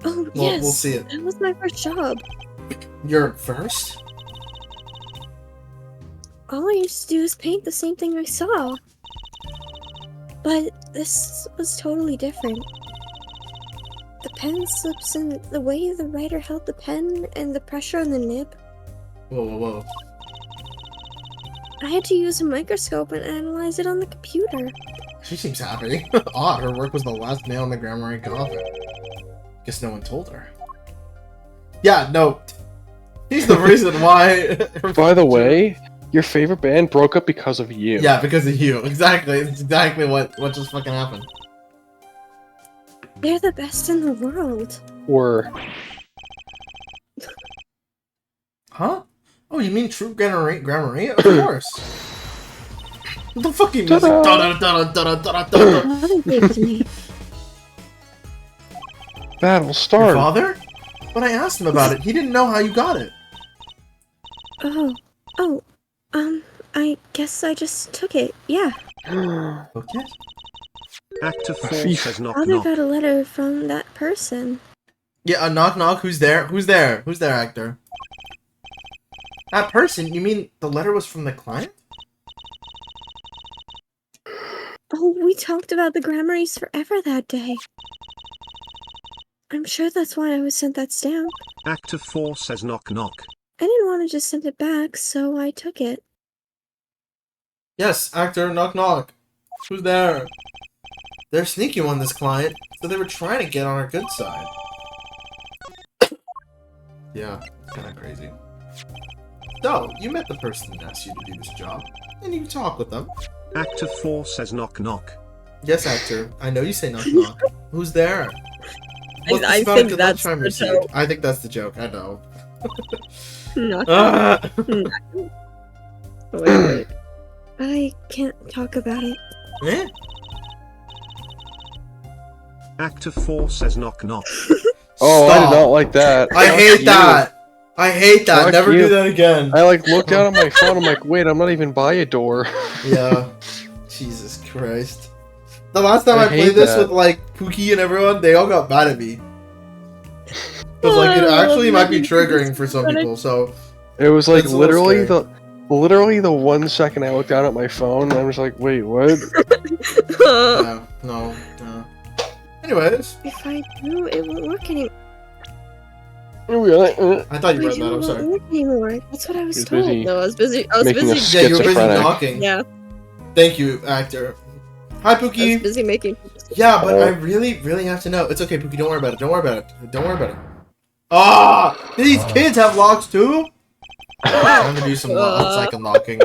Oh, Well, yes. we'll see it. That was my first job. You're first? All I used to do is paint the same thing I saw. But this was totally different. The pen slips and the way the writer held the pen and the pressure on the nib. Whoa, whoa, whoa. I had to use a microscope and analyze it on the computer. She seems happy. Odd, her work was the last nail in the Grammar coffin. Guess no one told her. Yeah, no. He's the reason why. By the way, your favorite band broke up because of you. Yeah, because of you. Exactly. It's exactly what just fucking happened. They're the best in the world. Or Huh? Oh, you mean True Grammar? Of course. What the fucking music? My mother gave it to me. battle Your start. father? When I asked him about it, he didn't know how you got it. I guess I just took it. Yeah. Okay. Actor 4 Thief. says knock Father knock. got a letter from that person. Yeah, knock knock. Who's there? Who's there? Who's there, actor? That person? You mean the letter was from the client? Oh, we talked about the Grammarys forever that day. I'm sure that's why I was sent that stamp. Actor 4 says knock knock. I didn't want to just send it back, so I took it. Yes, actor. Knock knock. Who's there? They're sneaky one, this client, so they were trying to get on our good side. Yeah, it's kind of crazy. So, you met the person that asked you to do this job, and you talk with them. Actor 4 says knock knock. Yes, actor. I know you say knock knock. Who's there? What's this I about a think good that's lunchtime the receipt? joke. I think that's the joke. I know. Knock. Ah! Wait. I can't talk about it. Eh? Actor 4 says knock knock. Oh, I Stop. did not like that. I Fuck hate you. that. I hate that. Fuck Never you. do that again. I like looked down at my phone. I'm like, wait, I'm not even by a door. Yeah. Jesus Christ. The last time I I played hate this that. with like Pookie and everyone, they all got mad at me. Because like it actually might be triggering for some people. So It was like That's a little literally the 1 second I looked down at my phone, and I was like, wait, what? yeah, no. Anyways, If I do, it won't work anymore. I thought you read It that. I'm won't sorry. work anymore. That's what I was He's told. busy. No, I was busy. I was Making a busy. Yeah, you were busy Schizophrenic. knocking. Yeah, Thank you, actor. Hi, I was Pookie. busy making. Yeah, but Oh. I really, really have to know. It's okay, Pookie. Don't worry about it. Don't worry about it. Don't worry about it. Ah! Do these kids have locks too? I'm gonna do some second locking.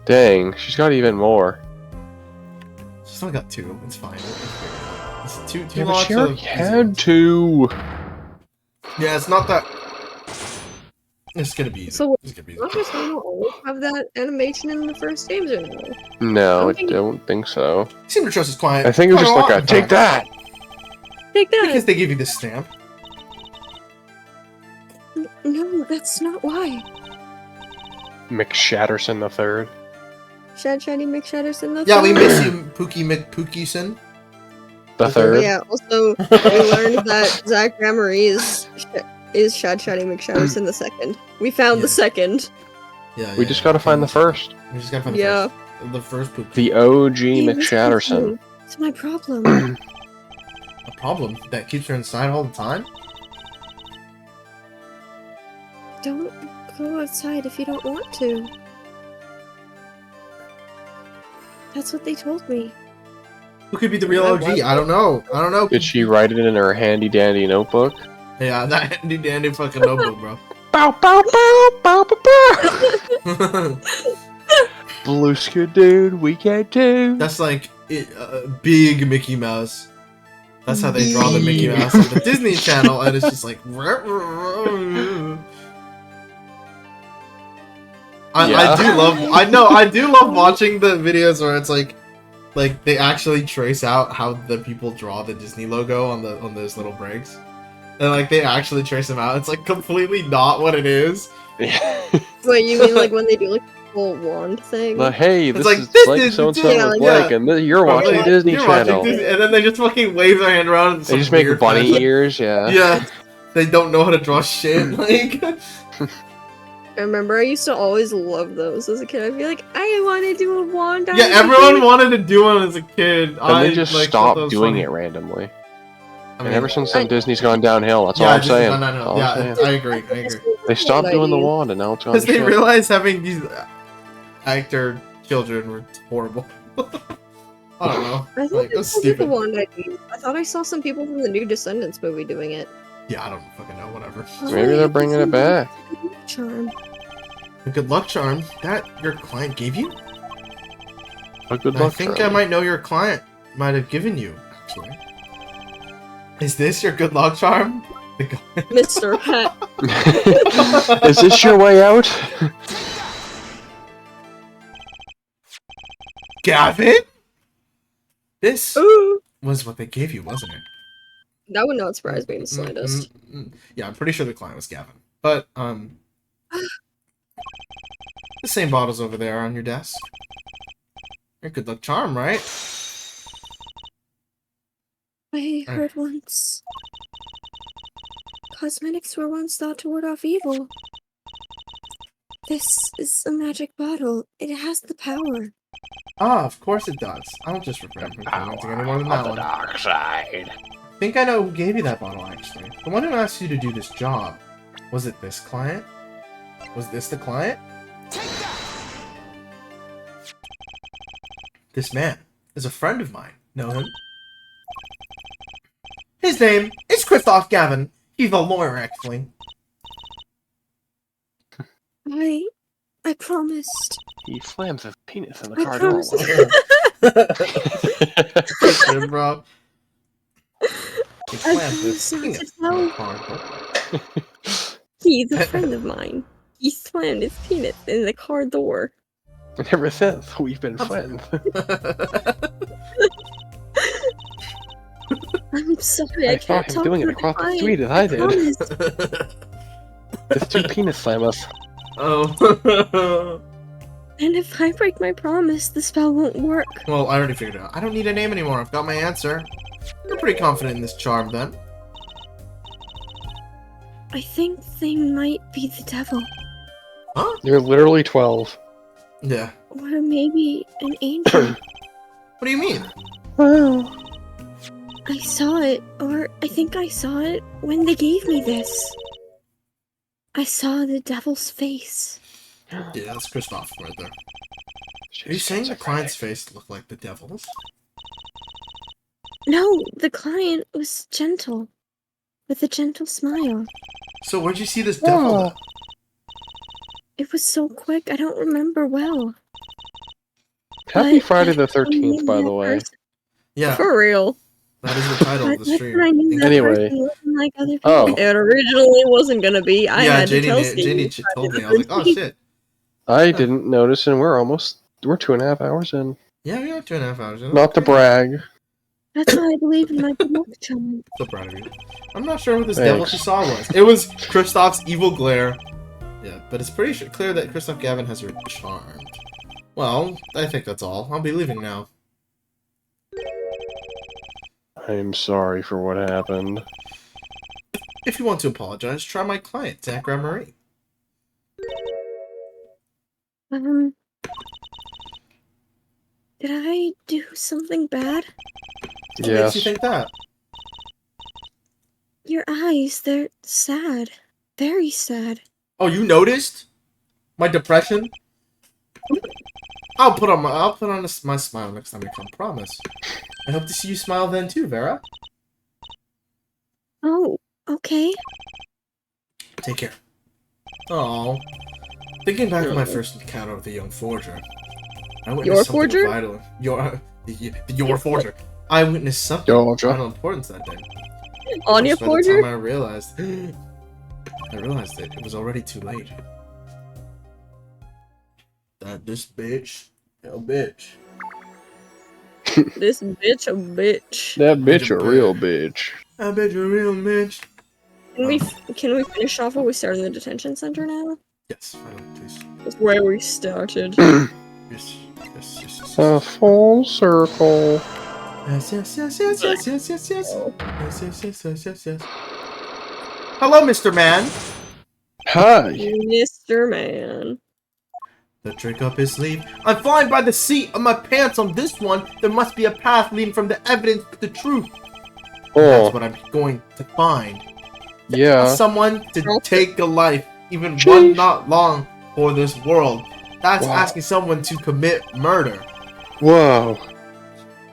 Dang, she's got even more. She's only got 2. It's fine. It's two Yeah, but locks. she of already easy had ones. 2. Yeah, it's not that. It's gonna be easy. So- It's gonna be easy. Not just always have that animation in the first games or no? No, I I think- don't think so. He seemed to trust his client. I think it was just quite like lot a of take times. that. Take that. Because they gave you this stamp. No, that's not why. McShatterson the third. Shady McShatterson. That's Yeah, we all. miss you, Pookie McPookieson. The The third. But yeah. Also, we learned that Zach Grammary is Shady McShatterson the second. We found Yeah. the second. Yeah, We just gotta find the first. We just gotta find Yeah. the first Pookie. The OG Hey, listen to McShatterson. me. It's my problem. A problem that keeps her inside all the time. Don't go outside if you don't want to. That's what they told me. Who could be the real I OG? want I don't know. I don't know. Did she write it in her handy dandy notebook? Yeah, that handy dandy fucking notebook, bro. Bow, bow, bow, bow, bow, bow. Blue dude, we can do. That's like big Mickey Mouse. That's how they draw the Mickey Mouse on the Disney Channel, and it's just like. I do love. I do love watching the videos where it's like they actually trace out how the people draw the Disney logo on those little breaks, and like they actually trace them out. It's like completely not what it is. Wait, you mean like when they do like the whole wand thing? But hey, this like, is this like is so and so Disney, with yeah. like, and you're watching Like, Disney you're watching Channel. Disney, and then they just fucking wave their hand around. And They just make bunny ears, yeah. Yeah, they don't know how to draw shit. Like, I remember I used to always love those as a kid. I'd be like, I want to do a wand. yeah, everyone wanted to do one as a kid. And they just like, stopped thought that was doing funny. it randomly. I And mean, ever since then, Disney's gone downhill. That's all yeah, I'm saying. no. All I'm Yeah, saying. I agree. They stopped doing the wand, and now it's gone Because to they shit. realized having these actor children were horrible. I don't know. I think Like, that's that's the stupid. wand I used. I thought I saw some people from the new Descendants movie doing it. Yeah, I don't fucking know. Whatever. Maybe they're bringing it back. Charm. A good luck charm that your client gave you? A good I luck think charm. I might know your client might have given you, actually. Is this your good luck charm? The guy- Mr. Hat. Is this your way out? Gavin? This Ooh. was what they gave you, wasn't it? That would not surprise me in the slightest. Yeah, I'm pretty sure the client was Gavin. But, the same bottles over there on your desk. Your good luck charm, right? I heard once. Cosmetics were once thought to ward off evil. This is a magic bottle. It has the power. Ah, of course it does. I'll just refrain from commenting any more than that one. dark side. I think I know who gave you that bottle, actually. The one who asked you to do this job. Was it this client? Was this the client? This man is a friend of mine. Know him? His name is Christoph Gavin. He's a lawyer, actually. I promised. He slams his penis in the I car door. promised. Listen, bro. He I slammed his promised not penis to in tell. the car door. He's a friend of mine. He slammed his penis in the car door. Ever since, we've been friends. I'm sorry, I I saw can't him talk doing to it across the client. street as I did. promised. There's two penis slammers. Oh. And if I break my promise, the spell won't work. Well, I already figured it out. I don't need a name anymore. I've got my answer. You're pretty confident in this charm, then. I think they might be the devil. Huh? You're literally 12. Yeah. Or maybe an angel. What do you mean? Wow. I saw it, or I think I saw it when they gave me this. I saw the devil's face. Yeah, that's Christoph right there. Are you She's saying the schizophrenic. client's face looked like the devil's? No, the client was gentle. With a gentle smile. So where'd you see this devil? Oh. Then? It was so quick, I don't remember well. Happy But Friday the that's when I 13th, knew by that the way. person- Yeah, For real. that is the title of But the that's stream. when I knew that Anyway. person wasn't like other people. Oh. It originally wasn't gonna be. I Yeah, had to tell Steve. JD told me. I was like, oh shit. I didn't notice, and we're 2.5 hours in. Yeah, we are 2.5 hours in. Not to brag. That's why I believe in my book charm. So proud of you. I'm not sure what this Thanks. devil she saw was. It was Christoph's evil glare. Yeah, but it's pretty clear that Christoph Gavin has her charmed. Well, I think that's all. I'll be leaving now. I'm sorry for what happened. If you want to apologize, try my client, Zachary Marie. Did I do something bad? What makes you Yes. think that? Your eyes, they're sad. Very sad. Oh, you noticed my depression? I'll put on my smile next time I come. Promise. I hope to see you smile then too, Vera. Oh, Okay. Take care. Oh. Thinking back on my first encounter with a young forger, I witnessed Your something forger? of vital. Your forger. I witnessed something of Georgia. vital importance that day. Anya By the Forger? time I realized that it was already too late. That this bitch, hell bitch. This bitch a bitch. That bitch Bitch, a real bitch. I bet you're a real bitch. Can we finish off where we started in the detention center now? Yes, finally, please. That's where we started. Yes, yes. A full circle. Yes. Yes. Hello, Mr. Man. Hi. Mr. Man. The trick up his sleeve. I'm flying by the seat of my pants on this one. There must be a path leading from the evidence to the truth. That's Oh, what I'm going to find. yeah. Someone to take a life, even Sheesh. one not long for this world. That's Wow. asking someone to commit murder. Whoa.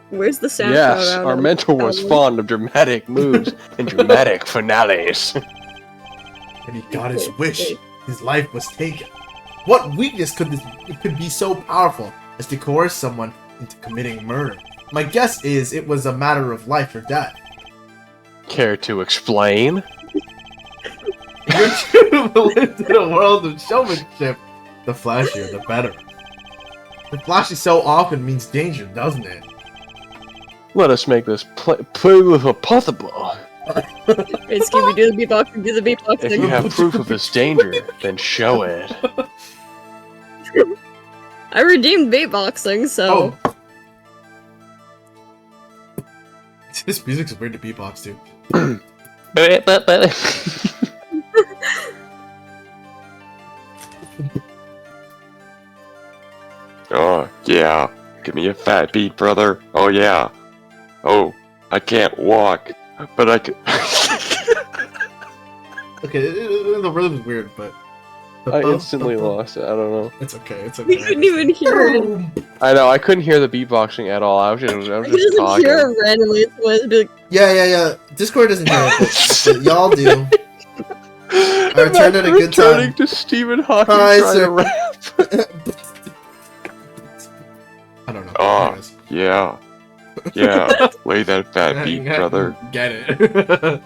Where's the SoundCloud Yes, out our on mentor was album? fond of dramatic moves and dramatic finales. And he got his wish. His life was taken. What weakness could be so powerful as to coerce someone into committing murder? My guess is it was a matter of life or death. Care to explain? You're true to live in a world of showmanship. The flashier, the better. The flashy so often means danger, doesn't it? Let us make this possible. Hey, Scooby, do the beatbox, do the beatbox. If you have proof of this danger, then show it. I redeemed beatboxing, so. Oh. This music's weird to beatbox too. Oh, yeah. Give me a fat beat, brother. Oh, yeah. Oh, I can't walk, but I can. Okay, the rhythm is weird, but. I instantly lost it. I don't know. It's okay. It's okay. We couldn't even hear it. I know. I couldn't hear the beatboxing at all. I was I just could just talking. hear it randomly. It's always be like, Yeah. Discord doesn't hear it, but y'all do. I returned at a good Turning time. to Stephen Hawking Hi, trying sir. to rap. I don't know. Oh, Anyways. yeah. Yeah. Lay that fat beat, brother. Get it.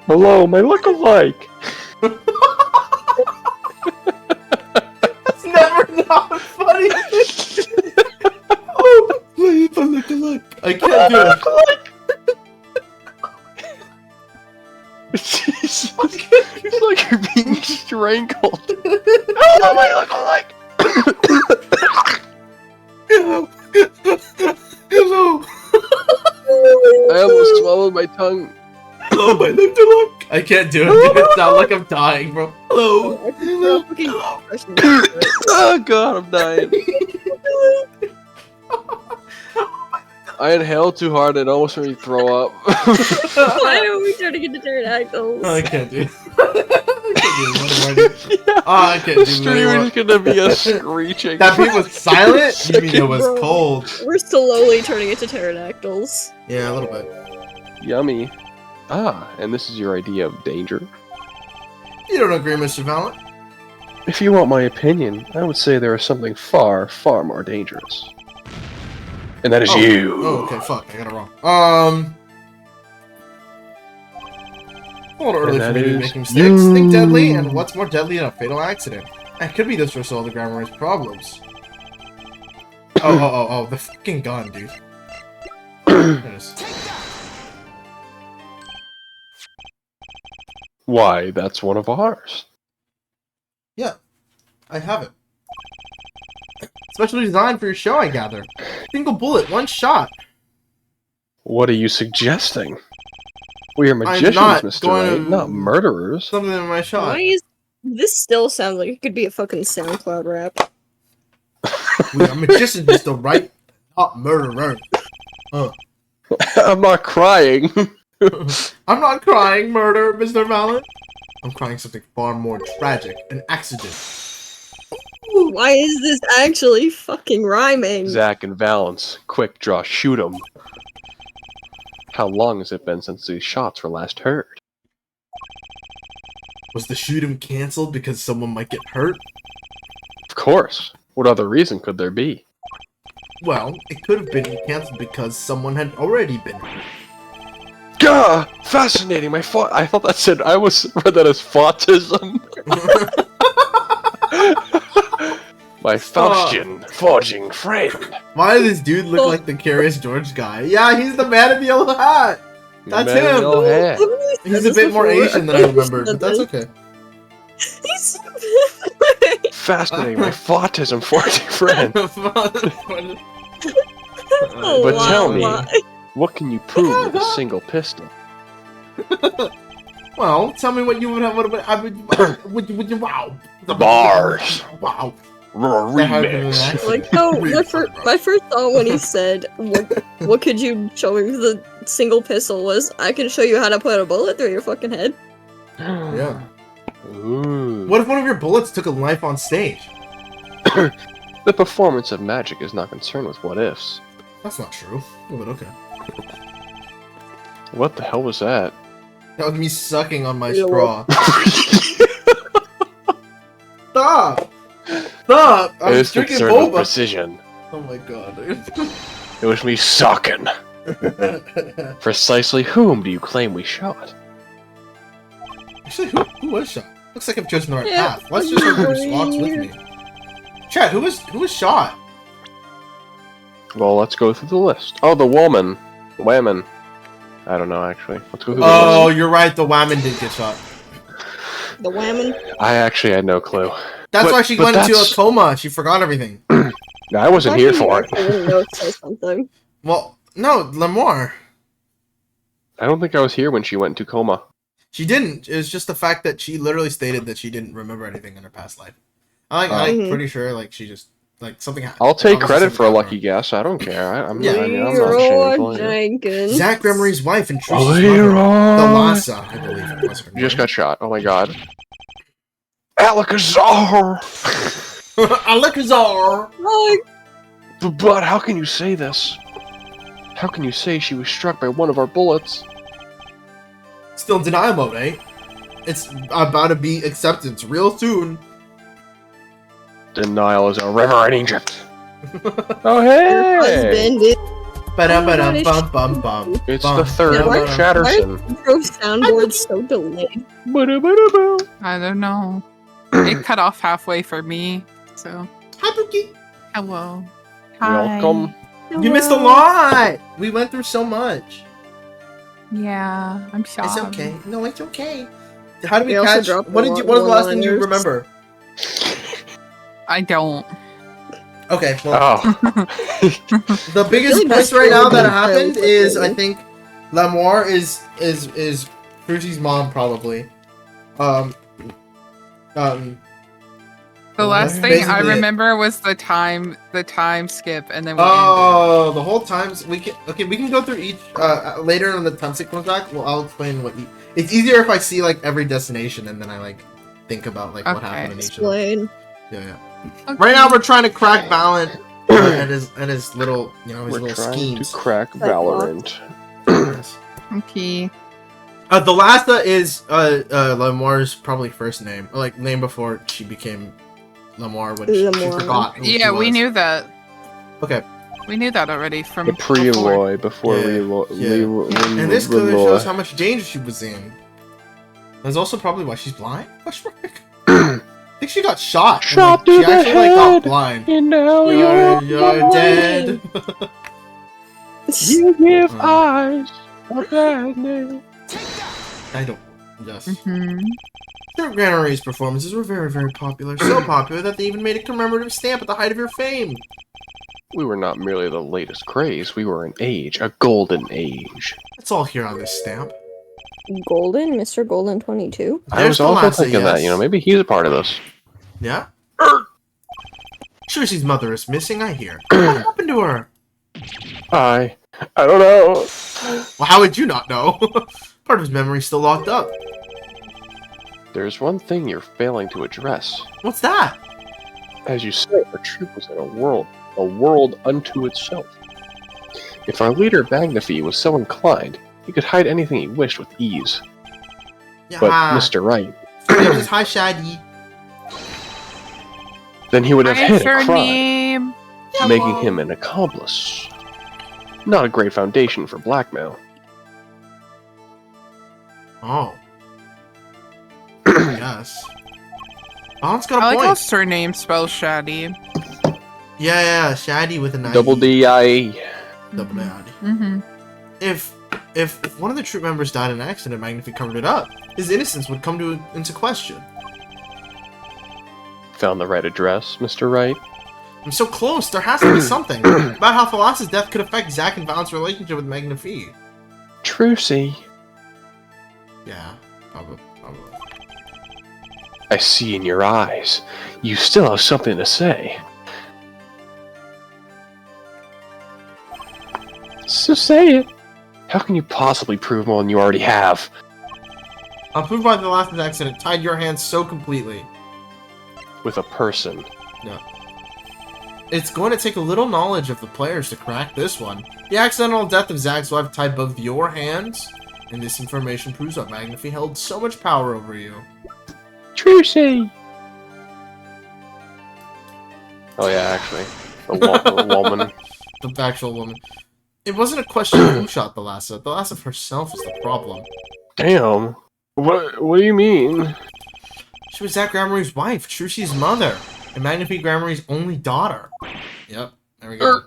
Hello, my look-alike. It's never not funny. Oh, please, look. I can't do it. Jesus. It's like you're being strangled. Hello, my look-alike. Hello. I almost swallowed my tongue. Hello, my look. I can't do it. It sounds like I'm dying, bro. Hello. I can feel fucking depression. Oh god, I'm dying. I inhaled too hard and it almost made me throw up. Why are we trying to get to pterodactyls? I can't do it. I can't The do stream it. is gonna be a screeching. That beat was silent? You mean it was cold? We're slowly turning into pterodactyls. Yeah, a little bit. Yummy. Ah, and this is your idea of danger? You don't agree, Mr. Valent? If you want my opinion, I would say there is something far, far more dangerous. And that is you. Oh, okay, fuck, I got it wrong. A little early for me to be making mistakes. Think deadly, and what's more deadly than a fatal accident? It could be this for all the Grammar's problems. Oh, the fucking gun, dude. There it is. Why, that's one of ours. Yeah, I have it. Specially designed for your show, I gather. Single bullet, one shot. What are you suggesting? We are I'm magicians, not Mr. going Right, to- not murderers. Something in my shot. Why is this still sounds like it could be a fucking SoundCloud rap? We are magicians, Mr. Right, not murderer. I'm not crying. I'm not crying murder, Mr. Valent. I'm crying something far more tragic, an accident. Why is this actually fucking rhyming? Zach and Valance, quick draw, shoot 'em. How long has it been since these shots were last heard? Was the shoot-'em cancelled because someone might get hurt? Of course. What other reason could there be? Well, it could have been cancelled because someone had already been hurt. Gah! Fascinating. I thought that said I read that as Fautism. My Faustian forging friend. Why does this dude look like the Curious George guy? Yeah, he's the man in the yellow hat! That's Man in him! yellow hat. He's a bit more Asian than I remembered, but that's okay. He's Fascinating. My Fautism forging friend. Oh, But tell me, why? what can you prove with a single pistol? Well, tell me what you would have. Would you? Wow. Bars. Wow. Remix. Like, no, my first thought when he said, what could you show me with a single pistol was, I can show you how to put a bullet through your fucking head. Yeah. Ooh. What if one of your bullets took a life on stage? The performance of magic is not concerned with what ifs. That's not true. Oh, but okay. What the hell was that? That was me sucking on my Ew. straw. Stop! Stop! I It was is drinking concerned with boba. precision. Oh my god. It was me sucking. Precisely whom do you claim we shot? Actually, who was shot? Looks like I've chosen the right Yeah. path. Let's just hope who walks with me. Chad, who was shot? Well, let's go through the list. Oh, the woman. Whammon. I don't know, actually. Let's go through the Oh, list. you're right. The woman did get shot. The whammon. I actually had no clue. That's But- why she but went into a that's- coma. She forgot everything. I wasn't here for it. Say something. Well, no, Lamore. I don't think I was here when she went into coma. She didn't. It was just the fact that she literally stated that she didn't remember anything in her past life. I'm Mhm. pretty sure, like, she just, like, something happened. I'll take Obviously credit something for a happened. lucky guess. I don't care. I'm Yeah. not Leroy shameful. Jenkins. Zach Emery's wife and Trish's mother. Leroy! Thalassa, I believe it was her You just name. got shot. Oh my god. Alakazar! Alakazar! Like, But how can you say this? How can you say she was struck by one of our bullets? Still in denial mode, eh? It's about to be acceptance real soon. Denial is a river in Egypt. Oh hey! husband is Ba-dum-ba-dum-bum-bum-bum. It's Bum. the third Yeah, of Chatterson. drove soundboard so delayed. Ba-da-ba-da-ba. I don't know. It cut off halfway for me. So, Hi, Pookie. hello. Welcome. You missed a lot. We went through so much. Yeah, I'm sorry. It's okay. No, it's okay. How do we We also catch? dropped What a did you? lot What was the last thing you one-liners. remember? I don't. Okay. Well, Oh. the biggest Really point best right now way that to happened play is with I it. think Lamoire is Fruzy's mom probably. The last that's thing I basically it. remember was the time skip, and then we Oh, the whole times we can go through each later when the time sequence back. Well, I'll explain what. It's easier if I see like every destination and then I like think about like what Okay. happened in each of them. Explain. Yeah, yeah. ended. Right now we're trying to crack Ballant and his little his We're little trying schemes. to crack Valorant. Yes. Okay. The last is Lamoire's probably first name, or like name before she became Lamoire when she Lamoire. forgot. Who Yeah, she we was. knew that. Okay, We knew that already from The before. pre-Eloy before Yeah, Leroy. yeah. And this clearly shows how much danger she was in. That's also probably why she's blind. Question mark? I think she got shot. and, Shot like, through she the actually like got head. blind. And now You're you're dead. You give Um, eyes a bad name. I don't. Yes. Mhm. Their Grand Array's performances were very, very popular. So popular that they even made a commemorative stamp at the height of your fame. We were not merely the latest craze, we were an age, a golden age. It's all here on this stamp. Golden, Mr. Golden 22. I was the also last, thinking that, yes. you know, maybe he's a part of this. Yeah? Trushy's mother is missing, I hear. What happened to her? I don't know. Well, how would you not know? Part of his memory's still locked up. There's one thing you're failing to address. What's that? As you say, our troop was in a world unto itself. If our leader Magnifi was so inclined, he could hide anything he wished with ease. Yeah. But Mr. Right, Freedom says, hi, Shaggy. then he would have hit What's a your crime, name? making him an accomplice. Not a great foundation for blackmail. Oh. Yes. Balance got I a like how point. surname spells Shaddy. Yeah, Shaggy with an I. Double D-I-E. Double D. Mm-hmm. If one of the troop members died in an accident, Magnifi covered it up, his innocence would come into question. Found the right address, Mr. Right. I'm so close. There has to be something about how Thalassa's death could affect Zack and Valent's relationship with Magnifi. Trucy. Yeah, probably. I see in your eyes. You still have something to say. So say it. How can you possibly prove more than you already have? I'll prove why Thalassa's accident tied your hands so completely. With a person. No. It's going to take a little knowledge of the players to crack this one. The accidental death of Zack's wife tied both your hands, and this information proves that Magnifi held so much power over you. Trucy! Oh yeah, actually. The woman. The actual woman. It wasn't a question of who shot Thalassa. Thalassa herself is the problem. Damn. What do you mean? She was Zack Gramarye's wife, Trucy's mother, and Magnifi Gramarye's only daughter. Yep, there we go.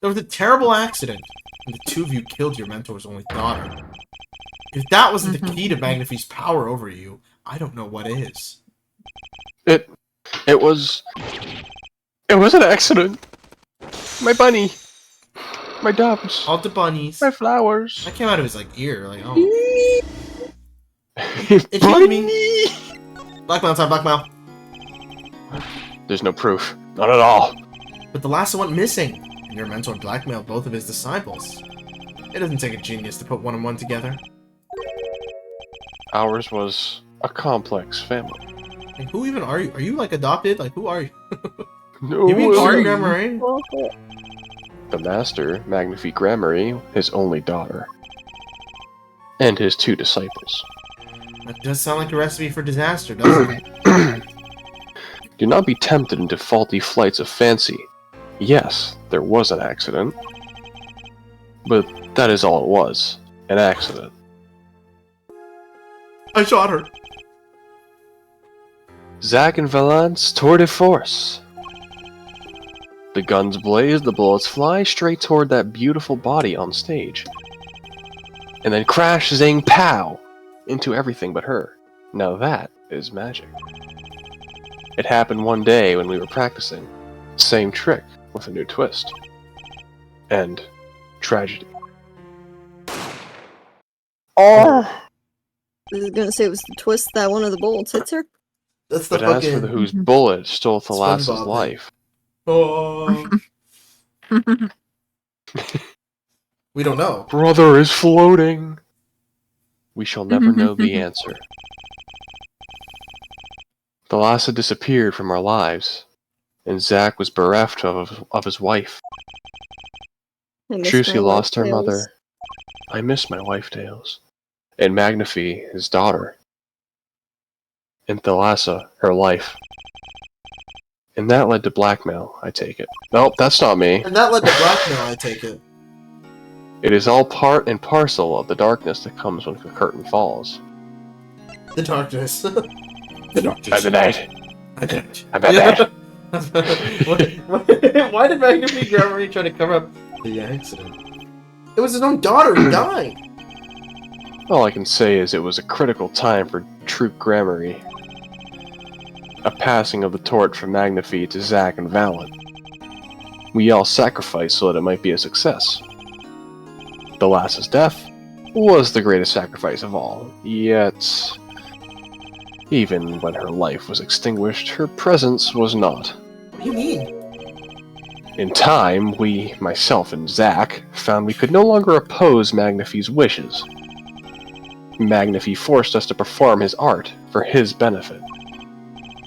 There was a terrible accident, and the two of you killed your mentor's only daughter. If that wasn't the key to Magnifi's power over you, I don't know what is. It was an accident. My bunny. My doves. All the bunnies. My flowers. That came out of his, ear, oh. It killed me. Blackmail time, blackmail. There's no proof. Not at all. But the last one went missing, and your mentor blackmailed both of his disciples. It doesn't take a genius to put one and one together. Ours was a complex family. And who even are you? Are you, adopted? Who are you? No, You mean well, Gramarye? the master, Magnifi Gramarye, his only daughter, and his 2 disciples. That does sound like a recipe for disaster, doesn't it? Do not be tempted into faulty flights of fancy. Yes, there was an accident, but that is all it was, an accident. I shot her. Zack and Valance tour de force. The guns blaze, the bullets fly straight toward that beautiful body on stage. And then crash, zing, pow! Into everything but her. Now that is magic. It happened one day when we were practicing. Same trick, with a new twist. And tragedy. Oh! I was gonna say it was the twist that one of the bullets hits her. That's the But as for fucking... the whose bullet stole Thalassa's SpongeBob. life, Oh. We don't know. brother is floating. We shall never know the answer. Thalassa disappeared from our lives, and Zack was bereft of his wife. I miss Trucy my lost her Tails. mother. I miss my wife, Tails. And Magnifi, his daughter. And Thalassa, her life. And that led to blackmail, I take it. Nope, that's not me. And that led to blackmail, I take it. It is all part and parcel of the darkness that comes when the curtain falls. The darkness. The darkness. I'm the night. I did. I'm bad. Why did Magnifi Gramarye try to cover up the accident? It was his own daughter who died. All I can say is it was a critical time for Troop Gramarye. A passing of the torch from Magnifi to Zack and Valen. We all sacrificed so that it might be a success. Thalassa's death was the greatest sacrifice of all, yet... even when her life was extinguished, her presence was not. What do you mean? In time, we, myself and Zack, found we could no longer oppose Magnifi's wishes. Magnifi forced us to perform his art for his benefit.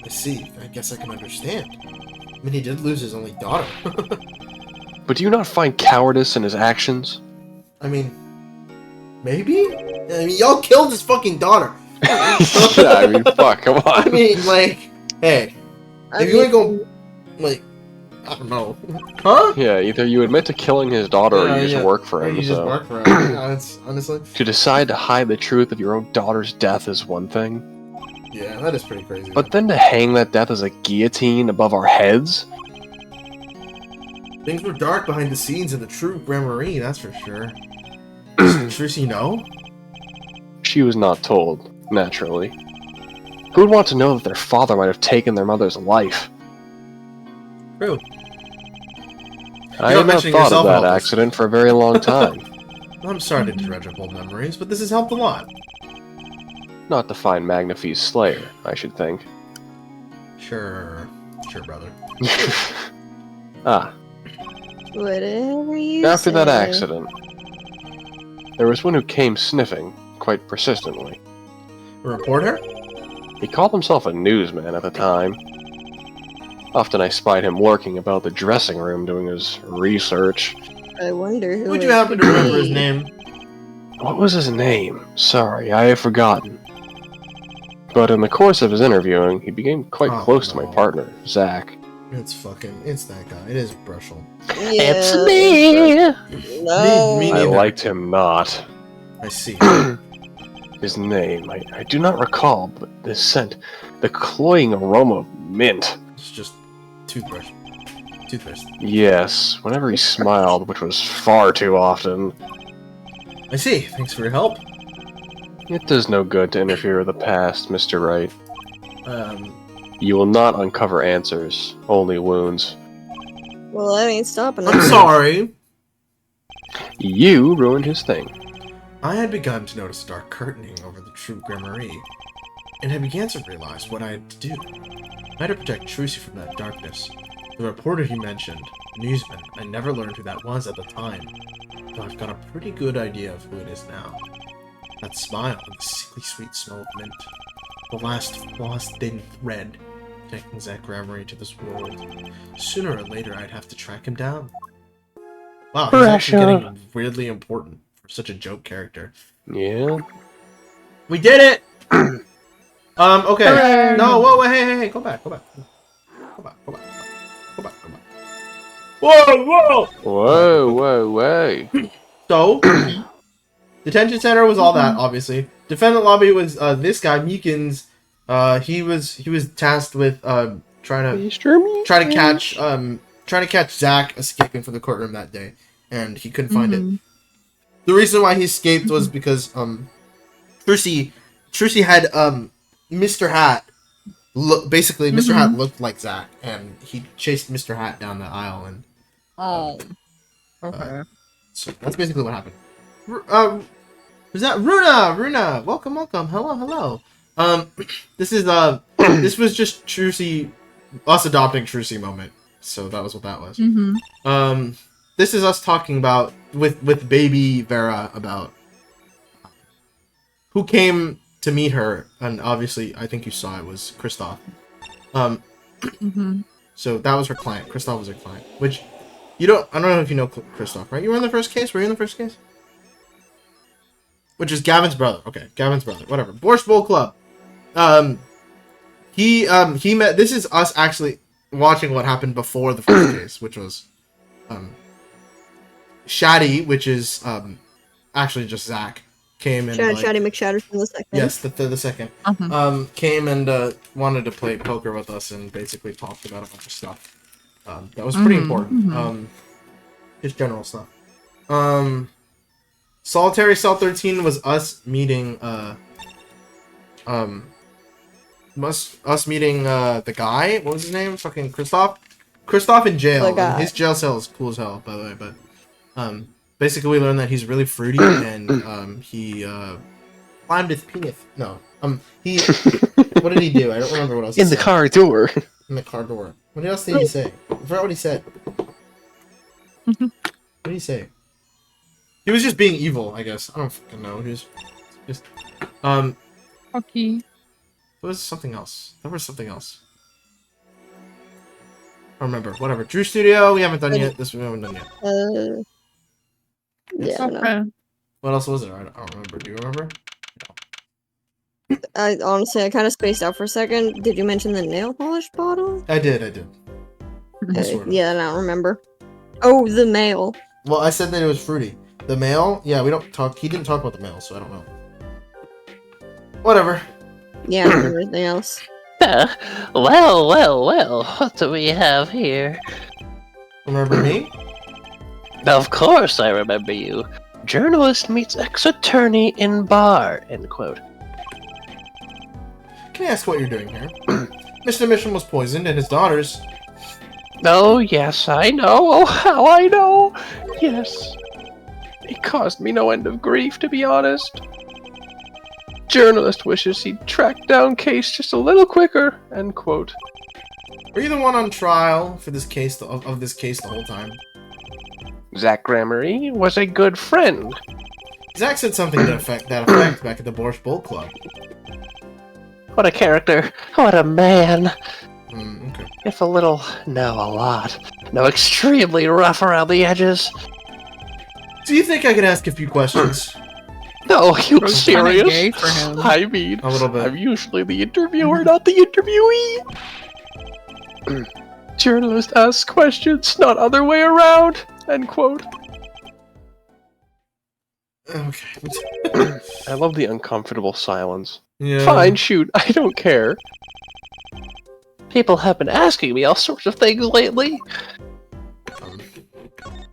I see. I guess I can understand. I mean, he did lose his only daughter. But do you not find cowardice in his actions? I mean, Maybe? I mean, y'all killed his fucking daughter. Yeah, I mean, fuck, come I on. mean, like, hey, if you ain't gonna, like, I don't know. Huh? Yeah, either you admit to killing his daughter or you just work for Or him, you so... just work for him. Yeah, that's honestly. To decide to hide the truth of your own daughter's death is one thing, Yeah, that is pretty crazy. but then to hang that death as a guillotine above our heads? Things were dark behind the scenes in the true Gramarye, that's for sure. Does Trucy know? She was not told, naturally. Who would want to know that their father might have taken their mother's life? True. I You're have not mentioning thought of yourself that about this. accident for a very long time. Well, I'm sorry to dredge up old memories, but this has helped a lot. Not to find Magnafie's slayer, I should think. Sure. Sure, brother. Ah, Whatever you after that say. accident, there was one who came sniffing, quite persistently. A reporter? He called himself a newsman at the time. Often I spied him lurking about the dressing room doing his research. I wonder who. Would it you happen to could remember his be. name? What was his name? Sorry, I have forgotten. But in the course of his interviewing, he became quite Oh, close to my no. partner, Zach. It's that guy. It is Brushel. It's Yeah, me! No. Me I neither. liked him not. I see. His name, I do not recall, but the scent, the cloying aroma of mint. It's just toothbrush. Toothpaste. Yes, whenever he smiled, which was far too often. I see. Thanks for your help. It does no good to interfere with the past, Mr. Wright. You will not uncover answers, only wounds. Well, that ain't stopping I'm us. sorry. You ruined his thing. I had begun to notice a dark curtaining over the true Gramarye, and I began to realize what I had to do. I had to protect Trucy from that darkness. The reporter he mentioned, a newsman, I never learned who that was at the time, though I've got a pretty good idea of who it is now. That smile and the sickly sweet smell of mint. The last thin thread connecting Zach Gramarye to this world. Sooner or later, I'd have to track him down. Wow, he's actually getting weirdly important for such a joke character. Yeah? We did it! Okay. Hooray! No, whoa, hey, go back. Go back. Whoa! Whoa. So, detention center was all that, obviously. Defendant lobby was this guy Meekins. He was tasked with trying to catch Zach escaping from the courtroom that day, and he couldn't find it. The reason why he escaped was because Trucy had Mr. Hat. Basically, Mr. Hat looked like Zach, and he chased Mr. Hat down the aisle, and Oh. Okay. so that's basically what happened. Was that Runa? Welcome. Hello. This is this was just Trucy, us adopting Trucy moment. So that was what that was. This is us talking about with baby Vera about who came to meet her, and obviously I think you saw it was Kristoff. So that was her client. Kristoff was her client. Which I don't know if you know Kristoff, right? You were in the first case. Were you in the first case? Which is Gavin's brother. Okay, Gavin's brother. Whatever. Borscht Bowl Club. He met. This is us actually watching what happened before the first case, which was Shaddy, which is actually just Zach, came and Shaddy McShatter from the second. yes, the second came and wanted to play poker with us and basically talked about a bunch of stuff. That was pretty important. Just general stuff. Solitary Cell 13 was us meeting the guy. What was his name? Fucking Kristoff. Kristoff in jail. And his jail cell is cool as hell, by the way. But basically we learned that he's really fruity and he climbed his penis. No. He. What did he do? I don't remember what else. He In the said. car door. In the car door. What else did he say? I forgot what he said. What did he say? He was just being evil, I guess. I don't fucking know. He was just Okay. there was something else. I don't remember. Whatever. Drew Studio, we haven't done yet. This we haven't done yet. Yeah, no. Okay. What else was there? I don't remember. Do you remember? I honestly, I kind of spaced out for a second. Did you mention the nail polish bottle? I did. Sort of. Yeah, I don't remember. Oh, the mail. Well, I said that it was fruity. The mail? Yeah, we don't talk. He didn't talk about the mail, so I don't know. Whatever. Yeah, I don't remember anything else. Well, what do we have here? Remember me? Of course I remember you. Journalist meets ex-attorney in bar, end quote. Can I ask what you're doing here? Mr. Mission was poisoned, and his daughters. Oh, yes, I know. Oh, how I know. Yes. It caused me no end of grief, to be honest. Journalist wishes he'd tracked down case just a little quicker, end quote. Were you the one on trial for this case of this case the whole time? Zach Gramery was a good friend. Zach said something to that effect back at the Borscht Bowl Club. What a character. What a man. Okay. If a little, no, a lot. No, extremely rough around the edges. Do you think I could ask a few questions? No, you It was kinda serious? gay for him. I mean, A little bit. I'm usually the interviewer, not the interviewee. Journalist asks questions, not other way around. End quote. Okay. I love the uncomfortable silence. Yeah. Fine, shoot, I don't care. People have been asking me all sorts of things lately.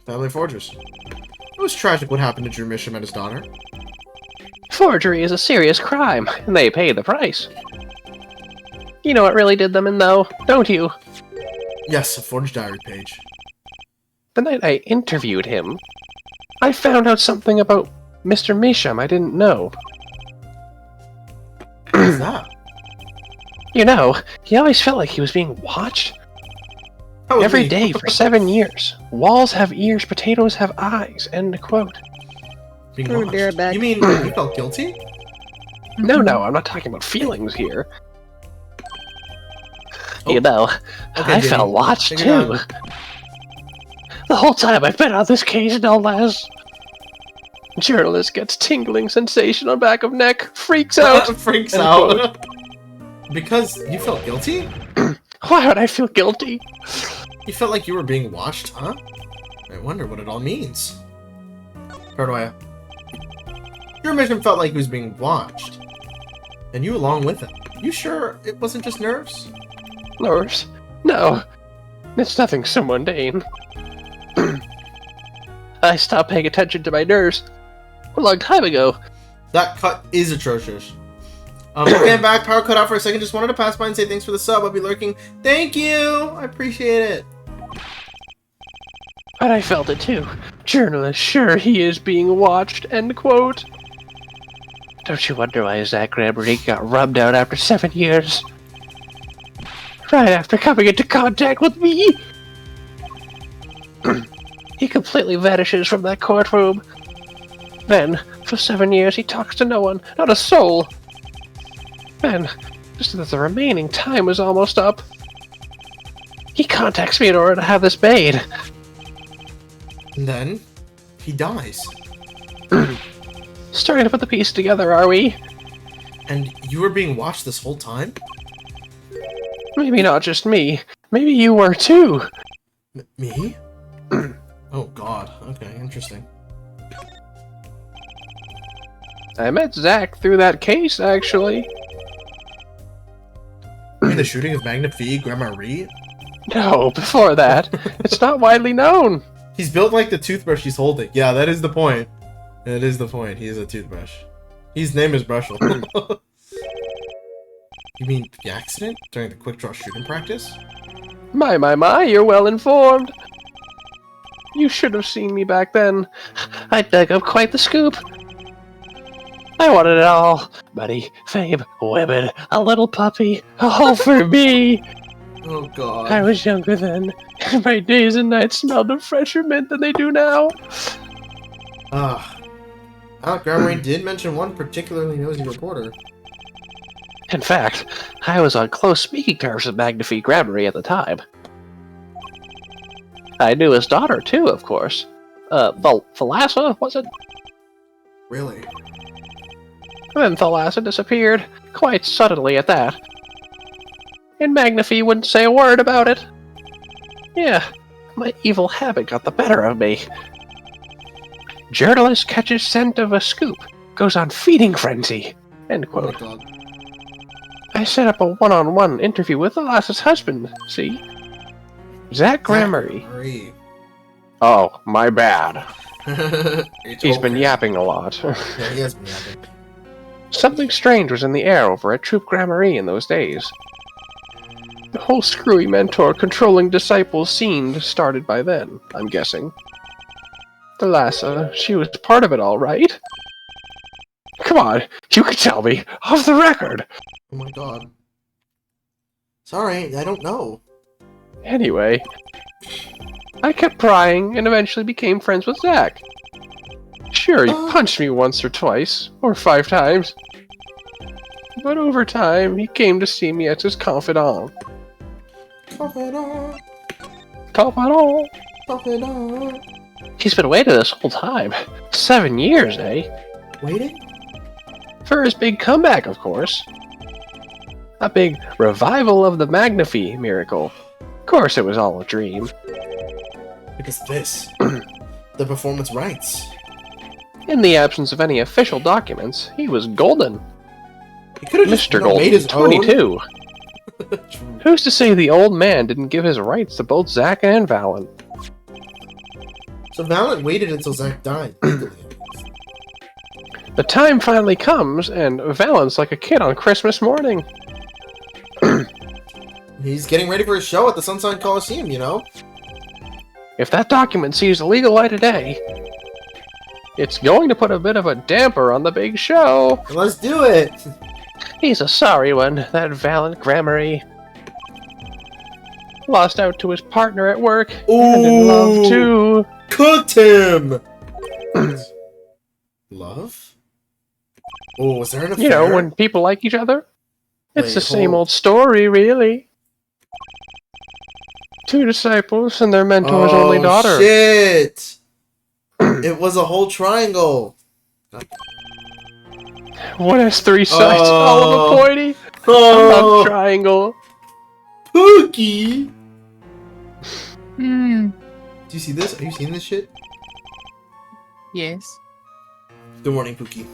Family forgers. It was tragic what happened to Drew Misham and his daughter. Forgery is a serious crime, and they pay the price. You know what really did them in, though, don't you? Yes, a forged diary page. The night I interviewed him, I found out something about Mr. Misham I didn't know. What's that? You know, he always felt like he was being watched. That was Every me. day for 7 years. Walls have ears, potatoes have eyes, end quote. Being I'm gonna be right watched. back. You mean you felt guilty? No, I'm not talking about feelings here. Oh. You know, Okay, I Jenny. felt watched Take it too. on. The whole time I've been on this case, no less. Journalist gets tingling sensation on back of neck, freaks out. Freaks End out. Because you felt guilty? Why would I feel guilty? You felt like you were being watched, huh? I wonder what it all means. Paranoia. Your mission felt like he was being watched. And you along with him. You sure it wasn't just nerves? Nerves? No, it's nothing so mundane. I stopped paying attention to my nerves a long time ago. That cut is atrocious. Okay, I'm back. Power cut out for a second. Just wanted to pass by and say thanks for the sub. I'll be lurking. Thank you! I appreciate it. But I felt it too. Journalist, sure he is being watched, end quote. Don't you wonder why Zach Gramery got rubbed out after 7 years? Right after coming into contact with me! He completely vanishes from that courtroom. Then, for 7 years, he talks to no one, not a soul. Then, just as the remaining time was almost up, he contacts me in order to have this made. And then, he dies. Starting to put the piece together, are we? And you were being watched this whole time? Maybe not just me. Maybe you were too. Me? Oh god. Okay, interesting. I met Zach through that case, actually. You mean the shooting of Magna Phi Gramery? No, before that. It's not widely known. He's built like the toothbrush he's holding. Yeah, that is the point. That is the point. He is a toothbrush. His name is Brushel. You mean the accident during the quick draw shooting practice? My, you're well informed. You should have seen me back then. I dug up quite the scoop. I wanted it all. Money, fame, women, a little puppy. All for me. Oh god. I was younger then, and my days and nights smelled of fresher mint than they do now. Alec Gramery did mention one particularly nosy reporter. In fact, I was on close speaking terms with Magna Phi Gramery at the time. I knew his daughter, too, of course. Thalassa, was it? Really? Then Thalassa disappeared, quite suddenly at that. And Magnify wouldn't say a word about it. Yeah, my evil habit got the better of me. Journalist catches scent of a scoop, goes on feeding frenzy. End Oh my quote. god. I set up a one-on-one interview with Thalassa's husband, see? Zach Gramery. Marie. Oh, my bad. It's He's been okay. yapping a lot. Yeah, he has been yapping. Something strange was in the air over at Troop Gramery in those days. The whole screwy mentor controlling disciples scene started by then, I'm guessing. Thalassa, she was part of it all right. Come on, you can tell me, off the record! Oh my god. Sorry, I don't know. Anyway, I kept prying and eventually became friends with Zach. Sure, he punched me once or twice, or 5 times. But over time, he came to see me as his confidant. Confidant, Confidant! confidant. He's been waiting this whole time. 7 years, eh? Waiting? For his big comeback, of course. A big revival of the Magnify miracle. Of course, it was all a dream. Because this. The performance rights. In the absence of any official documents, he was golden. He could have just Mr. made Golden, his 22. own. Who's to say the old man didn't give his rights to both Zack and Valen? So Valen waited until Zach died. The time finally comes, and Valen's like a kid on Christmas morning. He's getting ready for a show at the Sunshine Coliseum, you know? If that document sees the legal light of day, it's going to put a bit of a damper on the big show. Let's do it! He's a sorry one, that Valen Gramery. Lost out to his partner at work, and in love too. Cooked him! Love? Oh, was there an affair? You know, when people like each other? It's Wait, the same hold- old story, really. 2 disciples and their mentor's only daughter. Shit! It was a whole triangle. One has 3 sides, all of a pointy. I Oh, love triangle. Pookie! Hmm. Do you see this? Are you seeing this shit? Yes. Good morning, Pookie.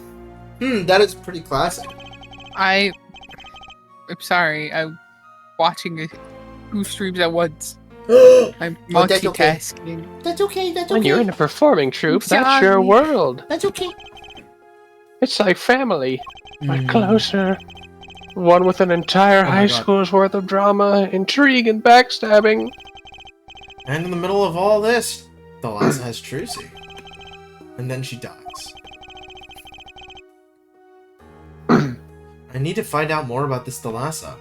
That is pretty classic. I'm sorry. I'm watching 2 streams at once. I'm Oh, that's okay. multitasking. That's okay, that's When you're in a performing troupe, that's your Sorry. world. That's okay. It's like family, but closer. One with an entire Oh my high God. school's worth of drama, intrigue, and backstabbing. And in the middle of all this, Thalassa has Trucy. And then she dies. I need to find out more about this Thalassa.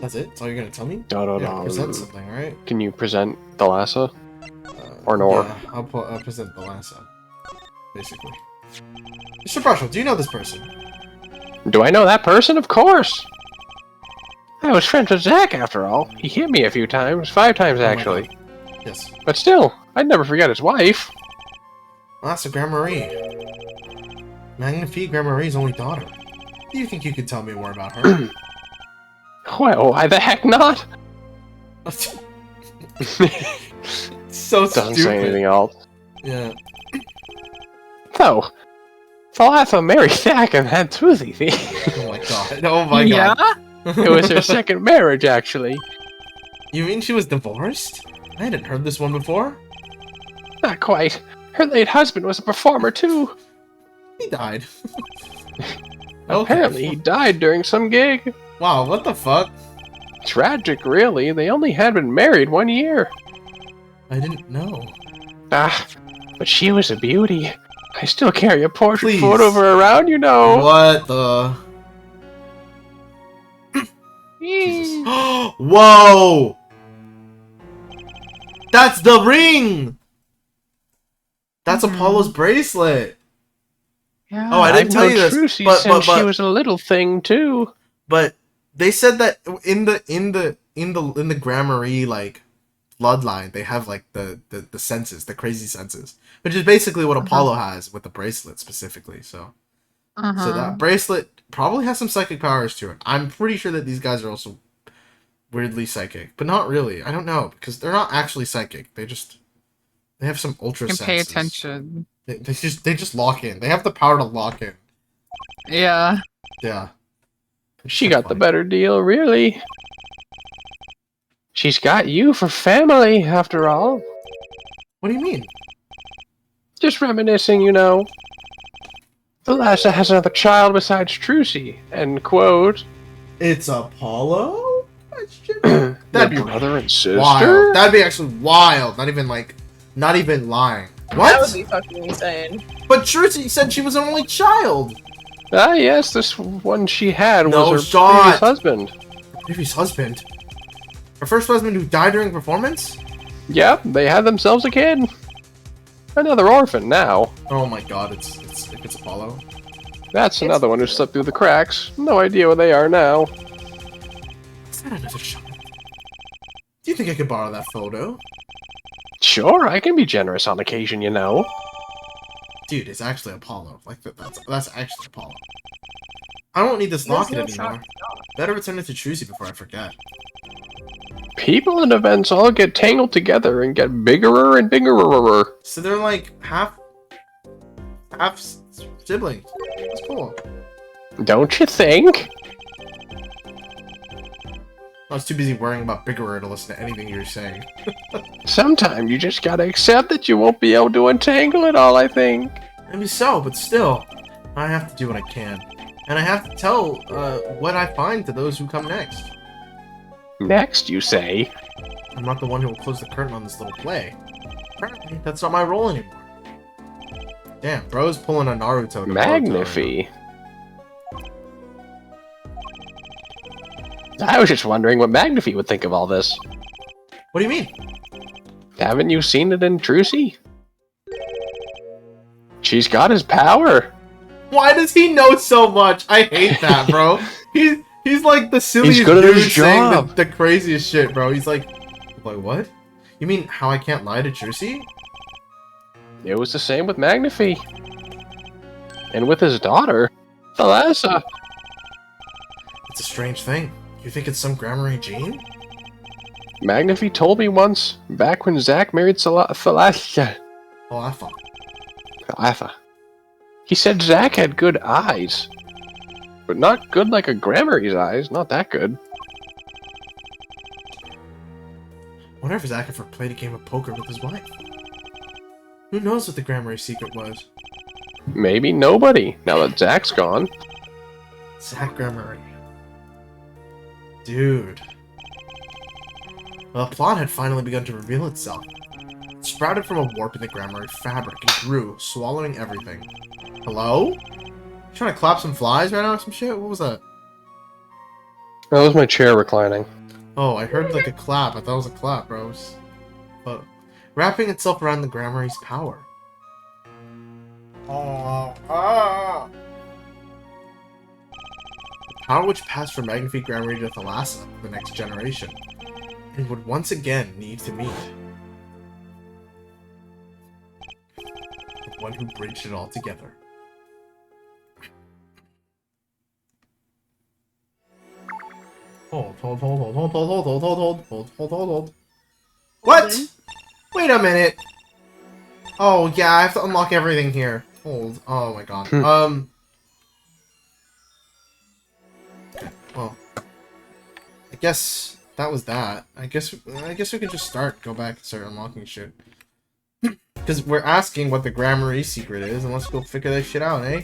That's it? That's all you're gonna tell me? No, no, Yeah, no. present something, right? Can you present Thalassa? Or Nor? Yeah, I'll present Thalassa. Basically. Mr. Marshall, do you know this person? Do I know that person? Of course! I was friends with Zach, after all. He hit me a few times. 5 times, Oh my actually. God. Yes. But still, I'd never forget his wife. Thalassa Gramery. Magnify Gramerie's only daughter. Do you think you could tell me more about her? Well, why the heck not? So Doesn't stupid. say anything else. Yeah. Though, Thalassa married Zach and had 2 things. Oh my god. Oh my Yeah? god. It was her second marriage, actually. You mean she was divorced? I hadn't heard this one before. Not quite. Her late husband was a performer, too. He died. Apparently, he died during some gig. Wow, what the fuck? Tragic, really. They only had been married 1 year. I didn't know. Ah, but she was a beauty. I still carry a portrait Please. photo of her around, you know. What the? Hmm. Whoa! That's the ring! That's Apollo's bracelet! Yeah. Oh, I didn't I've tell known you this, Trucy but- since but- she was a little thing, too. But they said that in the Gramarye, like, bloodline, they have like the senses, the crazy senses, which is basically what Apollo has with the bracelet specifically. So that bracelet probably has some psychic powers to it. I'm pretty sure that these guys are also weirdly psychic, but not really. I don't know because they're not actually psychic. They have some ultra Can pay senses. attention. They just lock in. They have the power to lock in. Yeah. Yeah. She got the better deal, really. She's got you for family, after all. What do you mean? Just reminiscing, you know. Thalassa has another child besides Trucy. End quote. It's Apollo? That'd be brother and sister? wild. That'd be actually wild. Not even lying. What? That would be fucking insane. But Trucy said she was an only child. Ah, yes, this one she had No was her shot. previous husband. Previous husband? Her first husband who died during performance? Yep, they had themselves a kid. Another orphan now. Oh my god, it's Apollo. That's another one who slipped through the cracks. No idea where they are now. Is that another shot? Do you think I could borrow that photo? Sure, I can be generous on occasion, you know. Dude, it's actually Apollo. Like that's actually Apollo. I don't need this locket anymore. Better return it to Trucy before I forget. People and events all get tangled together and get bigger and bigger. So they're like half siblings. That's cool. Don't you think? I was too busy worrying about bigger to listen to anything you're saying. Sometimes you just gotta accept that you won't be able to untangle it all, I think. Maybe so, but still, I have to do what I can. And I have to tell what I find to those who come next. Next, you say? I'm not the one who will close the curtain on this little play. Apparently, that's not my role anymore. Damn, bro's pulling a Naruto. Magnify. I was just wondering what Magnify would think of all this. What do you mean? Haven't you seen it in Trucy? She's got his power. Why does he know so much? I hate that, bro. He's like the silliest He's good at dude his saying job. the craziest shit, bro. He's like what? You mean how I can't lie to Trucy? It was the same with Magnify. And with his daughter, Thalassa. It's a strange thing. You think it's some Grammary gene? Magnify told me once, back when Zack married Thalassa. Thalatha. He said Zack had good eyes. But not good like a Grammary's eyes. Not that good. Wonder if Zack ever played a game of poker with his wife. Who knows what the Grammary secret was? Maybe nobody, now that Zack's gone. Zack Grammary. Dude. Well, the plot had finally begun to reveal itself. It sprouted from a warp in the Grammary fabric and grew, swallowing everything. Hello? You trying to clap some flies right now or some shit? What was that? That was my chair reclining. Oh, I heard like a clap. I thought it was a clap, bro. But wrapping itself around the Grammary's power. The power which passed from Magnify Grammary to Thalassa, the next generation, and would once again need to meet the one who bridged it all together. Hold. What? Wait a minute. Oh yeah, I have to unlock everything here. Hold. Oh my god. Okay. Well, I guess that was that. I guess we could just go back and start unlocking shit. Because we're asking what the Grammary secret is, and let's go figure that shit out, eh?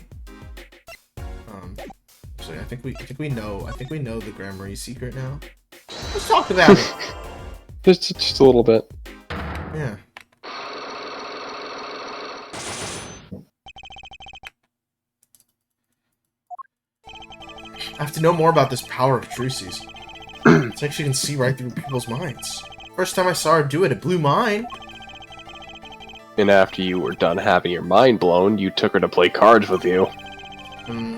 Actually, I think we know the Grammary secret now. Let's talk about it. Just a little bit. Yeah. I have to know more about this power of Trucy's. It's like she can see right through people's minds. First time I saw her do it, it blew mine. And after you were done having your mind blown, you took her to play cards with you.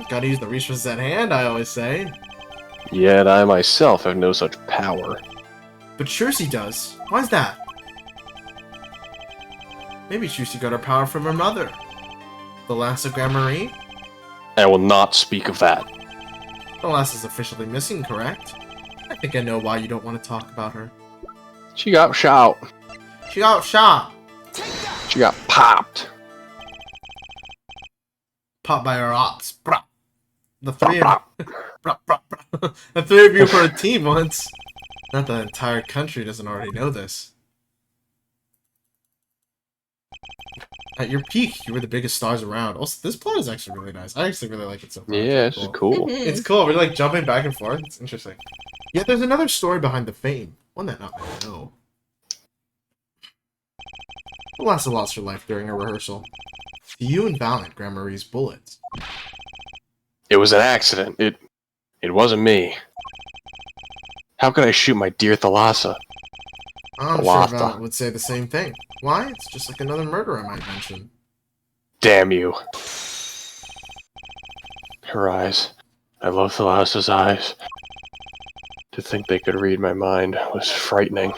Gotta use the resources at hand, I always say. Yet I myself have no such power. But Trucy does. Why's that? Maybe Trucy got her power from her mother. The Lassa Gramarye? I will not speak of that. The Lassa's officially missing, correct? I think I know why you don't want to talk about her. She got shot. She got shot! She got popped. Popped by her ops. Brah. The three of the three of you were a team once. Not that the entire country doesn't already know this. At your peak, you were the biggest stars around. Also, this plot is actually really nice. I actually really like it so far. Yeah, It's this is cool. cool. It's cool. We're like jumping back and forth. It's interesting. Yet there's another story behind the fame. One that not many know. Lassa lost her life during a rehearsal. You and Valiant Gramarye's bullets. It was an accident. It wasn't me. How could I shoot my dear Thalassa? I'm Thalassa. sure Valiant would say the same thing. Why? It's just like another murder I might mention. Damn you. Her eyes. I love Thalassa's eyes. To think they could read my mind was frightening.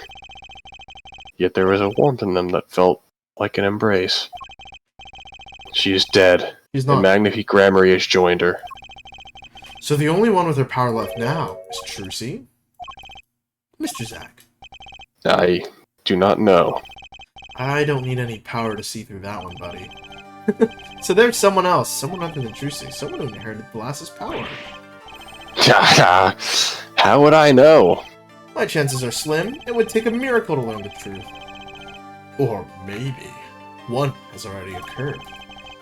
Yet there was a warmth in them that felt like an embrace. She is dead. He's And not. Magnifique Gramarye has joined her. So the only one with her power left now is Trucy? Mr. Zack. I do not know. I don't need any power to see through that one, buddy. So there's someone else, someone other than Trucy, someone who inherited Lassa's power. How would I know? My chances are slim. It would take a miracle to learn the truth. Or maybe one has already occurred.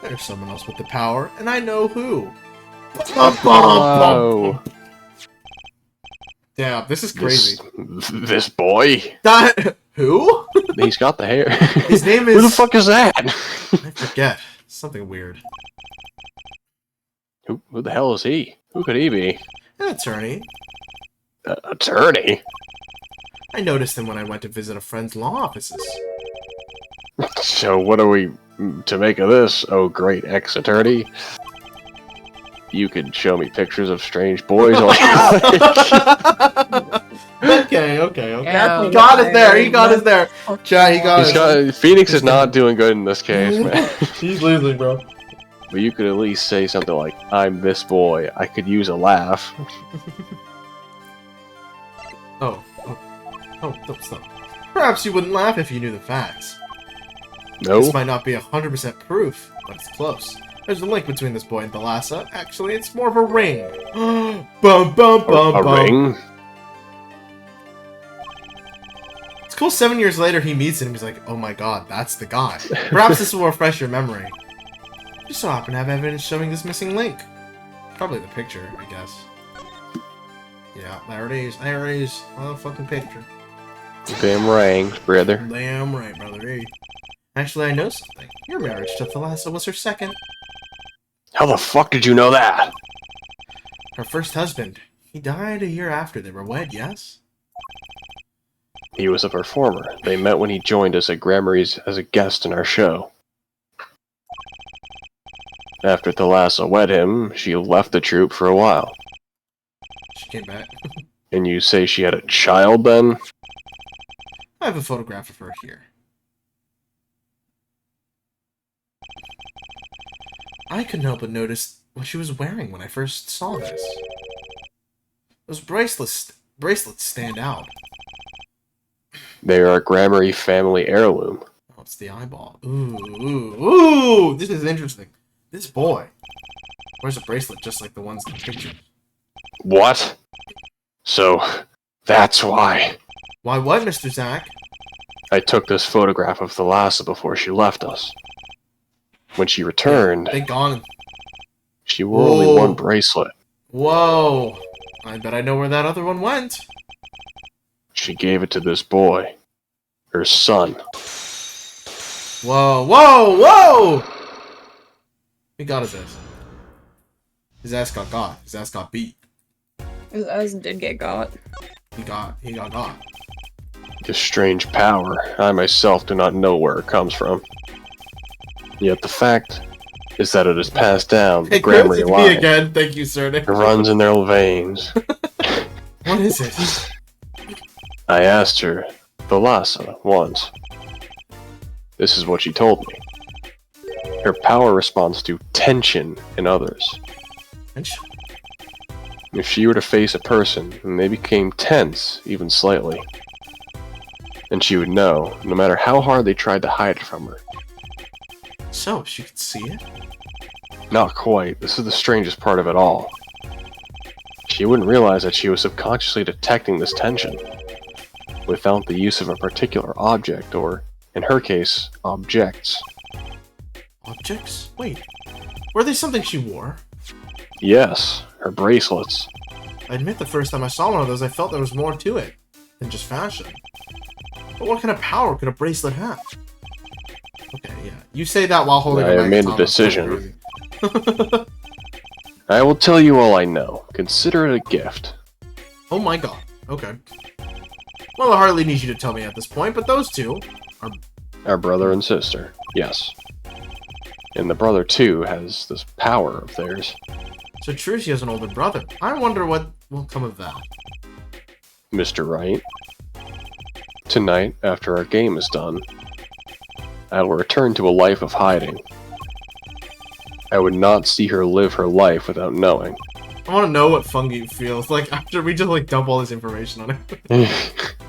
There's someone else with the power, and I know who. Whoa. Damn, this is crazy. This boy? That who? He's got the hair. His name Who the is. fuck is that? I forget. Something weird. Who the hell is he? Who could he be? An attorney. Attorney? I noticed him when I went to visit a friend's law offices. So what are we to make of this, oh great ex-attorney? You could show me pictures of strange boys. Okay. Yeah. He got us there. He got us there. Chat, he got us. Phoenix is not doing good in this case, man. He's losing, bro. But you could at least say something like, I'm this boy. I could use a laugh. Oh, don't stop. Perhaps you wouldn't laugh if you knew the facts. No? This might not be 100% proof, but it's close. There's a link between this boy and Thalassa. Actually, it's more of a ring. Bum bum bum A bum. ring? It's cool 7 years later he meets him and he's like, oh my god, that's the guy. Perhaps this will refresh your memory. Just so happen to have evidence showing this missing link. Probably the picture, I guess. Yeah, there it is. There it is. Motherfucking picture. Damn rings, brother. Damn right, brother. Hey. Actually, I know something. Your marriage to Thalassa was her second. How the fuck did you know that? Her first husband. He died a year after they were wed, yes? He was a performer. They met when he joined us at Gramarye's as a guest in our show. After Thalassa wed him, she left the troupe for a while. She came back. And you say she had a child then? I have a photograph of her here. I couldn't help but notice what she was wearing when I first saw this. Those bracelets stand out. They are a Gramarye family heirloom. Oh, it's the eyeball. Ooh! This is interesting. This boy wears a bracelet just like the ones in the picture. What? So, that's why. Why what, Mr. Zack? I took this photograph of Thalassa before she left us. When she returned, They gone. she wore only one bracelet. Whoa! I bet I know where that other one went. She gave it to this boy. Her son. Whoa! He got his ass. His ass got got. His ass got beat. His eyes did get got. He got got. This strange power, I myself do not know where it comes from. Yet the fact is that it is passed down the Hey, Gramarye it's me line. again. Thank you, sir. It runs in their veins. What is it? I asked her, Thalassa, once. This is what she told me. Her power responds to tension in others. Tension? If she were to face a person and they became tense, even slightly, then she would know, no matter how hard they tried to hide it from her. So, she could see it? Not quite. This is the strangest part of it all. She wouldn't realize that she was subconsciously detecting this tension, without the use of a particular object, or, in her case, objects. Objects? Wait. Were they something she wore? Yes, her bracelets. I admit the first time I saw one of those, I felt there was more to it than just fashion. But what kind of power could a bracelet have? Okay, yeah. You say that while holding I a have made a Megaton, decision. that's crazy. I will tell you all I know. Consider it a gift. Oh my god. Okay. Well, I hardly need you to tell me at this point, but those two are... Our brother and sister, yes. And the brother, too, has this power of theirs. So true, she has an older brother. I wonder what will come of that. Mr. Wright. Tonight, after our game is done, I will return to a life of hiding. I would not see her live her life without knowing. I want to know what fungi feels like after we just, like, dump all this information on it.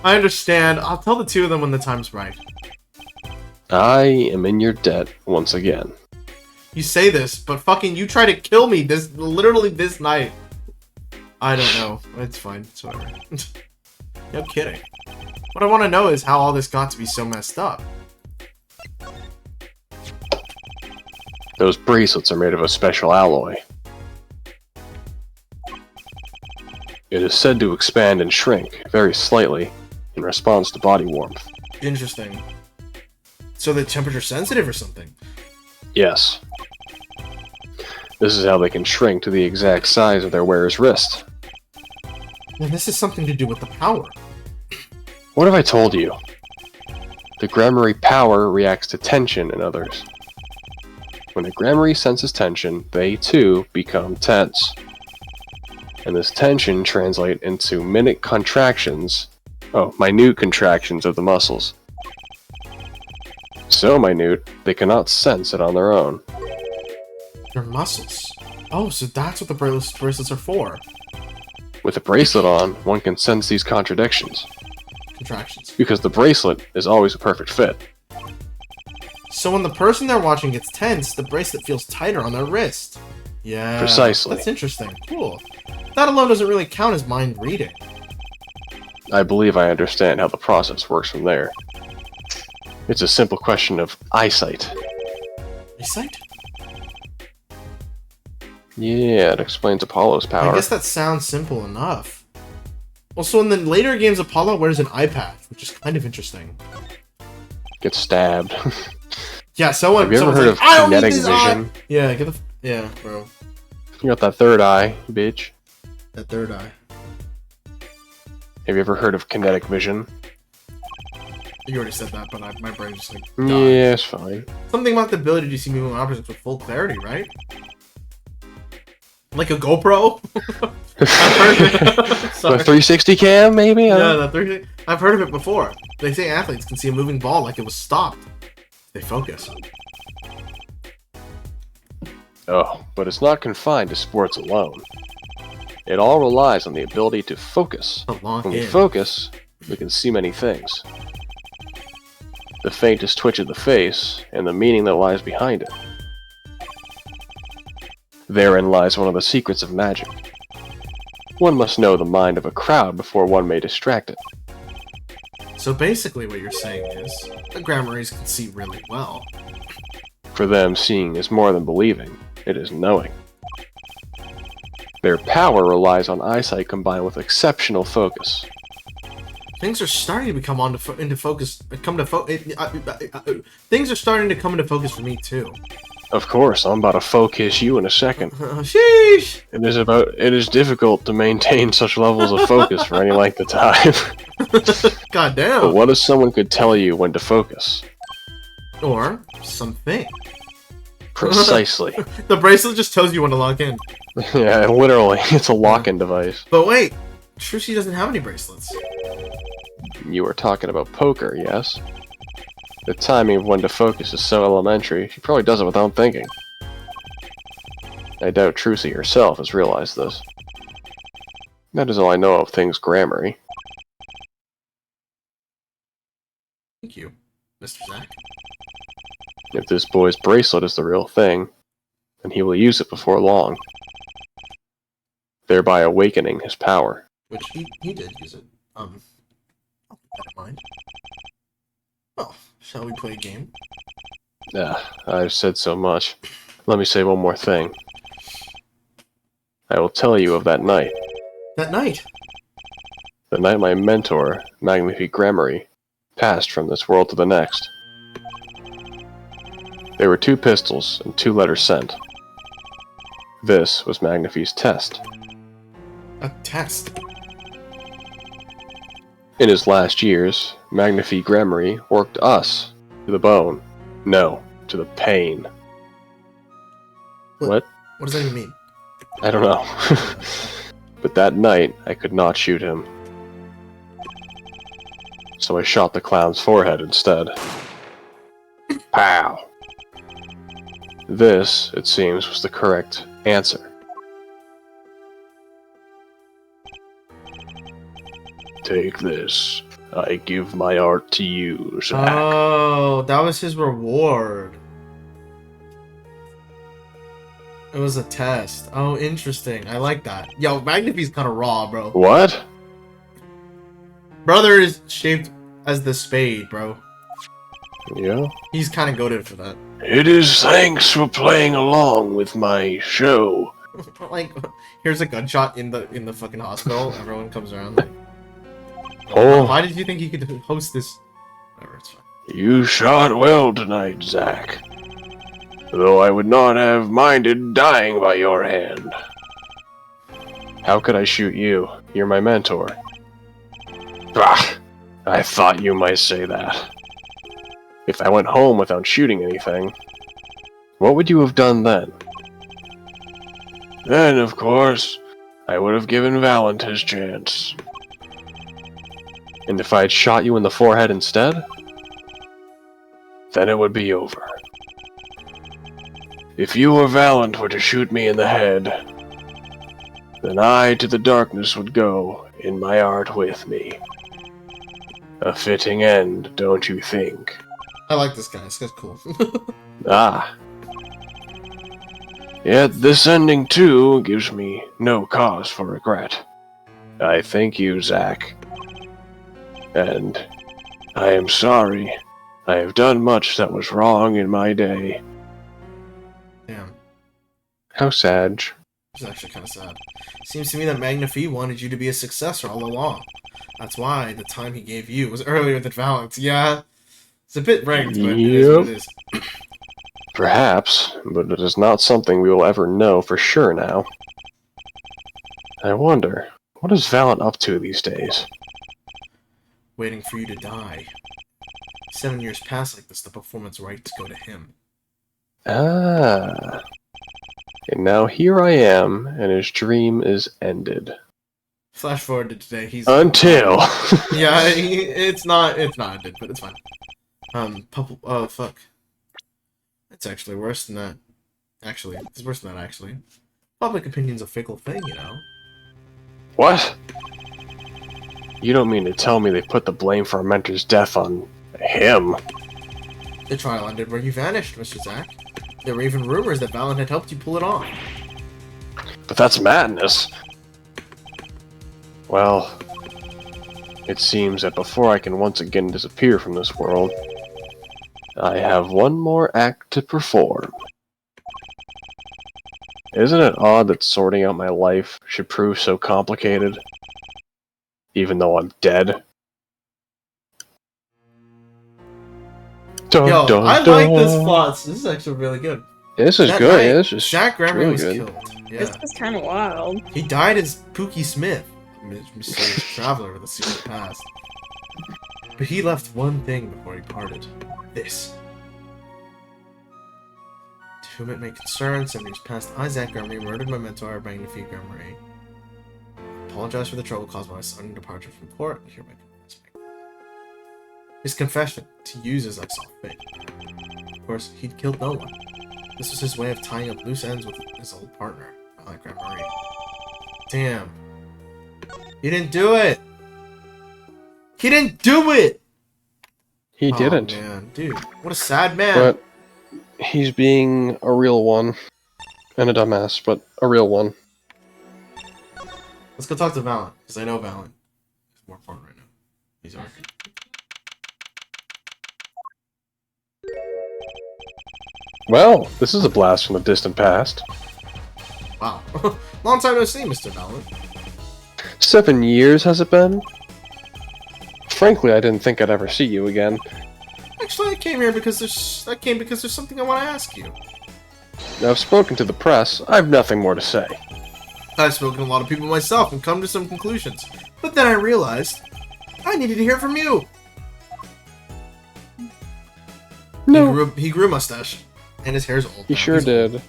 I understand. I'll tell the two of them when the time's right. I am in your debt once again. You say this, but fucking you try to kill me literally this night. I don't know. It's fine. It's whatever. No kidding. What I want to know is how all this got to be so messed up. Those bracelets are made of a special alloy. It is said to expand and shrink, very slightly, in response to body warmth. Interesting. So they're temperature sensitive or something? Yes. This is how they can shrink to the exact size of their wearer's wrist. Then this is something to do with the power. What have I told you? The Gramarye power reacts to tension in others. When a Gramarye senses tension, they too become tense. And this tension translates into minute contractions of the muscles. So minute, they cannot sense it on their own. Their muscles. Oh, so that's what the bracelets are for. With a bracelet on, one can sense these contradictions, Contractions. because the bracelet is always a perfect fit. So when the person they're watching gets tense, the bracelet feels tighter on their wrist. Yeah. Precisely. That's interesting. Cool. That alone doesn't really count as mind reading. I believe I understand how the process works from there. It's a simple question of eyesight. Eyesight? Yeah, it explains Apollo's power. I guess that sounds simple enough. Well, so in the later games, Apollo wears an eye patch, which is kind of interesting. Gets stabbed. Yeah, someone. Have you ever someone's heard like, of I don't need kinetic this eye! vision? Yeah, yeah, bro. You got that third eye, bitch. That third eye. Have you ever heard of kinetic vision? You already said that, but my brain just like. Yeah, died. it's fine. Something about the ability to see moving objects with full clarity, right? Like a GoPro? I've heard it. A Sorry. 360 cam, maybe? Yeah, that 360. I've heard of it before. They say athletes can see a moving ball like it was stopped. They focus. Oh, but it's not confined to sports alone. It all relies on the ability to focus. A long When we game. focus, we can see many things. The faintest twitch of the face, and the meaning that lies behind it. Therein lies one of the secrets of magic. One must know the mind of a crowd before one may distract it. So basically what you're saying is, the Gramarys can see really well. For them, seeing is more than believing, it is knowing. Their power relies on eyesight combined with exceptional focus. Things are starting to come into focus. Things are starting to come into focus for me too. Of course, I'm about to focus you in a second. Sheesh! It is difficult to maintain such levels of focus for any length of time. God But damn. what if someone could tell you when to focus? Or something. Precisely. The bracelet just tells you when to lock in. Yeah, literally, it's a lock-in device. But wait, Trucy doesn't have any bracelets. You were talking about poker, yes? The timing of when to focus is so elementary, she probably does it without thinking. I doubt Trucy herself has realized this. That is all I know of things grammary. Thank you, Mr. Zack. If this boy's bracelet is the real thing, then he will use it before long, thereby awakening his power. Which he did use it. I'll keep that in mind. Well, shall we play a game? I've said so much. Let me say one more thing. I will tell you of that night. That night! The night my mentor, Magnifique Grammary, passed from this world to the next. There were 2 pistols and 2 letters sent. This was Magnifique's test. A test? In his last years, Magnifique Grammary worked us to the bone. No, to the pain. What? What does that even mean? I don't know. But that night, I could not shoot him. So I shot the clown's forehead instead. Pow! This, it seems, was the correct answer. Take this. I give my art to you, Zack. Oh, that was his reward. It was a test. Oh, interesting. I like that. Yo, Magnifique's kind of raw, bro. What? Brother is shaped as the spade, bro. Yeah? He's kind of goated for that. It is thanks for playing along with my show. Like, here's a gunshot in the fucking hospital. Everyone comes around like, Oh, why did you think you could host this? Whatever, it's fine. you shot well tonight, Zack. Though I would not have minded dying by your hand. How could I shoot you? You're my mentor. Bah! I thought you might say that. If I went home without shooting anything, what would you have done then? Then, of course, I would have given Valent his chance. And if I had shot you in the forehead instead? Then it would be over. If you or Valent were to shoot me in the head, then I to the darkness would go, in my art with me. A fitting end, don't you think? I like this guy. This guy's cool. Ah. Yet this ending, too, gives me no cause for regret. I thank you, Zack. And I am sorry. I have done much that was wrong in my day. Damn. How sad. It's actually kind of sad. Seems to me that Magnifique wanted you to be a successor all along. That's why the time he gave you was earlier than Valent's. Yeah. It's a bit ranked, but it is what it is. Perhaps, but it is not something we will ever know for sure now. I wonder, what is Valent up to these days? Waiting for you to die. 7 years pass like this, the performance rights go to him. Ah. And now here I am, and his dream is ended. Flash forward to today, he's... Until... Yeah, it's not ended, but it's fine. Oh, fuck. It's actually worse than that. Actually, it's worse than that, actually. Public opinion's a fickle thing, you know? What? You don't mean to tell me they put the blame for our mentor's death on him? The trial ended where you vanished, Mr. Zack. There were even rumors that Valent had helped you pull it off. But that's madness. Well, it seems that before I can once again disappear from this world, I have one more act to perform. Isn't it odd that sorting out my life should prove so complicated? Even though I'm dead? Dun, Yo, dun, I dun. like this plot. This is actually really good. This is That good. night, Yeah, this is Zack Grammar really was good. killed. This Yeah. is kind of wild. He died as Pookie Smith, mysterious traveler with a secret past. But he left one thing before he parted. This. To whom it may concern, 7 years past, I, Zack Grammar, murdered my mentor, Magnifique Grammar. Apologize for the trouble caused by my sudden departure from port. Hereby confess. His confession to use as I saw fit. Of course, he'd killed no one. This was his way of tying up loose ends with his old partner, I like Grandma Marie. Damn. He didn't do it! He didn't do it! He didn't. Oh, man. Dude, what a sad man. But he's being a real one. And a dumbass, but a real one. Let's go talk to Valen, because I know Valen is more important right now. He's over. Well, this is a blast from the distant past. Wow. Long time no see, Mr. Valen. 7 years has it been? Frankly, I didn't think I'd ever see you again. Actually, I came here because there's something I want to ask you. I've spoken to the press. I've nothing more to say. I've spoken to a lot of people myself and come to some conclusions. But then I realized I needed to hear from you. No. He grew a mustache. And his hair's old. He now. sure He's did. old.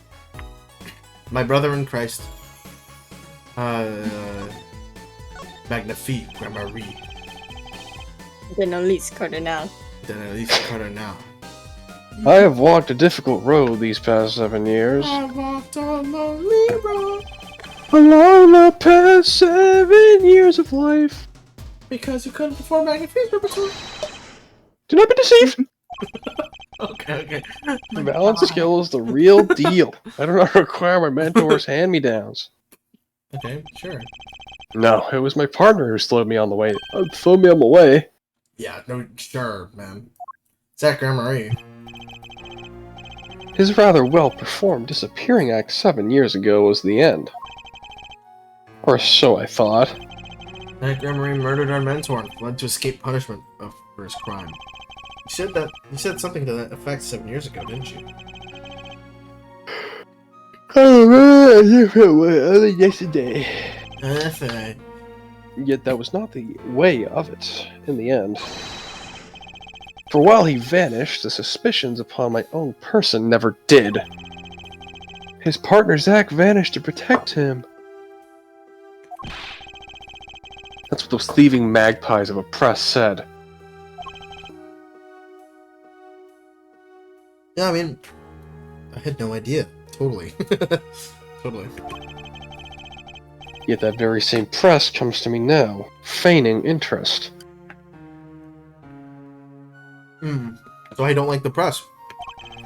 My brother in Christ. Magnifique, Grandma Marie. Then at least Cardinal. Then at least Carter now. I have walked a difficult road these past 7 years. I walked a lonely road. Along the past 7 years of life. Because you couldn't perform Magnifique repertoire. Do not be deceived. Okay. Balance skill is the real deal. I do not require my mentor's hand-me-downs. Okay, sure. No, it was my partner who slowed me on the way. Slowed me on the way. Yeah, no, sure, man. Zach Grandma Marie. His rather well-performed disappearing act 7 years ago was the end. Or so I thought. Zach Grandma Marie murdered our mentor and fled to escape punishment for his crime. You said something to that effect 7 years ago, didn't you? Only yesterday. That's right. Yet that was not the way of it, in the end. For while he vanished, the suspicions upon my own person never did. His partner Zack vanished to protect him. That's what those thieving magpies of a press said. Yeah, I mean, I had no idea. Totally. Totally. Yet that very same press comes to me now, feigning interest. So I don't like the press.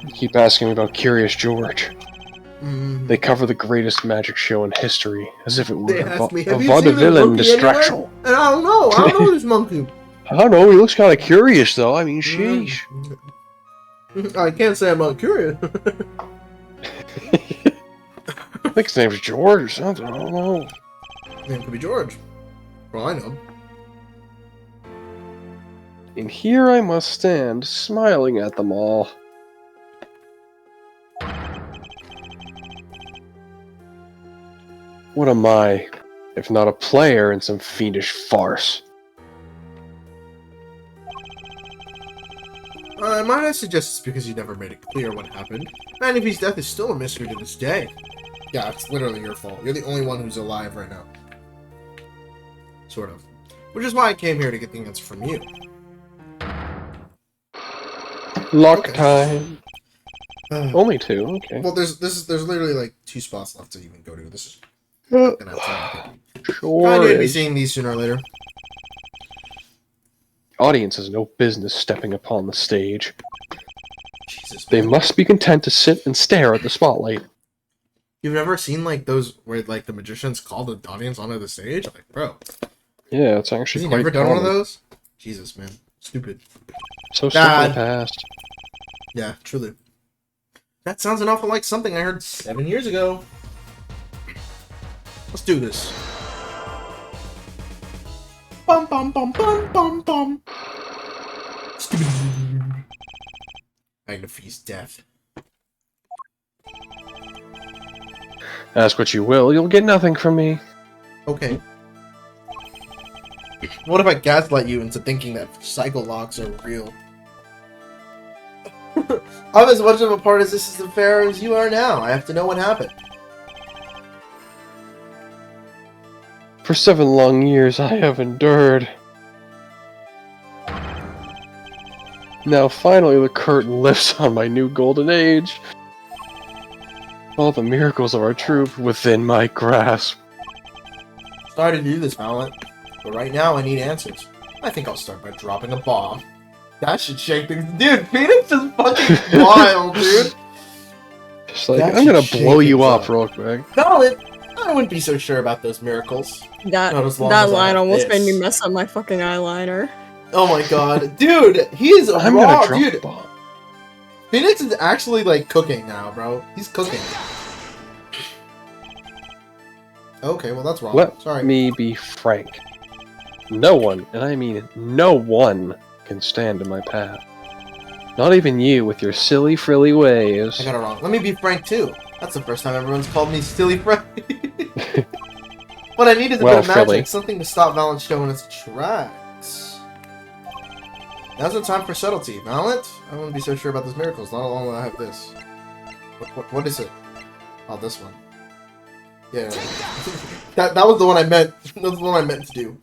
You keep asking me about Curious George. They cover the greatest magic show in history, as if it were They a asked me, have you seen vaudeville this and monkey distraction. anywhere? And I don't know this monkey. I don't know, he looks kind of curious though, I mean, sheesh. I can't say I'm not curious. I think his name's George or something, I don't know. Name could be George. Well, I know. And here I must stand, smiling at them all. What am I, if not a player in some fiendish farce? Might I suggest it's because you never made it clear what happened. Magnifique's death is still a mystery to this day. Yeah, it's literally your fault. You're the only one who's alive right now. Sort of. Which is why I came here to get the answer from you. Lock Okay. time. Only two, okay. Well, there's literally like 2 spots left to even go to. This is gonna have time. I Sure knew I'd be is. seeing these sooner or later. Audience has no business stepping upon the stage. Jesus, They man. must be content to sit and stare at the spotlight. You've never seen like those where like the magicians call the audience onto the stage? Like, bro, Yeah, it's has actually he quite never done one of common. those? Jesus, man, stupid. So stuck in Dad. the past. Yeah, truly. That sounds an awful like something I heard 7 years ago. Let's do this. Bum bum bum bum bum bum. Magnifique's death. Ask what you will, you'll get nothing from me. Okay. What if I gaslight you into thinking that cycle locks are real? I'm as much of a part of this affair as you are now. I have to know what happened. For 7 long years I have endured. Now finally the curtain lifts on my new golden age. All the miracles of our troop within my grasp. Sorry to do this, Valiant, but right now I need answers. I think I'll start by dropping a bomb. That should shake things. Dude, Phoenix is fucking wild, dude. Just like, That I'm gonna should blow shake you things up up. real quick. Valiant, I wouldn't be so sure about those miracles. That Not as long as I line have almost made this. me mess up my fucking eyeliner. Oh my god. Dude, he is I'm raw, gonna drop dude. a bomb. Phoenix is actually, like, cooking now, bro. He's cooking. Okay, well, that's wrong. Let Sorry. me be frank. No one, and I mean no one, can stand in my path. Not even you with your silly frilly ways. I got it wrong. Let me be frank, too. That's the first time everyone's called me silly Frank. What I need is a Well, bit of magic. Frilly. Something to stop Valiant showing its tracks. Now's the time for subtlety. Valiant? I wouldn't be so sure about those miracles. Not long will I have this. What is it? Oh, this one. Yeah. that was the one I meant. That was the one I meant to do.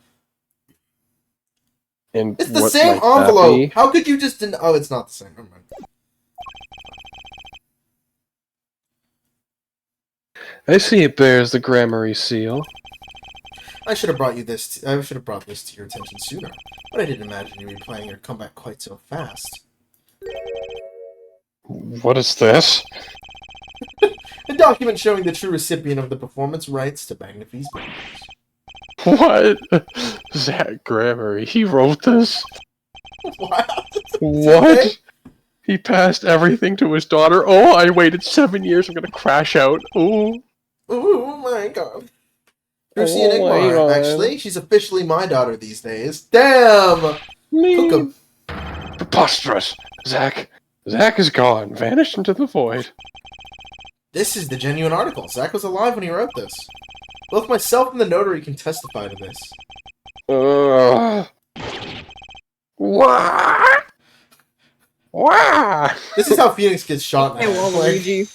And It's the what same might that envelope! be? How could you just oh, it's not the same. Never mind. I see it bears the Grammary seal. I should have brought this to your attention sooner, but I didn't imagine you'd be planning your comeback quite so fast. What is this? A document showing the true recipient of the performance rights to Magnifie's members. What? Zach Grammary, he wrote this? What? What? He passed everything to his daughter. Oh, I waited 7 years. I'm gonna crash out. Ooh. Oh my god. Lucy Oh my Enigma, God. actually. She's officially my daughter these days. Damn! Cook 'em. Preposterous. Zach is gone. Vanished into the void. This is the genuine article. Zach was alive when he wrote this. Both myself and the notary can testify to this. Wah! Wah! This is how Phoenix gets shot now. Hey, Waluigi.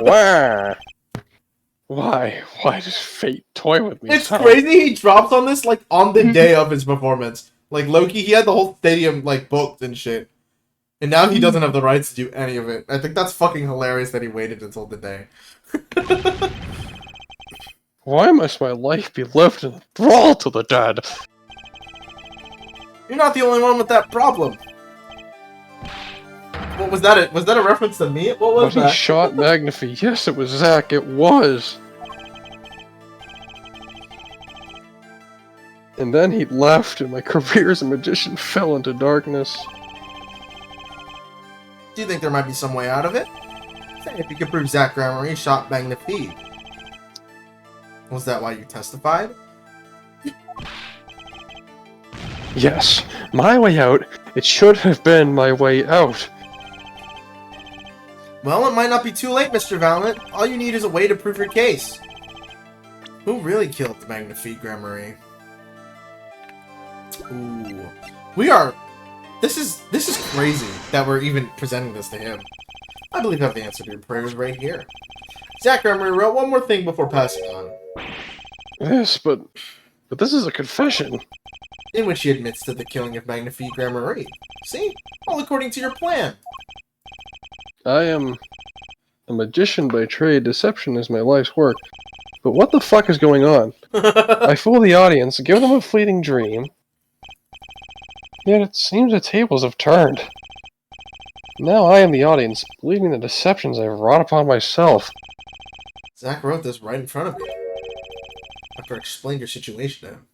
Wah! Why? Why does fate toy with me? It's so? crazy he drops on this, like, on the day of his performance. Like, Loki, he had the whole stadium, like, booked and shit. And now he doesn't have the rights to do any of it. I think that's fucking hilarious that he waited until the day. Why must my life be left in thrall to the dead? You're not the only one with that problem. What was that? Was that a reference to me? What was But he that? shot Magnify. Yes, it was Zach. It was. And then he left, and my career as a magician fell into darkness. Do you think there might be some way out of it? Say if you could prove Zach Grammary shot Magnifie. Was that why you testified? Yes, my way out. It should have been my way out. Well, it might not be too late, Mr. Valiant. All you need is a way to prove your case. Who really killed the Magnifie Grammary? Ooh. We are... This is crazy that we're even presenting this to him. I believe I have the answer to your prayers right here. Zach Grammary wrote one more thing before passing on, Yes, but this is a confession. in which he admits to the killing of Magnifie Grammary. See? All according to your plan. I am a magician by trade. Deception is my life's work. But what the fuck is going on? I fool the audience, give them a fleeting dream. Yet it seems the tables have turned. Now I am the audience, believing the deceptions I have wrought upon myself. Zach wrote this right in front of me. After I explained your situation to him.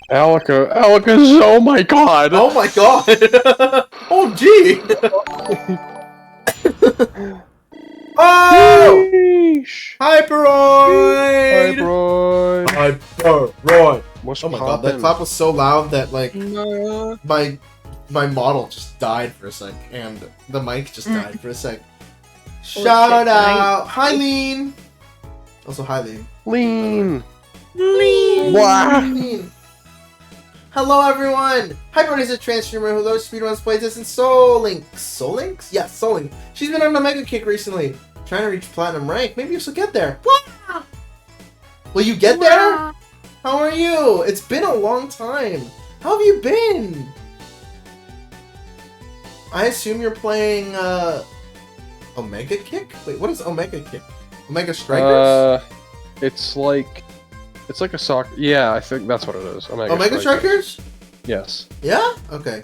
Alaka, oh my god! Oh my god! Oh gee! Oh! Sheesh. Hyperoid! Hyperoid! Hyperoid! What's Oh my god, that poppin'? clap was so loud that, like, No. my model just died for a sec, and the mic just died for a sec. Shout shit, out! Hi, Lean! Also, hi, Lean. Lean! Lean. Wah! Lean. Hello, everyone! Hyperoid is a trans streamer who loves speedruns, playtests, and Soul Links. Soul Links? Yeah, Soul Link. She's been on a mega kick recently, trying to reach platinum rank. Maybe you should get there. Wah! Will you get there? How are you? It's been a long time. How have you been? I assume you're playing Omega Kick? Wait, what is Omega Kick? Omega Strikers? It's like a soccer. Yeah, I think that's what it is. Omega Strikers? Yes. Yeah? Okay.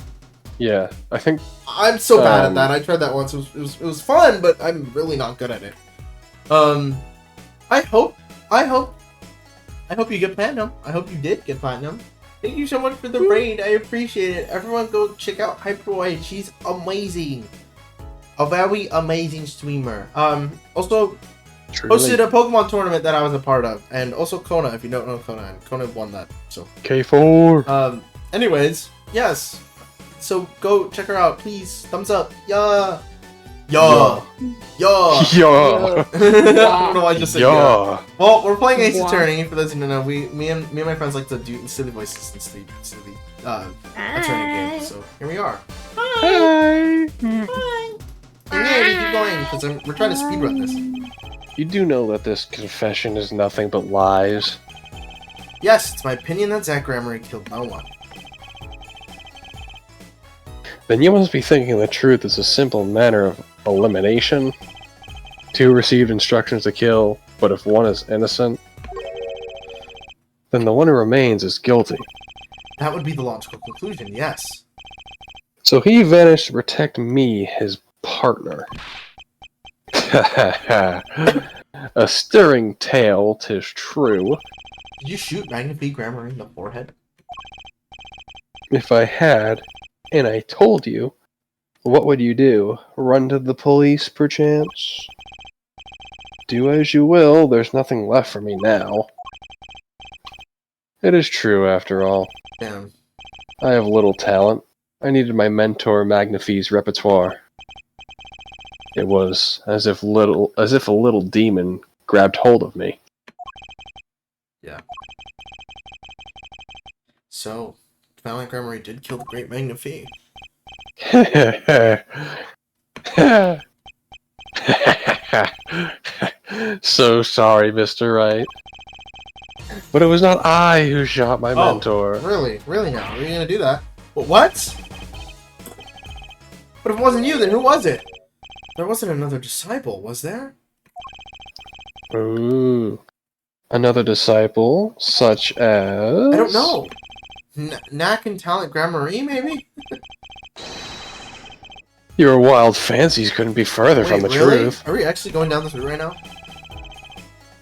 Yeah, I think. I'm so bad at that. I tried that once. It was fun, but I'm really not good at it. I hope you get platinum. I hope you did get platinum. Thank you so much for the raid. I appreciate it. Everyone go check out Hyperwide. She's amazing. A very amazing streamer. Also hosted a Pokemon tournament that I was a part of. And also Kona, if you don't know Kona. And Kona won that. So K4. Anyways, yes. So go check her out, please. Thumbs up. Yeah. Yeah. Yeah. Yeah. I don't know why I just said yeah. Yeah. Well, we're playing Ace Wow. Attorney. For those who don't know, me and my friends like to do silly voices and silly attorney games. So here we are. Hi. And yeah, we keep going because we're trying to speedrun this. You do know that this confession is nothing but lies. Yes, it's my opinion that Zach Grammar killed no one. Then you must be thinking the truth is a simple matter of elimination. 2 received instructions to kill, but if 1 is innocent, then the one who remains is guilty. That would be the logical conclusion, yes. So he vanished to protect me, his partner. A stirring tale, 'tis true. Did you shoot Magnifique Grammar in the forehead? If I had, and I told you, what would you do? Run to the police, perchance? Do as you will, there's nothing left for me now. It is true, after all. Damn. I have little talent. I needed my mentor Magnifie's repertoire. It was as if a little demon grabbed hold of me. Yeah. So, Valiant Grammar did kill the Great Magnifique. So sorry, Mr. Wright. But it was not I who shot my mentor. Really? Really now? Are you gonna do that? What? But if it wasn't you, then who was it? There wasn't another disciple, was there? Ooh. Another disciple, such as... I don't know. Knack and Talent Grammary, maybe? Your wild fancies couldn't be further from the really? truth. Are we actually going down this route right now?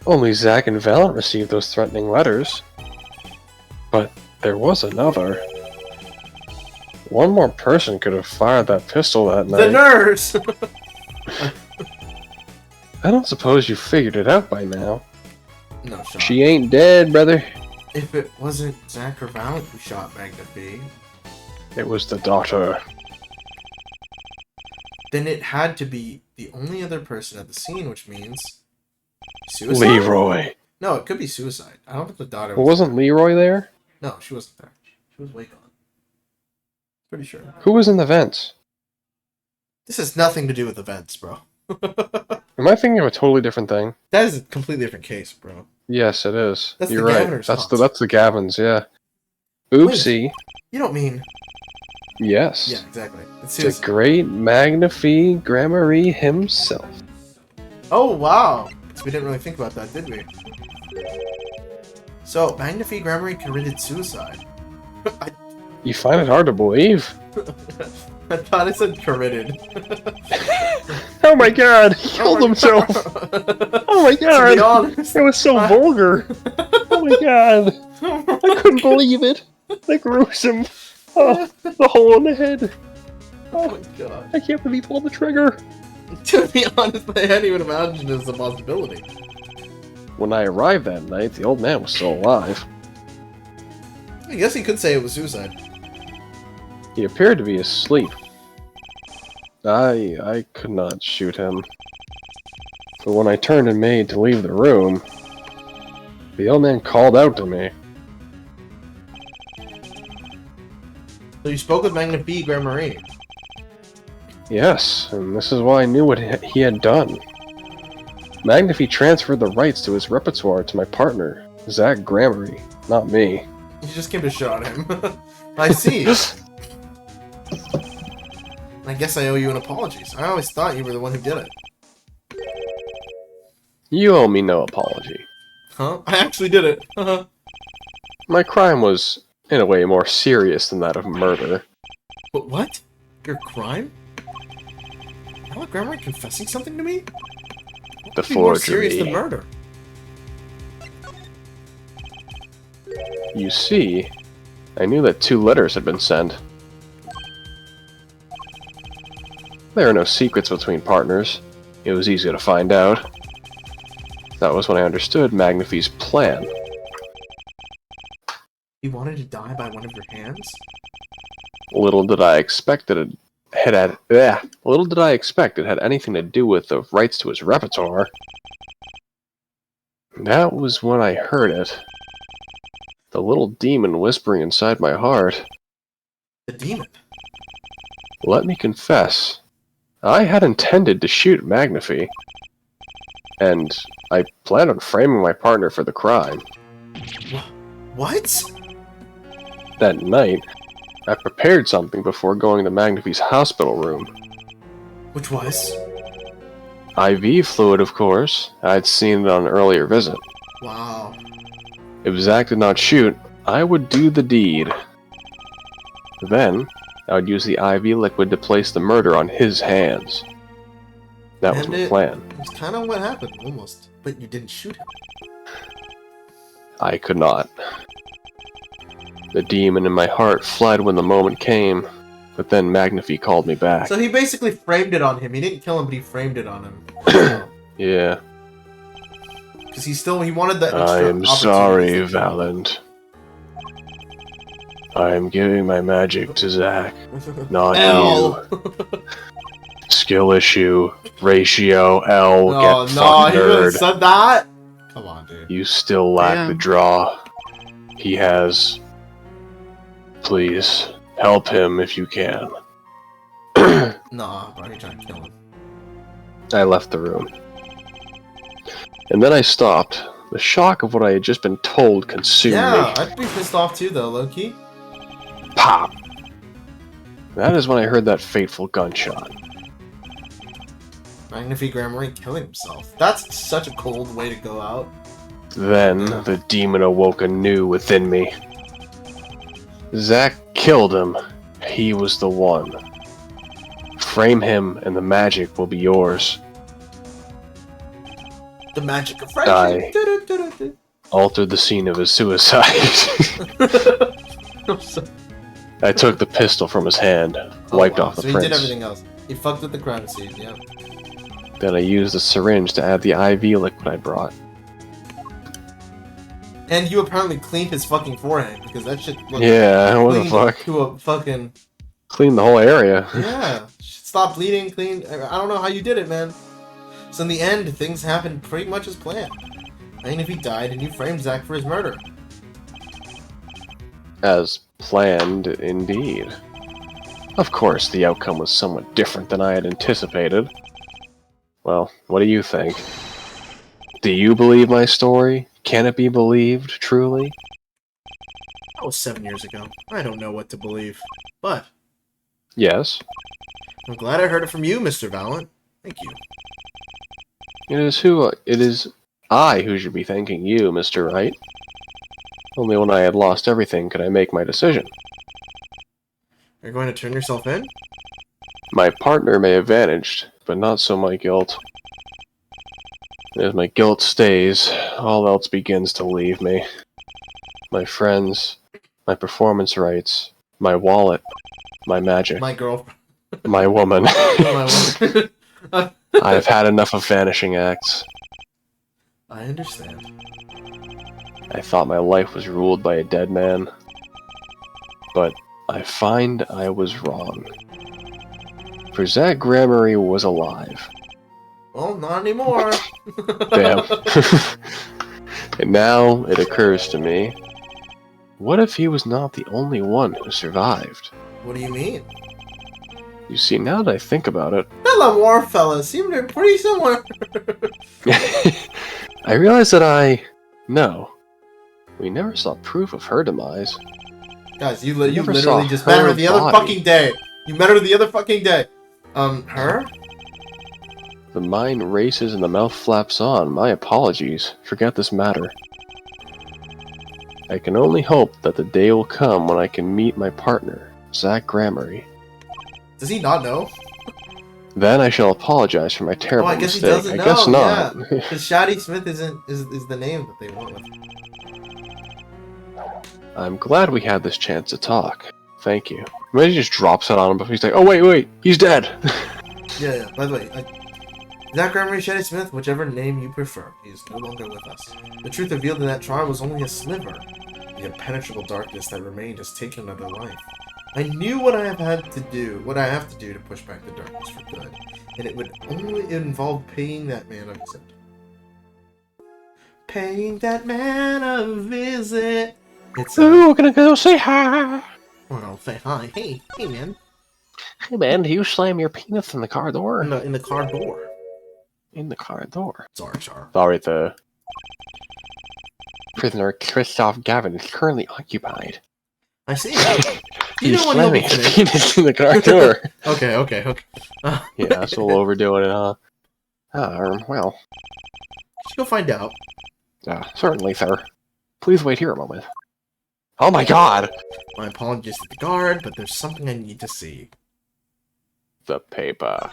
Only Zack and Valiant received those threatening letters. But there was another. One more person could have fired that pistol that night. The nurse! I don't suppose you figured it out by now. No shot. She ain't dead, brother. If it wasn't Zack or Valiant who shot Magnifique, It was the daughter. then it had to be the only other person at the scene, which means... suicide? Leroy. No, it could be suicide. I don't think the daughter Well, was wasn't there. Leroy there? No, she wasn't there. She was way gone. Pretty sure. Who was in the vents? This has nothing to do with events, bro. Am I thinking of a totally different thing? That is a completely different case, bro. Yes, it is. That's You're the right. Gaviner's That's house. the Gavins, yeah. Oopsie. You don't mean... Yes. Yeah, exactly. It's The suicide. great Magnifie Grammary himself. Oh, wow. So we didn't really think about that, did we? So, Magnifique Grammary committed suicide. You find it hard to believe? I thought it said committed. Oh my god, he killed himself! Oh my To be god! honest, It was so vulgar! Oh my god! I couldn't believe it! Like gruesome! Oh, the hole in the head! oh my god. I can't believe he pulled the trigger! To be honest, I hadn't even imagined it as a possibility. When I arrived that night, the old man was still alive. I guess he could say it was suicide. He appeared to be asleep. I could not shoot him. But when I turned and made to leave the room, the old man called out to me. So you spoke with Magnifique Grammary. Yes, and this is why I knew what he had done. Magnifie transferred the rights to his repertoire to my partner, Zack Grammary, not me. You just came to shot him. I see. I guess I owe you an apology. I always thought you were the one who did it. You owe me no apology. Huh? I actually did it. My crime was, in a way, more serious than that of murder. But what? Your crime? Grandma confessing something to me? What The could be more serious forgery. than murder? You see, I knew that 2 letters had been sent. There are no secrets between partners. It was easy to find out. That was when I understood Magnify's plan. You wanted to die by one of your hands? Little did I expect it had anything to do with the rights to his repertoire. That was when I heard it. The little demon whispering inside my heart. The demon? Let me confess, I had intended to shoot Magnify, and I planned on framing my partner for the crime. What? That night, I prepared something before going to Magnify's hospital room. Which was? IV fluid, of course. I'd seen it on an earlier visit. Wow. If Zack did not shoot, I would do the deed. Then, I would use the IV liquid to place the murder on his hands. That was my plan. It's kind of what happened, almost. But you didn't shoot him. I could not. The demon in my heart fled when the moment came, but then Magnify called me back. So he basically framed it on him. He didn't kill him, but he framed it on him. Yeah. Because he wanted that extra I am sorry, Valand. I am giving my magic to Zack, not you. Skill issue, ratio, L, No, get no, fucking he would have nerd. said that? Come on, dude. You still lack Damn. the draw. He has. Please, help him if you can. Nah, bro, you're trying to kill him. I left the room. And then I stopped. The shock of what I had just been told consumed Yeah, me. I'd be pissed off too, though, low-key. Pop! That is when I heard that fateful gunshot. Magnify Grammary killing himself. That's such a cold way to go out. Then, the demon awoke anew within me. Zack killed him. He was the one. Frame him, and the magic will be yours. The magic of friendship. Altered the scene of his suicide. I took the pistol from his hand, wiped off the so prints. he did everything else. He fucked with the crime scene, yeah. Then I used the syringe to add the IV liquid I brought. And you apparently cleaned his fucking forehead, because that shit looked Yeah, what the cleaned fuck? to a fucking... Cleaned the whole area. Yeah. Stop bleeding, clean... I don't know how you did it, man. So in the end, things happened pretty much as planned. I mean, if he died and you framed Zack for his murder. As planned, indeed. Of course, the outcome was somewhat different than I had anticipated. Well, what do you think? Do you believe my story? Can it be believed, truly? That was 7 years ago. I don't know what to believe. But, Yes. I'm glad I heard it from you, Mr. Valent. Thank you. It is I who should be thanking you, Mr. Wright. Only when I had lost everything could I make my decision. Are you going to turn yourself in? My partner may have vanished, but not so my guilt. As my guilt stays, all else begins to leave me. My friends, my performance rights, my wallet, my magic, My girlfriend. my woman. My woman. I have had enough of vanishing acts. I understand. I thought my life was ruled by a dead man. But I find I was wrong. For Zack Grammary was alive. Well, not anymore. Damn. And now it occurs to me, what if he was not the only one who survived? What do you mean? You see, now that I think about it, The Lamore fellas seem to be pretty similar. I realize that no. We never saw proof of her demise. Guys, you never literally saw just met her her the other body. fucking day. You met her the other fucking day. Her? The mind races and the mouth flaps on. My apologies. Forget this matter. I can only hope that the day will come when I can meet my partner, Zach Gramarye. Does he not know? Then I shall apologize for my Oh, terrible I guess he mistake. doesn't I know. guess not. Yeah, because Shady Smith is the name that they went with. I'm glad we had this chance to talk. Thank you. Maybe he just drops it on him, but he's like, oh wait, he's dead. Yeah. By the way, Zach Gramarye, Shady Smith, whichever name you prefer, he is no longer with us. The truth revealed in that trial was only a sliver. The impenetrable darkness that remained has taken another life. I knew what I have to do to push back the darkness for good, and it would only involve paying that man a visit. Paying that man a visit. It's Ooh, we're gonna go say hi. well, I'll say hi. Hey, man. Hey man, do you slam your penis in the car door? In the car door. In the car door. Sorry. Sorry, the Prisoner Christoph Gavin is currently occupied. I see. he's know when he'll be slamming his finished. penis in the car door. Okay. Yeah, so we'll overdo it, huh? Well, Let's go find out. certainly, sir. Please wait here a moment. Oh my god! My apologies to the guard, but there's something I need to see. The paper.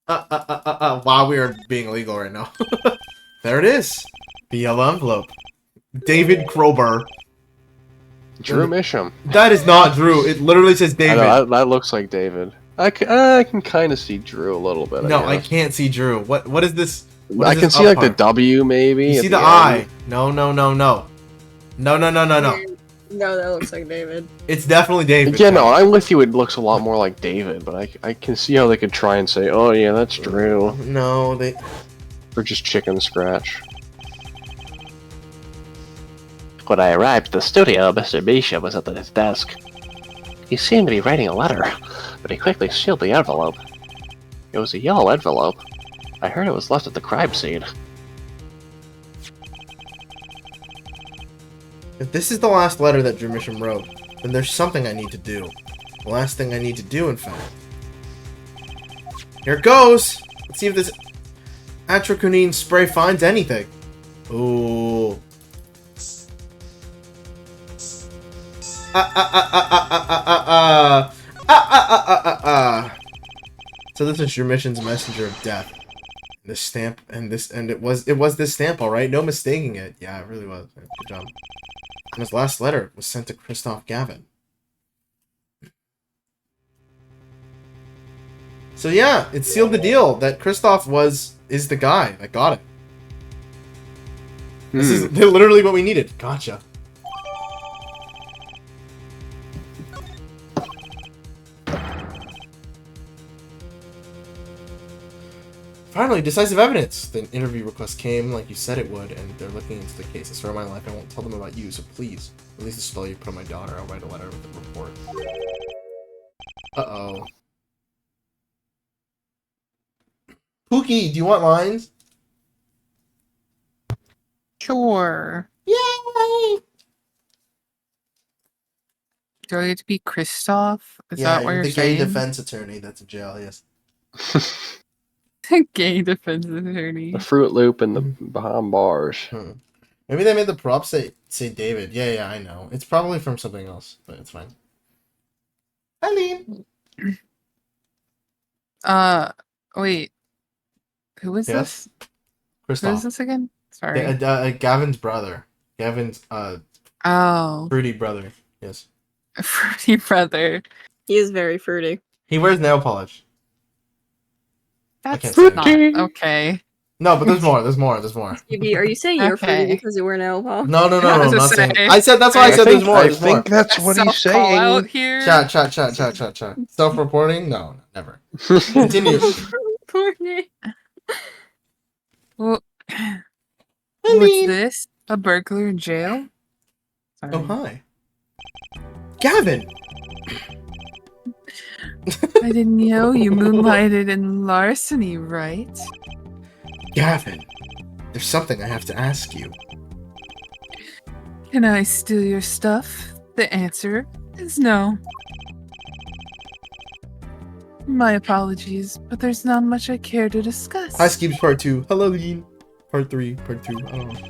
Wow, we are being illegal right now. There it is. The yellow envelope. David Krober. Drew Misham. That is not Drew. It literally says I David. know, that looks like David. I can kind of see Drew a little bit. No, I guess. can't see Drew. What is this? What I is can this see up like the part? W maybe. You at see the end. I. No. No, No, that looks like David. it's definitely David. Yeah, no, I'm with you. It looks a lot more like David, but I can see how they could try and say, oh yeah, that's Drew, No, they. or just chicken scratch. When I arrived at the studio, Mr. Misha was at his desk. He seemed to be writing a letter, but he quickly sealed the envelope. It was a yellow envelope. I heard it was left at the crime scene. If this is the last letter that Drew Misham wrote, then there's something I need to do. The last thing I need to do, in fact. Here it goes! Let's see if this atroquinine spray finds anything. Ooh. So this is your mission's messenger of death. This stamp and it was this stamp, all right. No mistaking it. Yeah, it really was. Good job. And his last letter was sent to Christoph Gavin. So yeah, it sealed the deal that Christoph is the guy that got it. This is literally what we needed. Gotcha. Finally, decisive evidence. The interview request came like you said it would, and they're looking into the case. I swear on my life I won't tell them about you, so please, release the spell you put on my daughter. I'll write a letter with the report. Uh-oh. Pookie, do you want lines? Sure. Yay! Do I get to be Christoph? Is Yeah, that what you're the saying? gay defense attorney that's in jail, yes. Gay defense attorney. The Fruit Loop and the behind bars. Maybe they made the prop say David. Yeah, I know. It's probably from something else, but it's fine. Eileen! Wait. Who is Yes? this? Who Christoph. is this again? Sorry. Gavin's brother. Gavin's, Oh. fruity brother. Yes. Fruity brother. He is very fruity. He wears nail polish. That's can't say not that. okay. No, but there's more. There's more. Stevie, are you saying you're fruity Okay. because you wear nail polish? No, I was not gonna saying. say. I said that's why I said there's more. I There's more. think that's what he's Self-call out saying. here. Chat. Self-reporting? No, never. Continue. Fruity. Well, what's Eileen. this? A burglar in jail? Sorry. Oh, hi. Gavin! I didn't know you moonlighted in larceny, right? Gavin, there's something I have to ask you. Can I steal your stuff? The answer is no. My apologies, but there's not much I care to discuss. High Schemes Part 2. Hello, Lean. Part 3. Part 2. I don't know.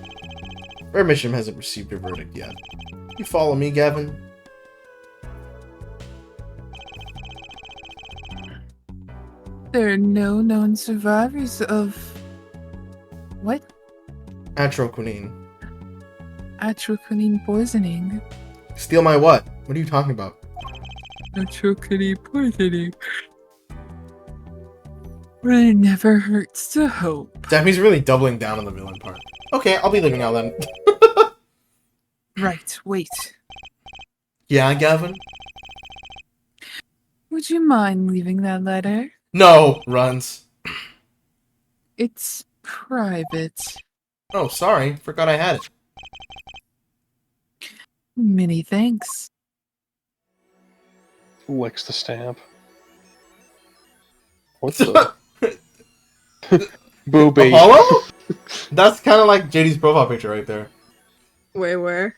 Rare Mission hasn't received a verdict yet. You follow me, Gavin? There are no known survivors of... What? Atroquinine. Atroquinine poisoning. Steal my what? What are you talking about? Atroquinine poisoning. But it never hurts to hope. Damn, he's really doubling down on the villain part. Okay, I'll be leaving now then. Right, wait. Yeah, Gavin? Would you mind leaving that letter? No! Runs. It's private. Oh, sorry. Forgot I had it. Many thanks. Licks the stamp. What the? Booby. Apollo? That's kind of like JD's profile picture right there. Wait, where?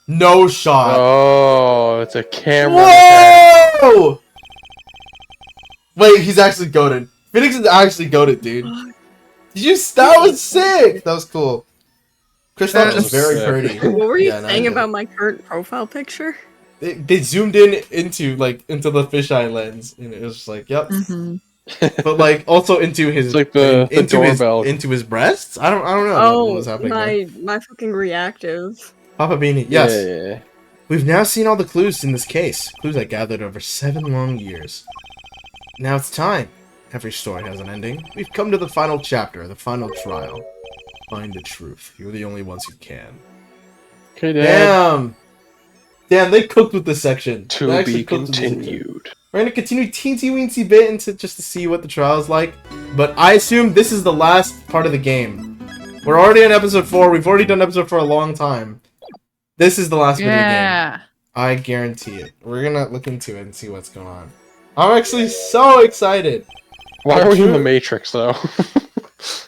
No shot. Oh, it's a camera. Whoa! Wait, he's actually goated. Phoenix is actually goated, dude. That was sick! That was cool. Kristoff is very sick. pretty. What were you Yeah, no, saying yeah. about my current profile picture? They zoomed in into the fisheye lens, and it was just like, yep. Mm-hmm. But like also into his It's like the doorbell. into his breasts. I don't know what was Oh, happening there. my fucking reactive. Papa Beanie. Yes, Yeah. we've now seen all the clues in this case. Clues I gathered over 7 long years. Now it's time. Every story has an ending. We've come to the final chapter, the final trial. Find the truth. You're the only ones who can. Okay, Dad. Damn, they cooked with this section. They To actually be cooked with this section. continued. We're gonna continue teensy-weensy bit into just to see what the trial's like. But I assume this is the last part of the game. We're already on episode 4. We've already done episode 4 a long time. This is the last bit of the game. Yeah. I guarantee it. We're gonna look into it and see what's going on. I'm actually so excited. Why are we in the Matrix, though?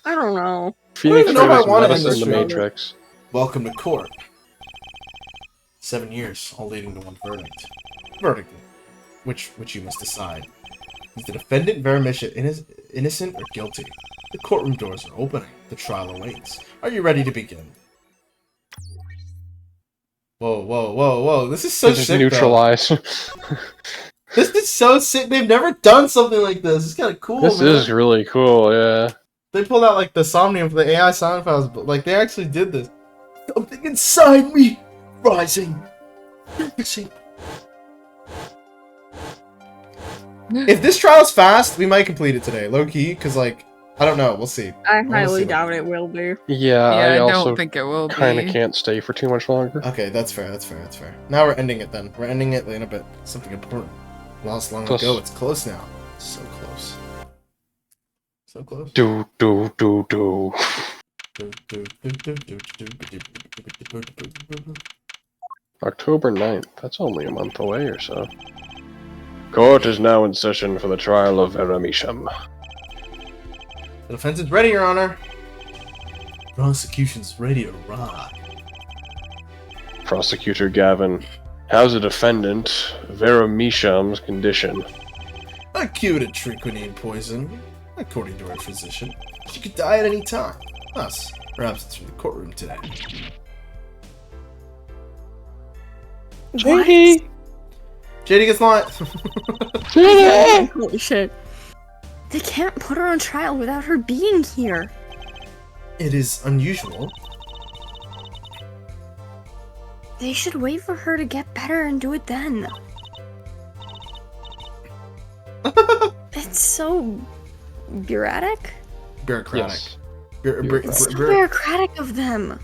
I don't know. Phoenix even know if I Wright wanna let us end in the this show. Matrix. Welcome to court. 7 years, all leading to one verdict. Verdict. Which you must decide. Is the defendant Veramisha innocent or guilty? The courtroom doors are opening. The trial awaits. Are you ready to begin? Whoa. This is so This is sick, neutralized. This is so sick. They've never done something like this. It's kind of cool, This man. is really cool, yeah. They pulled out, like, the Somnium for the AI sound files, but, like, they actually did this. Something inside me! Rising. If this trial's fast, we might complete it today, low key, because like I don't know, we'll see. I We'll highly see. doubt it will be. Yeah, I I also don't think it will be. kind of can't stay for too much longer. Okay, that's fair. Now we're ending it then. We're ending it in a bit. Something important. Lost long Close. ago. It's close now. So close. So close. Do. October 9th. That's only a month away or so. Court is now in session for the trial of Veramisham. The defense is ready, Your Honor. Prosecution's ready to rock. Prosecutor Gavin, how's the defendant Veramisham's condition? Acute atriquinine poison, according to our physician. She could die at any time. Thus, her absence from the courtroom today. What? JD gets lost. Holy shit. They can't put her on trial without her being here. It is unusual. They should wait for her to get better and do it then. It's so bureaucratic. Bureaucratic. Yes. It's so bureaucratic of them.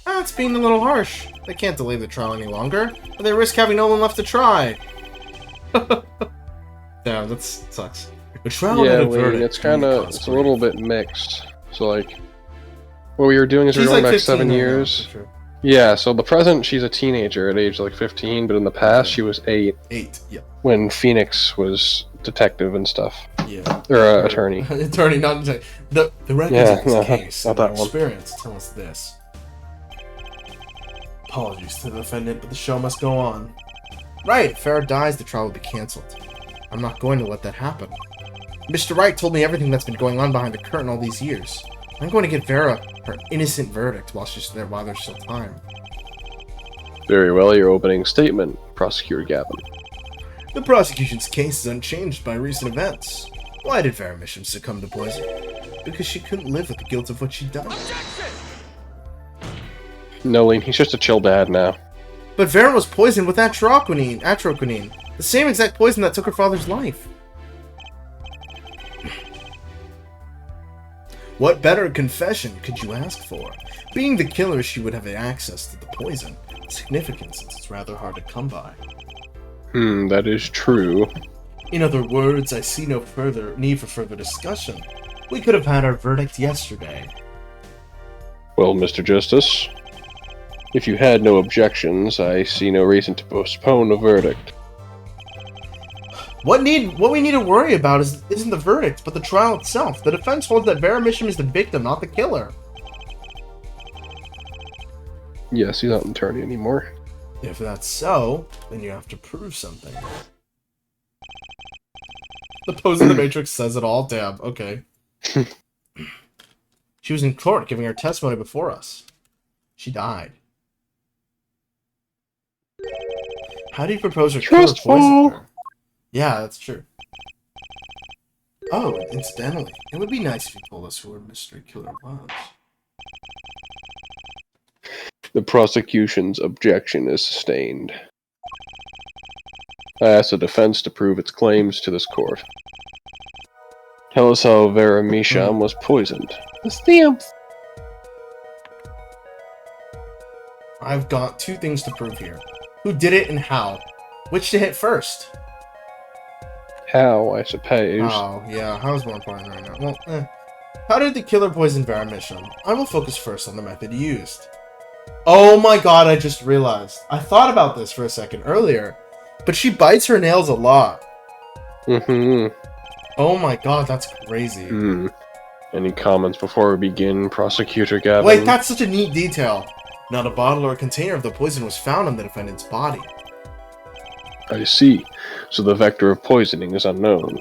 It's being a little harsh. They can't delay the trial any longer, or they risk having no one left to try. Damn, that sucks. The trial Yeah, and a Wayne, verdict it's kind of, it's a little bit mixed. So, like, what we were doing is we She's were going like back 15 7 now, years. for sure. Yeah, so the present, she's a teenager at age, like, 15, but in the past, she was 8 8, yeah. when Phoenix was detective and stuff. Yeah. Or attorney. Attorney, not detective. The records Yeah, of this no, case not and that our one. experience tell us this. Apologies to the defendant, but the show must go on. Right, if Farah dies, the trial will be cancelled. I'm not going to let that happen. Mr. Wright told me everything that's been going on behind the curtain all these years. I'm going to give Vera her innocent verdict while there's still time. Very well, your opening statement, Prosecutor Gavin. The prosecution's case is unchanged by recent events. Why did Vera Misham succumb to poison? Because she couldn't live with the guilt of what she'd done. Nolene, he's just a chill dad now. But Vera was poisoned with atroquinine, the same exact poison that took her father's life. What better confession could you ask for? Being the killer, she would have access to the poison. Significant, since it's rather hard to come by. That is true. In other words, I see no need for further discussion. We could have had our verdict yesterday. Well, Mr. Justice, if you had no objections, I see no reason to postpone the verdict. What we need to worry about isn't the verdict, but the trial itself. The defense holds that Vera Misham is the victim, not the killer. Yes, he's not an attorney anymore. If that's so, then you have to prove something. The pose in the Matrix says it all. Damn, okay. She was in court giving her testimony before us. She died. How do you propose her killer poisoned her? Yeah, that's true. Oh, incidentally, it would be nice if you told us who our mystery killer was. The prosecution's objection is sustained. I ask the defense to prove its claims to this court. Tell us how Vera Misham was poisoned. The stamps! I've got two things to prove here. Who did it and how? Which to hit first? How, I suppose. Oh, yeah, how's more important right now? Well, How did the killer poison Vera Misham? I will focus first on the method used. Oh my god, I just realized. I thought about this for a second earlier, but she bites her nails a lot. Oh my god, that's crazy. Any comments before we begin, Prosecutor Gavin? Wait, that's such a neat detail. Not a bottle or a container of the poison was found on the defendant's body. I see. So the vector of poisoning is unknown.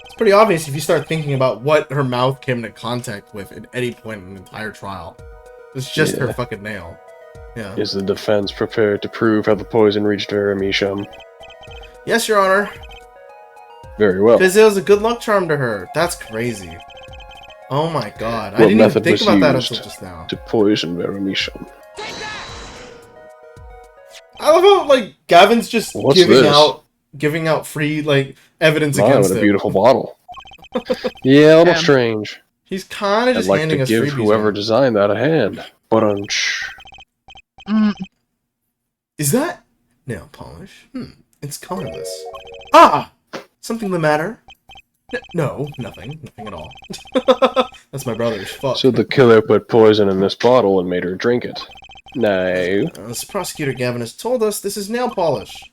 It's pretty obvious if you start thinking about what her mouth came into contact with at any point in the entire trial. It's just her fucking nail. Yeah. Is the defense prepared to prove how the poison reached Vera Misham? Yes, Your Honor. Very well. Because it was a good luck charm to her. That's crazy. Oh my god. I What didn't even method think was about that used until just now. to poison Vera Misham? I love how, like, Gavin's just What's giving out free, like, evidence Wow, against what a him. beautiful bottle. Yeah, a little Damn. strange. He's kind of I'd just like handing to us give freebies. whoever man. designed that a hand. But Is that nail polish? It's colorless. Ah! Something the matter? No, nothing. Nothing at all. That's my brother's. Fuck. so the killer put poison in this bottle and made her drink it. No. As Prosecutor Gavin has told us, this is nail polish.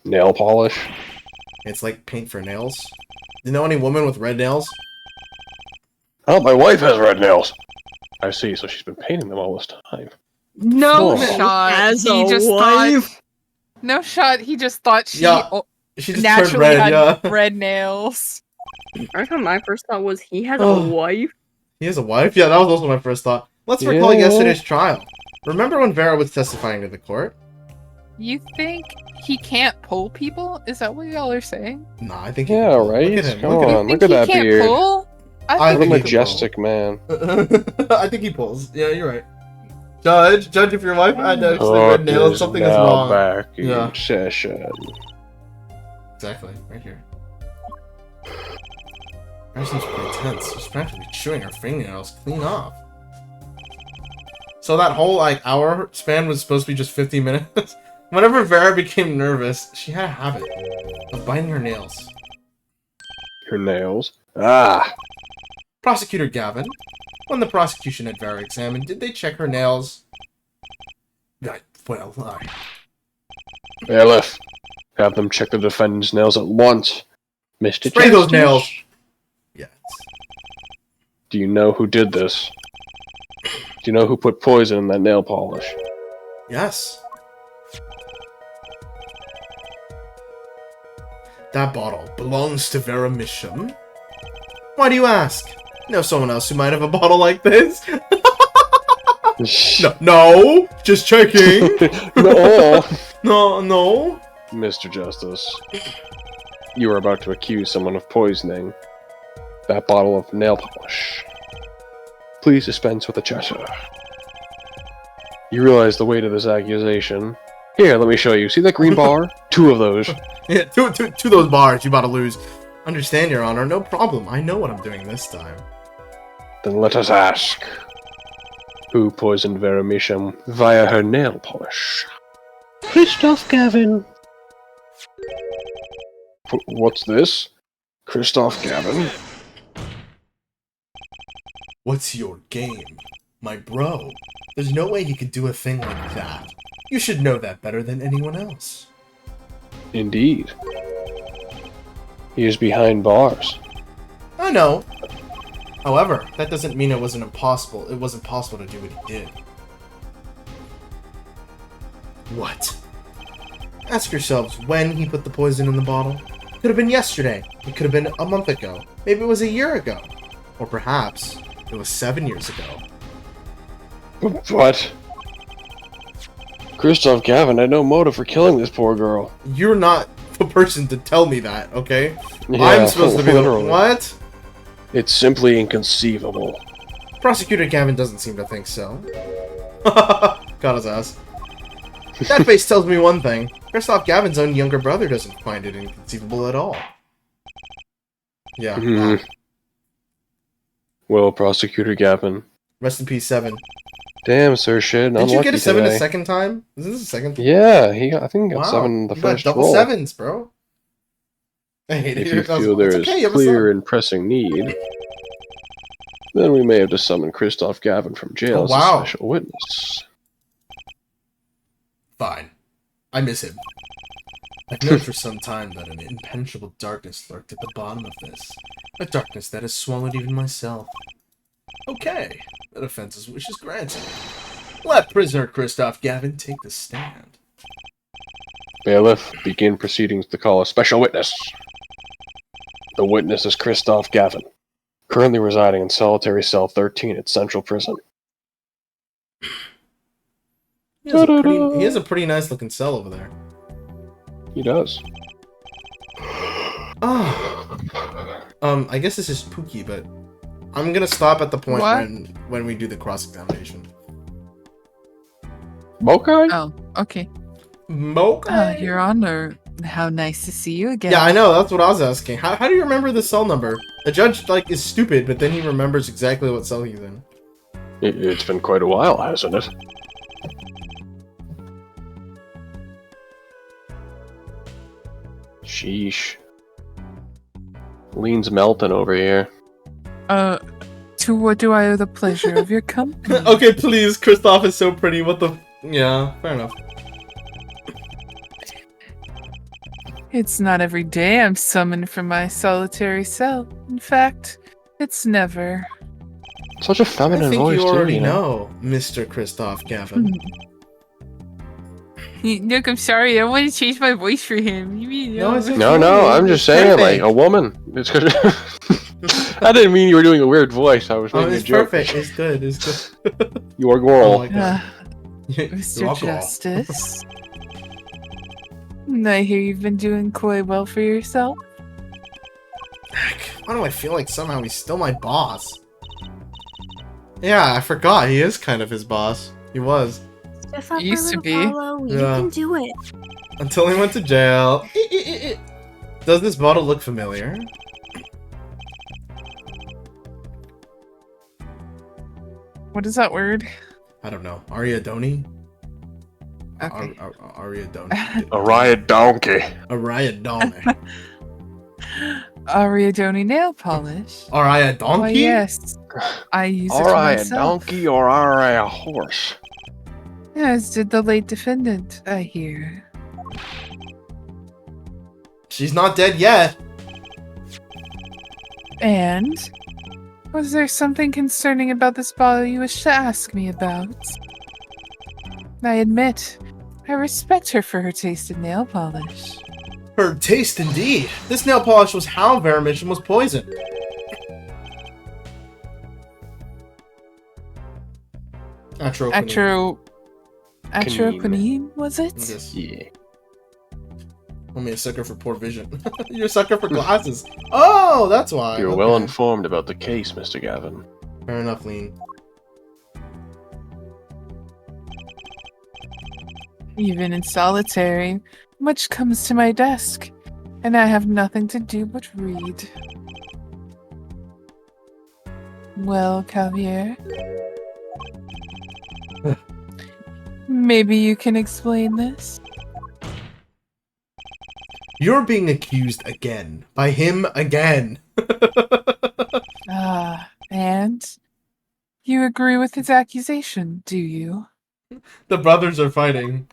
Nail polish? It's like paint for nails. You know any woman with red nails? Oh, my wife has red nails. I see, so she's been painting them all this time. No Oh. shot. As He a just wife. thought. No shot. He just thought she Yeah. She just turned naturally red, had yeah. red nails. I thought my first thought was he has Oh. a wife. He has a wife? Yeah, that was also my first thought. Let's recall Yeah. yesterday's trial. Remember when Vera was testifying to the court? You think he can't pull people? Is that what y'all are saying? Nah, I think he Yeah, can pull. right? Look at him. Come Look at him. on. Think Look at he that can't beard. pull? I What a think he can majestic man. I think he pulls. Yeah, you're right. Judge, if your wife had actually Court red nails, is something is now wrong. back in Yeah. session. Exactly, right here. That seems pretty tense. She's practically chewing her fingernails clean off. So that whole hour span was supposed to be just 50 minutes. Whenever Vera became nervous, she had a habit of biting her nails. Her nails. Ah! Prosecutor Gavin, when the prosecution had Vera examined, did they check her nails? Well, Bailiff, have them check the defendant's nails at once. Mr. spray those Justice, nails. Yes. Do you know who did this? Do you know who put poison in that nail polish? Yes. That bottle belongs to Vera Misham. Why do you ask? Know someone else who might have a bottle like this? No, just checking. No. No. Mr. Justice, you are about to accuse someone of poisoning that bottle of nail polish. Please dispense with the chatter. You realize the weight of this accusation. Here, let me show you. See that green bar? 2 of those. Yeah, two those bars you about to lose. Understand, Your Honor. No problem. I know what I'm doing this time. Then let us ask. Who poisoned Vera Misham via her nail polish? Christoph Gavin. What's this? Christoph Gavin? What's your game? My bro. There's no way you could do a thing like that. You should know that better than anyone else. Indeed. He is behind bars. I know. However, that doesn't mean it wasn't possible to do what he did. What? Ask yourselves when he put the poison in the bottle. It could have been yesterday. It could have been a month ago. Maybe it was a year ago. Or perhaps it was 7 years ago. What? Christoph Gavin had no motive for killing this poor girl. You're not the person to tell me that, okay? Yeah, I'm supposed to be the literally. What? It's simply inconceivable. Prosecutor Gavin doesn't seem to think so. Got his ass. That face tells me one thing. Christoph Gavin's own younger brother doesn't find it inconceivable at all. Yeah. Mhm. Well, Prosecutor Gavin. Rest in peace, 7. Damn, Sir Shit. Did you get a 7 today. a second time? Is this the second? Yeah, I think he got Wow. 7 the You got first double roll. 7s, bro. I hate it. If you It's feel there is okay, you have a clear son. and pressing need, then we may have to summon Christoph Gavin from jail Oh, as wow. a special witness. Fine. I miss him. I've known for some time that an impenetrable darkness lurked at the bottom of this. A darkness that has swallowed even myself. Okay, the defense's wish is granted. Let prisoner Christoph Gavin take the stand. Bailiff, begin proceedings to call a special witness. The witness is Christoph Gavin, currently residing in solitary cell 13 at Central Prison. He has a pretty nice looking cell over there. He does. Oh. I guess this is spooky, but I'm gonna stop at the point What? when we do the cross-examination. Mokai? Oh, okay. Mocha? Your Honor, how nice to see you again. Yeah, I know, that's what I was asking. How do you remember the cell number? The judge, like, is stupid, but then he remembers exactly what cell he's in. It's been quite a while, hasn't it? Sheesh. Lean's melting over here. To what do I owe the pleasure of your company? Okay, please, Christoph is so pretty, what the... Yeah, fair enough. It's not every day I'm summoned from my solitary cell. In fact, it's never. Such a I feminine think voice, you too, already you know? know, Mr. Christoph Gavin. Look, I'm sorry. I want to change my voice for him. You mean No, it's No, no, I'm just saying, like, a woman. It's 'cause I didn't mean you were doing a weird voice. I was Oh, making it's a joke. perfect. It's good. It's good. You are Oh girl. my god. Mr. Rock all. Justice. I hear you've been doing quite well for yourself. Why do I feel like somehow he's still my boss? Yeah, I forgot. He is kind of his boss. He was. Step up, Used to my be. little Paulo. You Yeah. can do it. Until he went to jail. Does this bottle look familiar? What is that word? I don't know. Ariadoni? Okay. Ariadoni. A riot donkey. Ariadoni. Ariadoni nail polish. Ariadonki? Why, yes. I use it Are I a myself. donkey or are I a horse? As did the late defendant, I hear. She's not dead yet. And? Was there something concerning about this bottle you wish to ask me about? I admit, I respect her for her taste in nail polish. Her taste indeed. This nail polish was how Veramisham was poisoned. Atroquinine, was it? Yes. Yeah. Only a sucker for poor vision. You're a sucker for glasses. Oh, that's why. You're Okay. well informed about the case, Mr. Gavin. Fair enough, Lean. Even in solitary, much comes to my desk, and I have nothing to do but read. Well, Javier? Maybe you can explain this? You're being accused again. By him again. And? You agree with his accusation, do you? The brothers are fighting.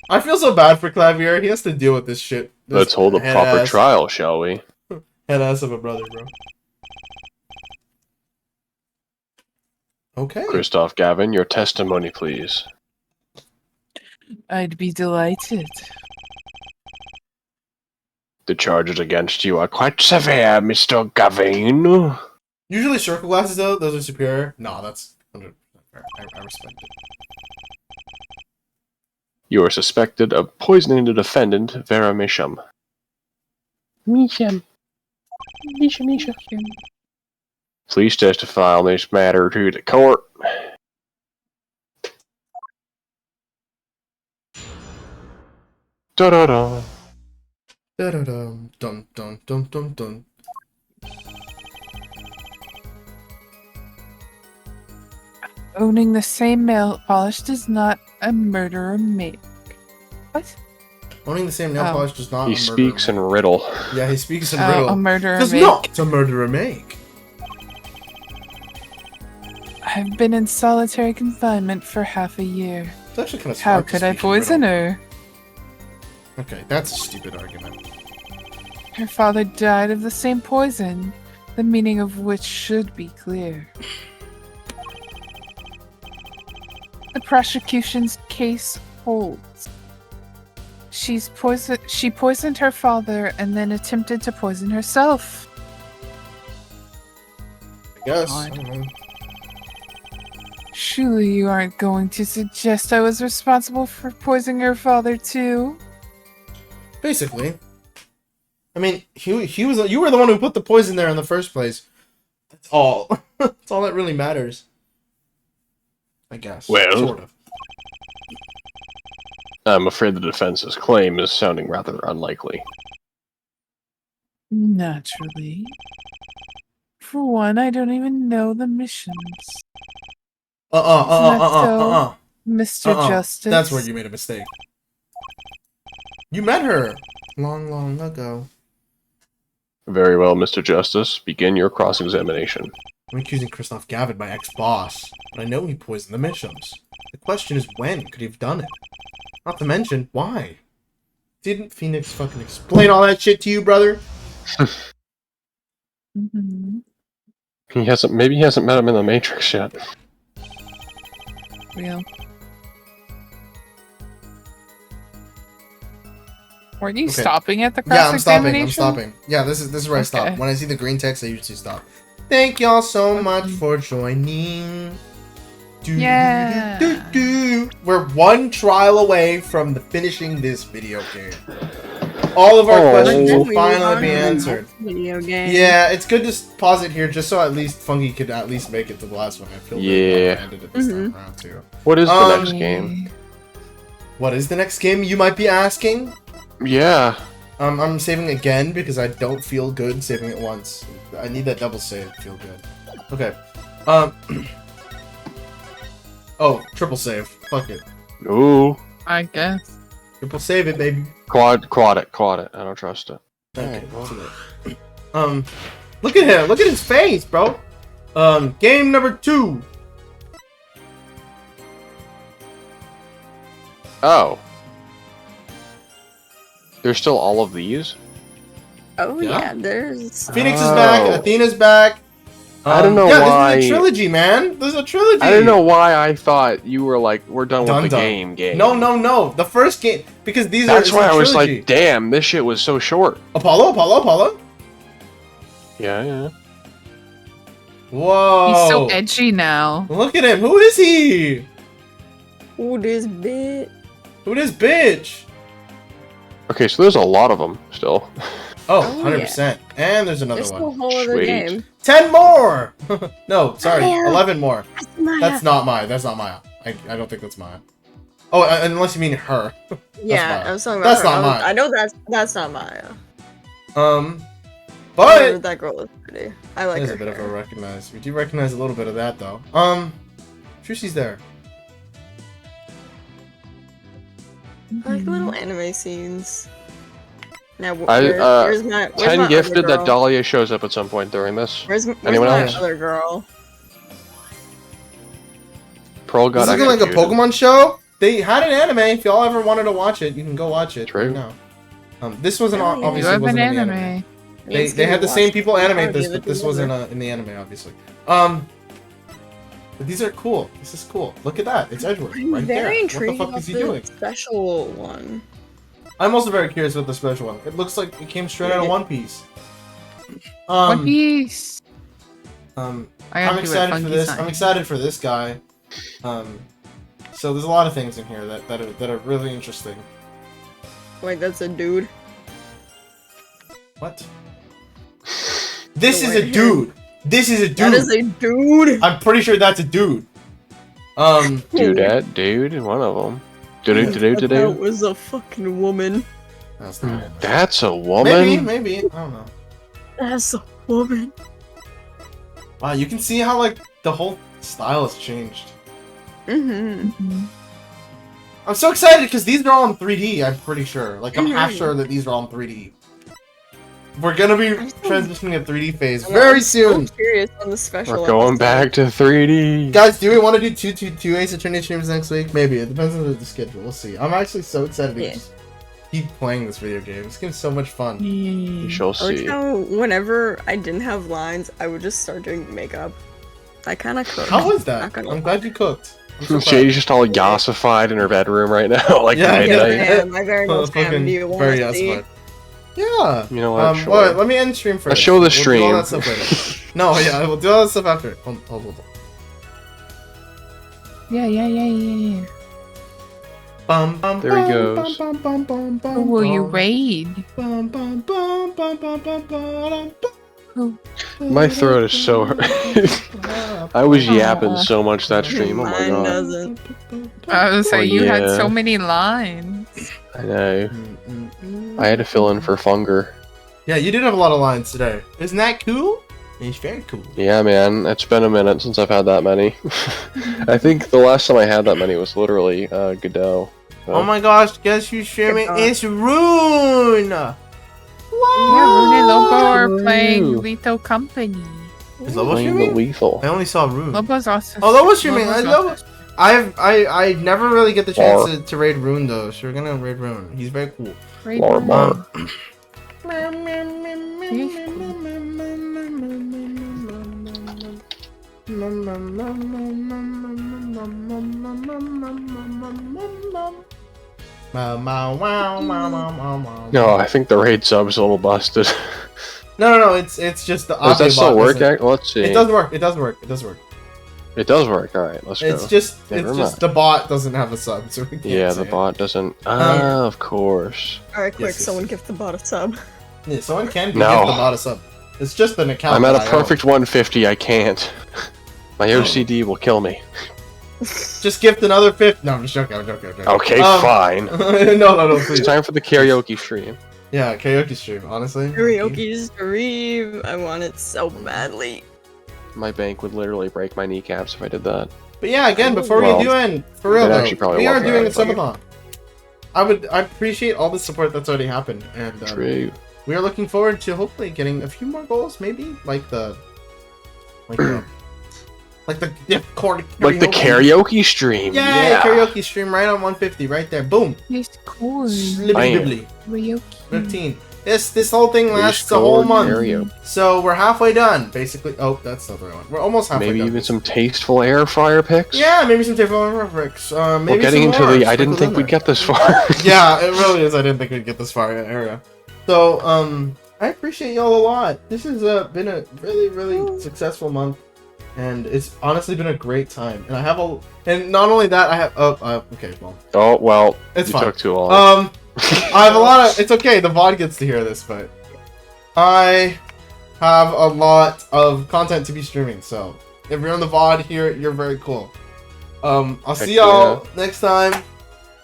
I feel so bad for Clavier. He has to deal with this shit. This Let's hold a head proper ass- trial, shall we? Head ass of a brother, bro. Okay. Christoph Gavin, your testimony, please. I'd be delighted. The charges against you are quite severe, Mr. Gavin. Usually circle glasses, though, those are superior. No, that's 100% fair. I respect it. You are suspected of poisoning the defendant, Vera Misham. Misham. Misha. Please testify on this matter to the court. Da-da-da. Da-da-dum, dum, dum, dum, dum, dum. Owning the same nail polish does not a murderer make. What? Owning the same nail Oh. polish does not He a speaks in murderer riddle. make. Yeah, he speaks in A riddle. murderer Does make. not a murderer make. I've been in solitary confinement for half a year. It's actually kind of How could I poison her? Okay, that's a stupid argument. Her father died of the same poison, the meaning of which should be clear. The prosecution's case holds. She poisoned her father and then attempted to poison herself. I guess. God. I don't know. Surely you aren't going to suggest I was responsible for poisoning her father too? Basically. I mean, he was. You were the one who put the poison there in the first place. That's all. That's all that really matters. I guess. Well. Sort of. I'm afraid the defense's claim is sounding rather unlikely. Naturally. For one, I don't even know the missions. Mr. Justice. That's where you made a mistake. You met her long, long ago. Very well, Mr. Justice. Begin your cross-examination. I'm accusing Christoph Gavin, my ex-boss, but I know he poisoned the Mishams. The question is, when could he have done it? Not to mention, why? Didn't Phoenix fucking explain all that shit to you, brother? Mm-hmm. Maybe he hasn't met him in the Matrix yet. Real. Weren't you Okay. stopping at the Yeah, I'm stopping. cross-examination? I'm stopping. Yeah, this is where I stop. Okay. When I see the green text, I usually stop. Thank y'all so much for joining. Yeah. We're one trial away from finishing this video game. All of our Oh. questions Then will we finally move on be to the answered. next video game. Yeah, it's good to pause it here just so at least Funky could at least make it to the last one. I feel really Yeah. bad I ended it this time around too. What is the Um, next game? What is the next game, you might be asking? Yeah. I'm saving again because I don't feel good saving it once. I need that double save to feel good. Okay. Oh, triple save. Fuck it. Ooh. I guess. Triple save it, baby. Quad it. I don't trust it. Okay. Look at him. Look at his face, bro. Game number 2. Oh. There's still all of these? Oh Yeah. yeah, there's. Phoenix is back. Oh. Athena's back. I don't know yeah, why. this is a trilogy, man. There's a trilogy. I don't know why I thought you were like, we're done with the game. No. The first game, because these That's are. why I was trilogy. like, damn, this shit was so short. Apollo. Yeah. Whoa. He's so edgy now. Look at him. Who is he? Ooh, this bit. Who this bitch? Okay, so there's a lot of them still. Oh, Oh, 100%. And there's another There's a one. whole other Sweet. game. 10 more! No, sorry. Maya. 11 more. Maya. That's not Maya. That's not Maya. I don't think that's Maya. Oh, unless you mean her. Yeah, Maya. I was talking about That's her. not Maya. I know that's not Maya. But That girl is pretty. I like there's her. a bit of a hair. recognize. We do recognize a little bit of that though. Trushi's there. I like little anime scenes. Now, I, where's my 10 other gifted that girl? Dahlia shows up at some point during this. Where's Anyone my else? other girl? Pearl got This is like a executed. Pokemon show. They had an anime. If y'all ever wanted to watch it, you can go watch it True. right now. This wasn't Oh, yeah. You obviously have wasn't an in the anime. anime. Needs to They be had the same watched. people animate this, Oh, but the this other. wasn't in the anime, obviously. But these are cool. This is cool. Look at that. It's Edgeworth I'm right there. very What the intrigued fuck about is he the doing? special one. I'm also very curious about the special one. It looks like it came straight out of One Piece. One Piece. I I I'm gotta do it excited for funky this. sign. I'm excited for this guy. So there's a lot of things in here that are really interesting. Wait, that's a dude. What? This The is a white hair. dude. This is a dude. That is a dude. I'm pretty sure that's a dude. Dudette, dude, one of them. That was a fucking woman. That's not a woman. That's a woman? Maybe. I don't know. That's a woman. Wow, you can see how like the whole style has changed. Mm-hmm. I'm so excited because these are all in 3D. I'm pretty sure. Like I'm half Mhm. sure that these are all in 3D. We're gonna be I'm so- transitioning to 3D phase very soon. I'm curious on the special. We're going episode. back to 3D. Guys, do we want to do two Ace Attorney streams next week? Maybe. It depends on the schedule. We'll see. I'm actually so excited to Yeah. just keep playing this video game. This game's so much fun. We shall I like see. how whenever I didn't have lines, I would just start doing makeup. I kind of cooked. How was that? Not gonna I'm lie. glad you cooked. I'm so proud. Shady's just all yassified in her bedroom right now, like Yeah, night yeah. night. Yeah, my very Oh, most fam. fucking Do you want very to see? yassified. Yeah. You know what? Sure. Well, let me end stream first. Let's show the We'll do all that stream. stuff later. No, yeah, we'll do all that stuff after. Hold. Yeah. Bum, bum, There he bum, goes. bum, bum, bum, bum, Who will you bum. raid? Bum, bum, bum, bum, bum, bum, bum, bum. My throat is so hurt. I was yapping so much that stream. Oh my Mine god. doesn't. I was Oh, like, you had yeah. so many lines. I know. I had to fill in for Funger. Yeah, you did have a lot of lines today. Isn't that cool? It's very cool. Yeah, man. It's been a minute since I've had that many. I think the last time I had that many was literally Godot. Oh my gosh, guess who's streaming? It's Rune! Yeah, Rune and Lobo are Ooh. playing Lethal Company. Is Lobo Playing the streaming? lethal. I only saw Rune. Lobo's also. Oh, Lobo's streaming. I Lobo's love also- I never really get the chance Lar. to raid Rune though, so we're gonna raid Rune. He's very cool. Raid Lar Rune. bar. No, I think the raid sub's a little busted. No, it's just the Does audio that still bot work? doesn't- Let's see. It does work. It does work. It does work. All right, let's go. It's just Never the bot doesn't have a sub, so we can't Yeah, say the it. bot doesn't. Ah, of course. Alright, quick, Yes. someone give the bot a sub. Yeah, someone can give No. the bot a sub. It's just an account. I'm at that a I own. perfect 150. I can't. My OCD will kill me. Just gift another 50. No, I'm just joking. I'm joking. Okay, fine. no, It's please. time for the karaoke stream. Yeah, karaoke stream. Honestly. Karaoke's dream. I want it so badly. My bank would literally break my kneecaps if I did that. But yeah, again, before Well, we do end, for you real could though, actually probably we are walk doing a around, subathon. I appreciate all the support that's already happened, and True. we are looking forward to hopefully getting a few more goals, maybe like the Karaoke stream. Yeah, Yeah. karaoke stream right on 150, right there. Boom. He's cool. Slibbity Bam. bibbly. Karaoke. 15. This whole thing lasts a whole month. Area. So we're halfway done, basically. Oh, that's not the right one. We're almost halfway Maybe done. even some tasteful air fryer picks. Yeah, maybe some different picks. Maybe Well, getting some into more the I didn't sprinkled think in we'd there. get this far. Yeah, it really is. I didn't think we'd get this far area. So, I appreciate y'all a lot. This has been a really, really successful month, and it's honestly been a great time. And I have and not only that, I have. Okay, well. Oh well, It's you fine. took too long. I have a lot of. It's okay. The VOD gets to hear this, but I have a lot of content to be streaming. So if you're on the VOD here, you're very cool. I'll see y'all next time.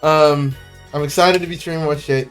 I'm excited to be streaming more shit.